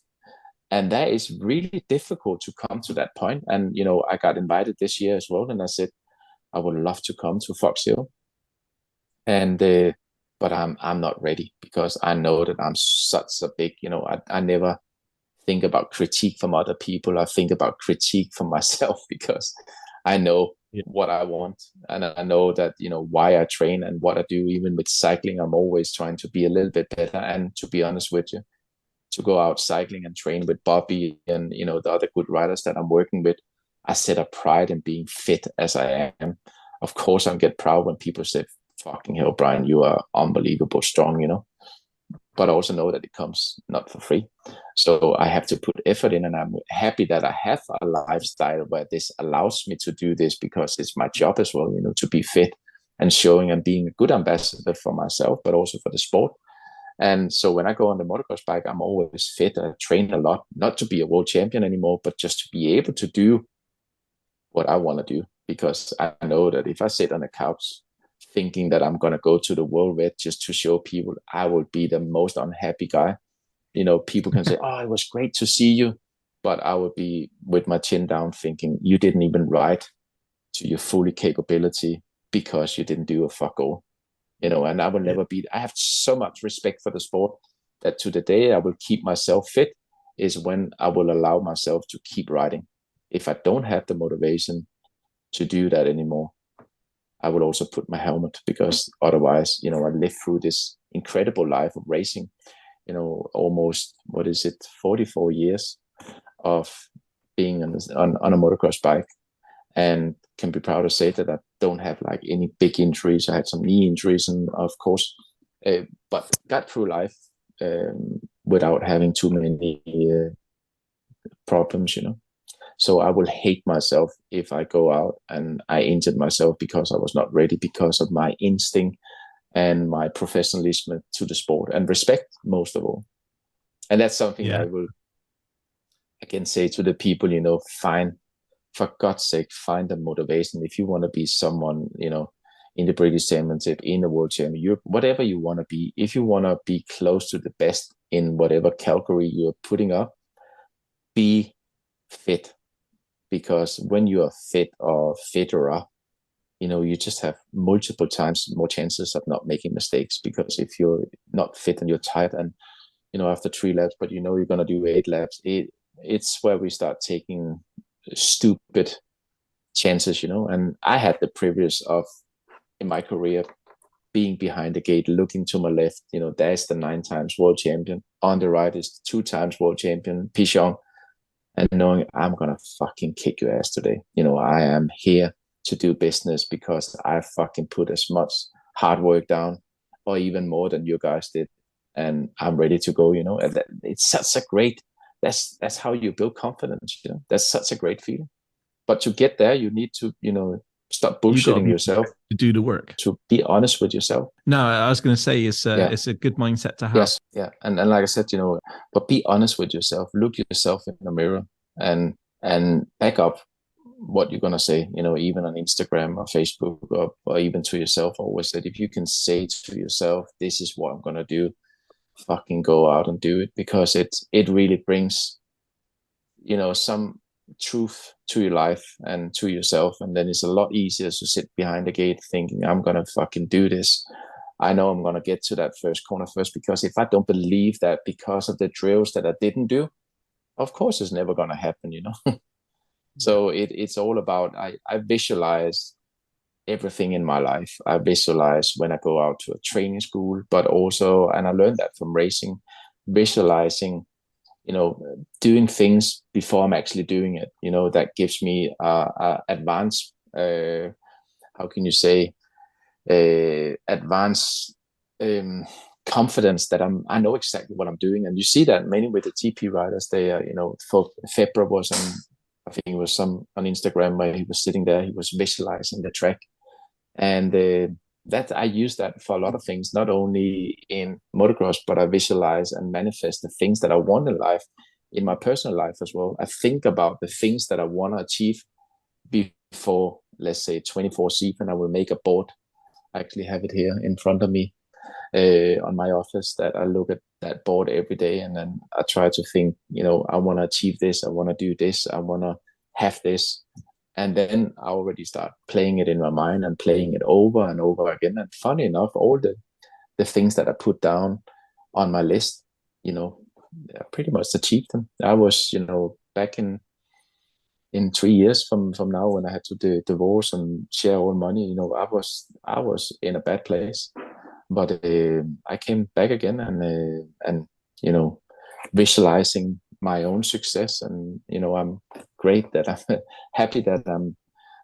D: And that is really difficult to come to that point. And, I got invited this year as well. And I said, I would love to come to Fox Hill. And but I'm not ready, because I know that I'm such a big, I never think about critique from other people. I think about critique from myself, because I know what I want, and I know that why I train and what I do. Even with cycling, I'm always trying to be a little bit better. And to be honest with you, to go out cycling and train with Bobby and the other good riders that I'm working with, I set a pride in being fit as I am. Of course, I get proud when people say, fucking hell, Brian, you are unbelievable strong, but I also know that it comes not for free. So I have to put effort in, and I'm happy that I have a lifestyle where this allows me to do this, because it's my job as well, to be fit and showing and being a good ambassador for myself, but also for the sport. And so when I go on the motocross bike, I'm always fit. I train a lot, not to be a world champion anymore, but just to be able to do what I want to do. Because I know that if I sit on a couch thinking that I'm going to go to the World Red just to show people, I will be the most unhappy guy. People can say, oh, it was great to see you. But I would be with my chin down thinking, you didn't even ride to your fully capability because you didn't do a fuck all. And I will never be. I have so much respect for the sport that to the day I will keep myself fit is when I will allow myself to keep riding. If I don't have the motivation to do that anymore, I will also put my helmet, because otherwise, I lived through this incredible life of racing, almost, 44 years of being on a motocross bike, and can be proud to say that I don't have like any big injuries. I had some knee injuries, and of course, but got through life without having too many problems, So I will hate myself if I go out and I injured myself because I was not ready, because of my instinct and my professionalism to the sport and respect, most of all. And that's something I will again say to the people, for God's sake, find the motivation. If you want to be someone, in the British Championship, in the World Championship, whatever you want to be, if you want to be close to the best in whatever category you're putting up, be fit. Because when you are fit or fitter, you just have multiple times more chances of not making mistakes. Because if you're not fit and you're tired and, after 3 laps, but you're going to do 8 laps, it's where we start taking stupid chances, And I had the privilege of, in my career, being behind the gate, looking to my left, there's the 9 times world champion. On the right is 2 times world champion, Pichon. And knowing I'm going to fucking kick your ass today. I am here to do business because I fucking put as much hard work down, or even more than you guys did. And I'm ready to go, And it's such a great, that's how you build confidence, That's such a great feeling. But to get there, you need to, stop bullshitting yourself.
B: To do the work.
D: To be honest with yourself.
B: No, I was going to say it's a good mindset to have.
D: Yes, yeah. And like I said, but be honest with yourself. Look yourself in the mirror and back up what you're going to say, even on Instagram or Facebook or even to yourself. Always that if you can say to yourself, this is what I'm going to do, fucking go out and do it, because it really brings, some truth to your life and to yourself. And then it's a lot easier to sit behind the gate thinking, I'm going to fucking do this. I know I'm going to get to that first corner first, because if I don't believe that because of the drills that I didn't do, of course it's never going to happen, So it's all about, I visualize everything in my life. I visualize when I go out to a training school, but also, and I learned that from racing, visualizing, doing things before I'm actually doing it, that gives me advanced, how can you say, advanced confidence that I know exactly what I'm doing. And you see that mainly with the TP riders. They are, for February was I think it was some on Instagram where he was sitting there, he was visualizing the track. And that I use that for a lot of things, not only in motocross, but I visualize and manifest the things that I want in life, in my personal life as well. I think about the things that I want to achieve before, let's say, 24/7. I will make a board. I actually have it here in front of me on my office, that I look at that board every day, and then I try to think, I want to achieve this, I want to do this, I want to have this. And then I already start playing it in my mind and playing it over and over again. And funny enough, all the things that I put down on my list, I pretty much achieved them. I was, back in 3 years from now, when I had to divorce and share all money, I was in a bad place. But I came back again and visualizing my own success, and I'm great that I'm happy that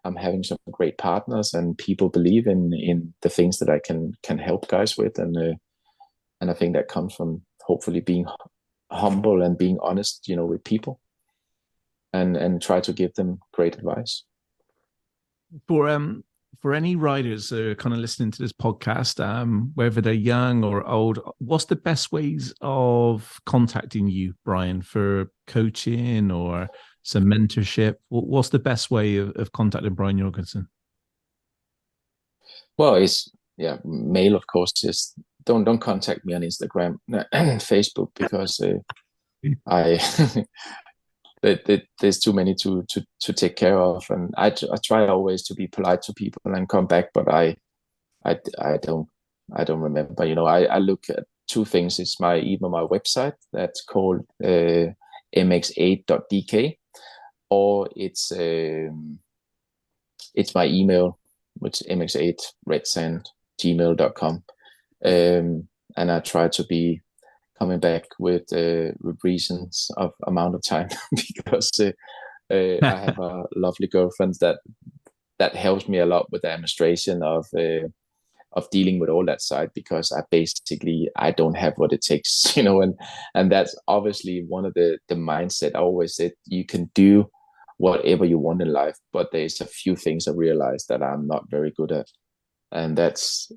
D: I'm having some great partners and people believe in the things that I can help guys with, and I think that comes from hopefully being humble and being honest, with people, and try to give them great advice.
B: For for any riders that are kind of listening to this podcast, whether they're young or old, what's the best ways of contacting you, Brian, for coaching or some mentorship? What's the best way of contacting Brian Jorgensen?
D: Well, it's mail, of course. Just don't contact me on Instagram and Facebook, because I there's too many to take care of, and I try always to be polite to people and come back, but I don't remember. I look at two things. It's my website that's called mx8.dk, or it's my email, which is mx8redsand@gmail.com. And I try to be coming back with reasons of amount of time because I have a lovely girlfriend that helps me a lot with the administration of dealing with all that side, because I don't have what it takes, and that's obviously one of the mindset. I always said you can do whatever you want in life, but there's a few things I realized that I'm not very good at, and that's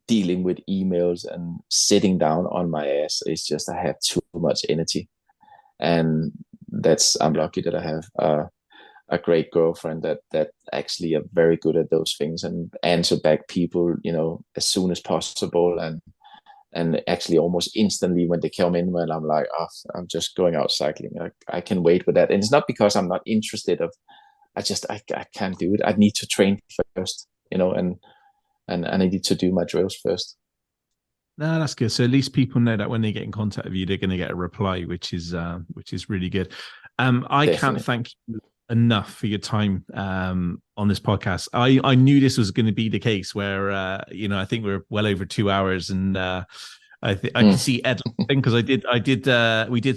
D: dealing with emails and sitting down on my ass. It's just I have too much energy, and I'm lucky that I have a great girlfriend that actually are very good at those things and answer back people as soon as possible, and actually almost instantly when they come in, when I'm like, oh, I'm just going out cycling, I can wait with that. And it's not because I'm not interested I can't do it. I need to train first, and I need to do my drills first.
B: No, that's good. So at least people know that when they get in contact with you, they're going to get a reply, which is really good. I
D: Definitely.
B: Can't thank you enough for your time on this podcast. I knew this was going to be the case where I think we're well over 2 hours, and I can see Ed because we did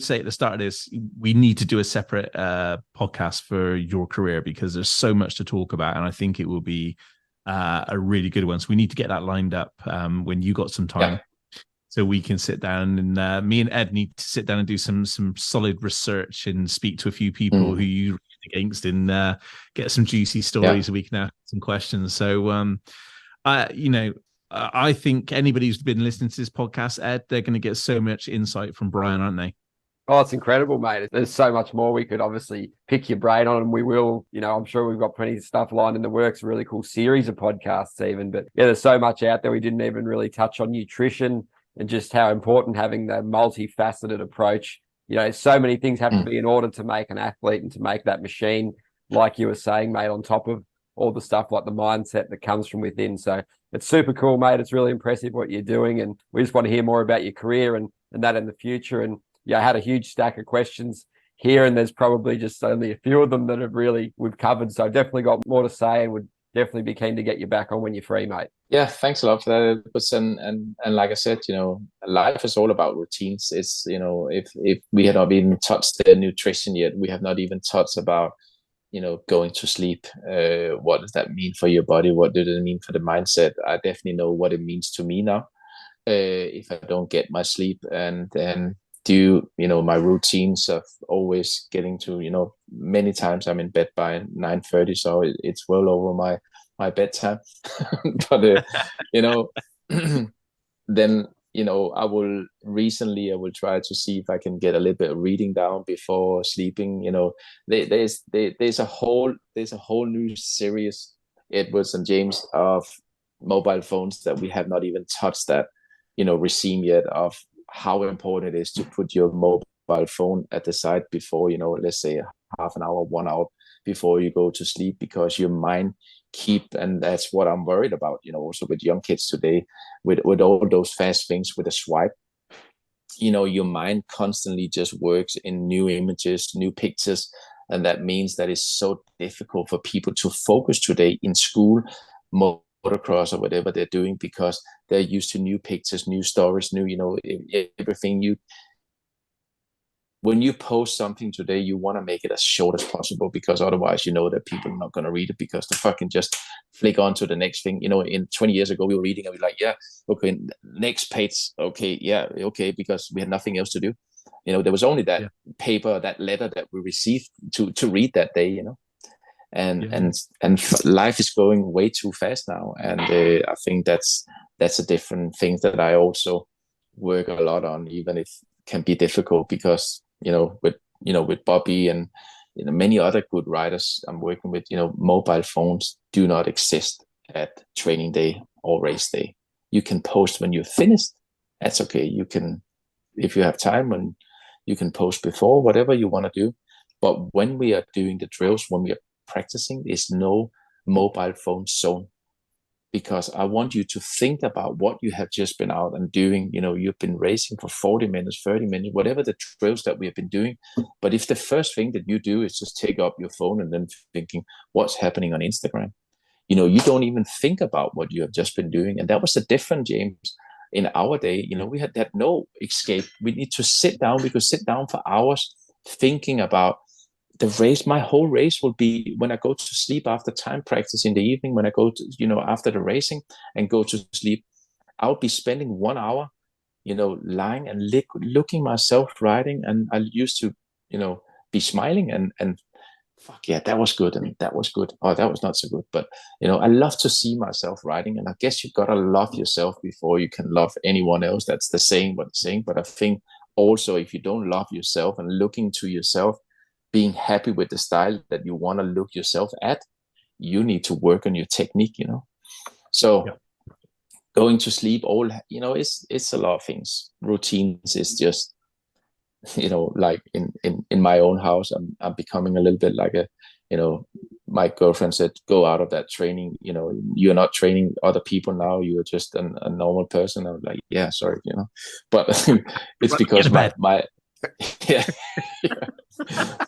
B: say at the start of this, we need to do a separate podcast for your career, because there's so much to talk about, and I think it will be a really good one. So we need to get that lined up when you got some time. Yeah. So we can sit down, and me and Ed need to sit down and do some solid research and speak to a few people who you read against, and get some juicy stories. Yeah. We can ask some questions. So, I think anybody who's been listening to this podcast, Ed, they're going to get so much insight from Brian, aren't they?
C: Oh, it's incredible, mate. There's so much more we could obviously pick your brain on, and we will. I'm sure we've got plenty of stuff lined in the works, a really cool series of podcasts even. But yeah, there's so much out there. We didn't even really touch on nutrition and just how important having the multifaceted approach. So many things have to be in order to make an athlete and to make that machine, like you were saying, mate, on top of all the stuff like the mindset that comes from within. So it's super cool, mate. It's really impressive what you're doing, and we just want to hear more about your career and that in the future. And I had a huge stack of questions here, and there's probably just only a few of them that we've covered. So I've definitely got more to say, and would definitely be keen to get you back on when you're free, mate.
D: Yeah, thanks a lot for that. And like I said, life is all about routines. It's, if we had not even touched the nutrition yet, we have not even touched about, going to sleep. What does that mean for your body? What does it mean for the mindset? I definitely know what it means to me now. If I don't get my sleep, and then do my routines of always getting to, many times I'm in bed by 9:30, so it's well over my bedtime. But then I will try to see if I can get a little bit of reading down before sleeping. There's a whole new series, Edwards and James, of mobile phones that we have not even touched that regime yet, of how important it is to put your mobile phone at the side before, let's say half an hour, 1 hour before you go to sleep, because your mind and that's what I'm worried about, also with young kids today, with all those fast things with a swipe, your mind constantly just works in new images, new pictures. And that means that it's so difficult for people to focus today in school, motocross or whatever they're doing, because they're used to new pictures, new stories, new, everything. When you post something today, you want to make it as short as possible, because otherwise, that people are not going to read it, because they fucking just flick on to the next thing. In 20 years ago, we were reading and we were like, yeah, okay, next page. Okay. Yeah. Okay. Because we had nothing else to do. There was only that paper, that letter that we received to read that day, life is going way too fast now, and I think that's a different thing that I also work a lot on, even if it can be difficult, because with Bobby and many other good riders I'm working with, mobile phones do not exist at training day or race day. You can post when you're finished. That's okay. You can, if you have time, when you can post before, whatever you want to do. But when we are doing the drills, when we are practicing, there's no mobile phone zone, because I want you to think about what you have just been out and doing. You've been racing for 40 minutes, 30 minutes, whatever the drills that we have been doing. But if the first thing that you do is just take up your phone and then thinking what's happening on Instagram, you don't even think about what you have just been doing. And that was the difference, James. In our day, we had no escape. We need to sit down. We could sit down for hours thinking about the race. My whole race will be when I go to sleep after time practice in the evening, when I go to, after the racing and go to sleep, I'll be spending 1 hour, lying and looking myself riding. And I used to, be smiling and fuck yeah, that was good. And that was good. Oh, that was not so good. But, I love to see myself riding. And I guess you got to love yourself before you can love anyone else. That's the saying, what they're saying. But I think also, if you don't love yourself and looking to yourself, being happy with the style that you want to look yourself at, you need to work on your technique, So going to sleep, it's a lot of things. Routines is just, like in my own house, I'm becoming a little bit like my girlfriend said, go out of that training. You're not training other people now. You're just a normal person. I'm like, yeah, sorry, but it's because my yeah.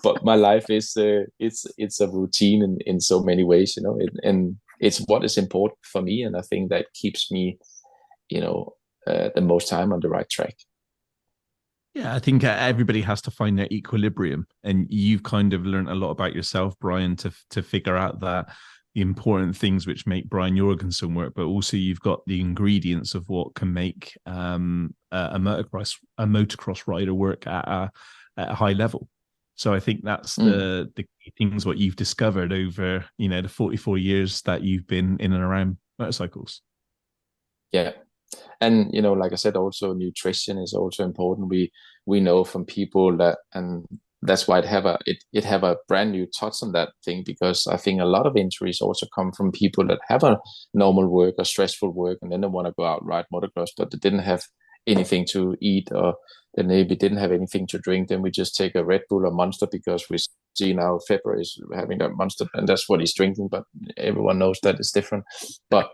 D: But my life is it's a routine in so many ways, and it's what is important for me, and I think that keeps me the most time on the right track.
B: Yeah, I think everybody has to find their equilibrium, and you've kind of learned a lot about yourself, Brian, to figure out that the important things which make Brian Jorgensen work, but also you've got the ingredients of what can make a motocross rider work at a high level. So I think that's the key things what you've discovered over the 44 years that you've been in and around motorcycles.
D: Yeah. And like I said, also nutrition is also important. We know from people that, and that's why it have a brand new touch on that thing, because I think a lot of injuries also come from people that have a normal work or stressful work, and then they want to go out and ride motocross, but they didn't have anything to eat, or they maybe didn't have anything to drink. Then we just take a Red Bull or Monster, because we see now February is having that Monster, and that's what he's drinking, but everyone knows that it's different. But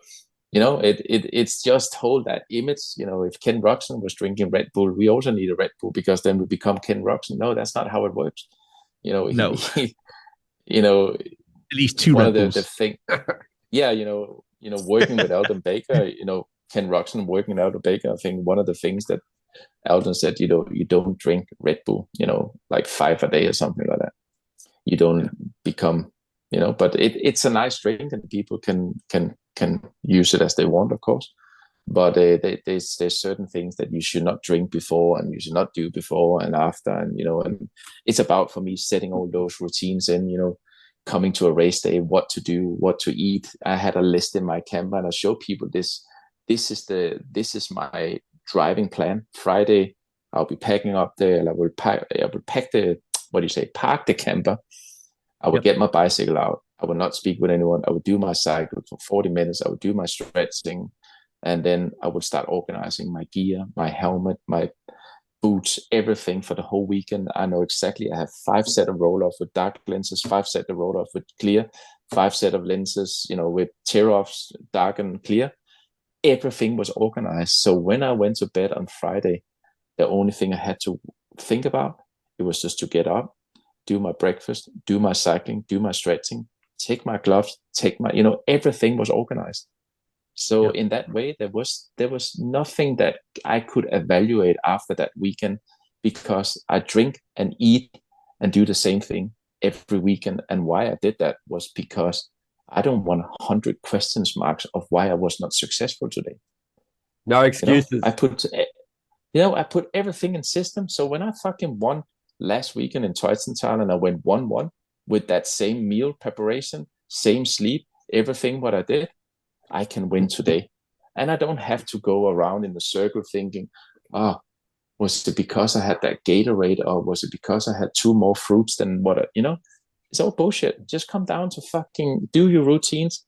D: it's just hold that image. If Ken Roczen was drinking Red Bull, we also need a Red Bull, because then we become Ken Roczen. No, that's not how it works.
B: No.
D: At
B: least two Red Bulls.
D: The thing, yeah, working with Alden Baker, Ken Roczen working out of Baker. I think one of the things that Alden said, you don't drink Red Bull, like 5 a day or something like that. You don't become, but it's a nice drink, and people can use it as they want, of course. But there's certain things that you should not drink before, and you should not do before and after, and and it's about, for me, setting all those routines in. Coming to a race day, what to do, what to eat. I had a list in my camper, and I show people this. This is my driving plan. Friday, I'll be packing up I will pack the, park the camper. I will get my bicycle out. I will not speak with anyone. I will do my cycle for 40 minutes. I will do my stretching. And then I will start organizing my gear, my helmet, my boots, everything for the whole weekend. I know exactly. I have 5 set of roll-offs with dark lenses, 5 set of roll-offs with clear, 5 set of lenses, with tear-offs, dark and clear. Everything was organized. So when I went to bed on Friday, the only thing I had to think about, it was just to get up, do my breakfast, do my cycling, do my stretching, take my gloves, take my, everything was organized. So in that way, there was nothing that I could evaluate after that weekend, because I drink and eat and do the same thing every weekend. And why I did that was because I don't want 100 question marks of why I was not successful today.
C: No excuses.
D: I put everything in system. So when I fucking won last weekend in Teutzenthal and I went 1-1, with that same meal preparation, same sleep, everything what I did, I can win today. And I don't have to go around in the circle thinking, oh, was it because I had that Gatorade, or was it because I had 2 more fruits than what, it's all bullshit. Just come down to fucking do your routines,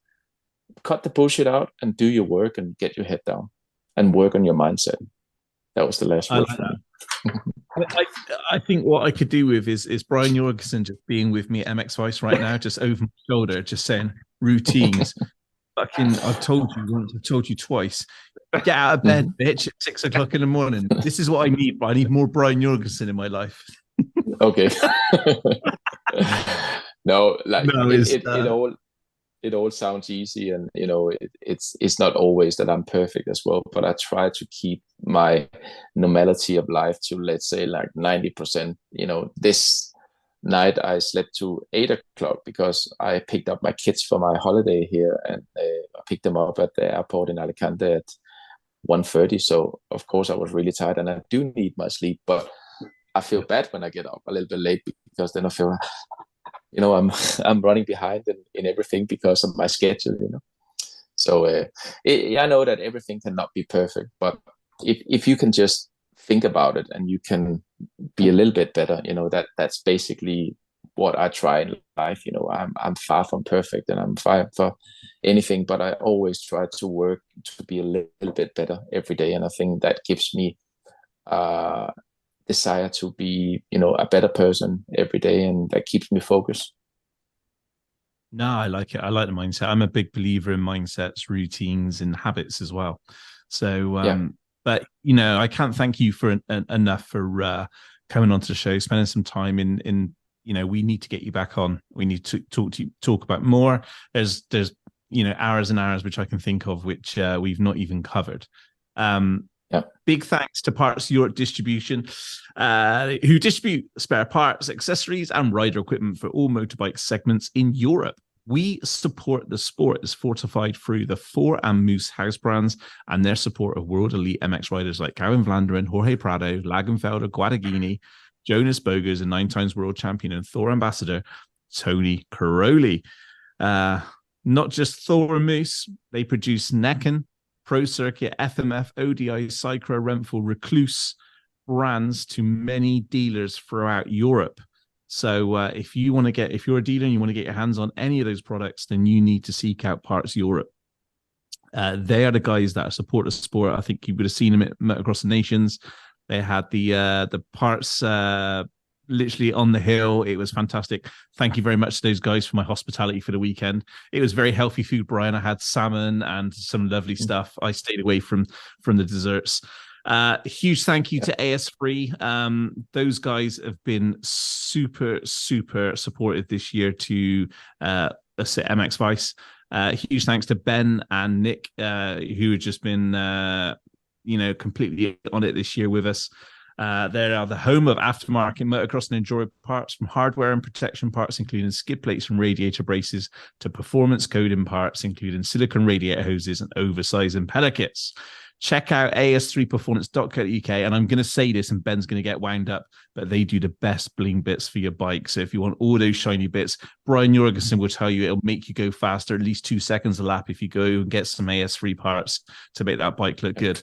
D: cut the bullshit out, and do your work and get your head down and work on your mindset. That was the last word for me.
B: I think what I could do with is Brian Jorgensen just being with me at MXvice right now, just over my shoulder, just saying routines. Fucking, I've told you once, I've told you twice. Get out of bed, bitch, at 6 o'clock in the morning. This is what I need, but I need more Brian Jorgensen in my life.
D: Okay. No, like no, it all sounds easy, and it's not always that I'm perfect as well, but I try to keep my normality of life to, let's say, like 90%. This night I slept to 8 o'clock because I picked up my kids for my holiday here, and I picked them up at the airport in Alicante at 1:30. So of course I was really tired, and I do need my sleep, but I feel bad when I get up a little bit late, because then I feel, I'm running behind in everything because of my schedule, So I know that everything cannot be perfect, but if you can just think about it and you can be a little bit better, that's basically what I try in life. I'm far from perfect, and I'm far for anything, but I always try to work to be a little bit better every day, and I think that gives me desire to be a better person every day, and that keeps me focused.
B: No, I like it. I like the mindset. I'm a big believer in mindsets, routines, and habits as well. So but I can't thank you for enough for coming onto the show, spending some time in we need to get you back on. We need to talk about more. There's hours and hours which I can think of which we've not even covered. Big thanks to Parts Europe Distribution, who distribute spare parts, accessories, and rider equipment for all motorbike segments in Europe. We support the sport is fortified through the Four and Moose house brands and their support of world elite MX riders like Gavin Vlanderen, Jorge Prado, Lagenfelder, Guadagnini, Jonas Bogers, and 9 times world champion and Thor ambassador Tony Caroli. Not just Thor and Moose, they produce Necken, Pro Circuit, FMF, ODI, Cycra, Renfrew, Recluse brands to many dealers throughout Europe. So if you're a dealer and you want to get your hands on any of those products, then you need to seek out Parts Europe. They are the guys that support the sport. I think you would have seen them at Motocross the Nations. They had the parts literally on the hill. It was fantastic. Thank you very much to those guys for my hospitality for the weekend. It was very healthy food, Brian. I had salmon and some lovely stuff. I stayed away from the desserts. Huge thank you to AS3. Those guys have been super supportive this year to us at MXvice. Huge thanks to Ben and Nick, who have just been completely on it this year with us. They are the home of aftermarket motocross and enduro parts, from hardware and protection parts, including skid plates and radiator braces, to performance coding parts, including silicone radiator hoses and oversized impeller kits. Check out as3performance.co.uk, and I'm going to say this and Ben's going to get wound up, but they do the best bling bits for your bike. So if you want all those shiny bits, Brian Jorgensen will tell you it'll make you go faster, at least 2 seconds a lap, if you go and get some AS3 parts to make that bike look good.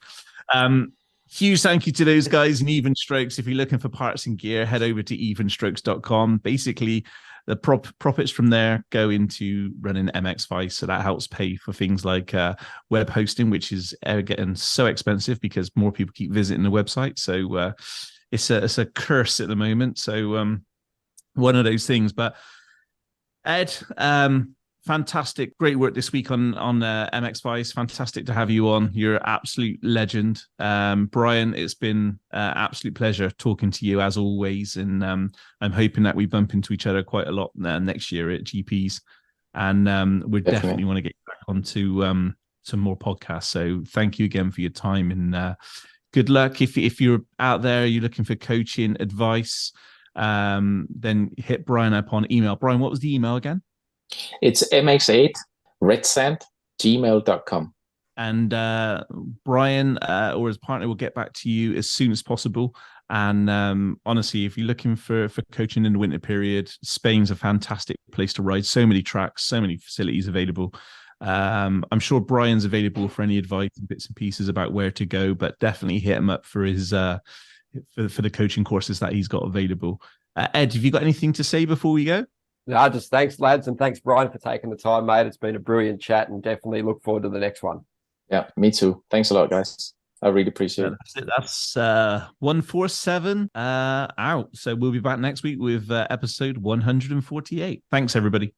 B: Huge thank you to those guys in Even Strokes. If you're looking for parts and gear, head over to evenstrokes.com. Basically, the profits from there go into running MXvice, so that helps pay for things like web hosting, which is getting so expensive because more people keep visiting the website. So it's a curse at the moment. So one of those things. But Ed, fantastic, great work this week on MXvice. Fantastic to have you on. You're an absolute legend. Brian, it's been an absolute pleasure talking to you as always, and I'm hoping that we bump into each other quite a lot next year at GPs, and we definitely want to get back onto some more podcasts. So thank you again for your time, and good luck. If you're out there, you're looking for coaching advice, then hit Brian up on email. Brian, what was the email again?
D: It's mx8redsand@gmail.com.
B: And Brian or his partner will get back to you as soon as possible. And honestly, if you're looking for coaching in the winter period, Spain's a fantastic place to ride. So many tracks, so many facilities available. I'm sure Brian's available for any advice and bits and pieces about where to go, but definitely hit him up for his for the coaching courses that he's got available. Ed, have you got anything to say before we go?
C: No, just thanks, lads, and thanks, Brian, for taking the time, mate. It's been a brilliant chat, and definitely look forward to the next one.
D: Yeah, me too. Thanks a lot, guys. I really appreciate it.
B: That's 147 out. So we'll be back next week with episode 148. Thanks, everybody.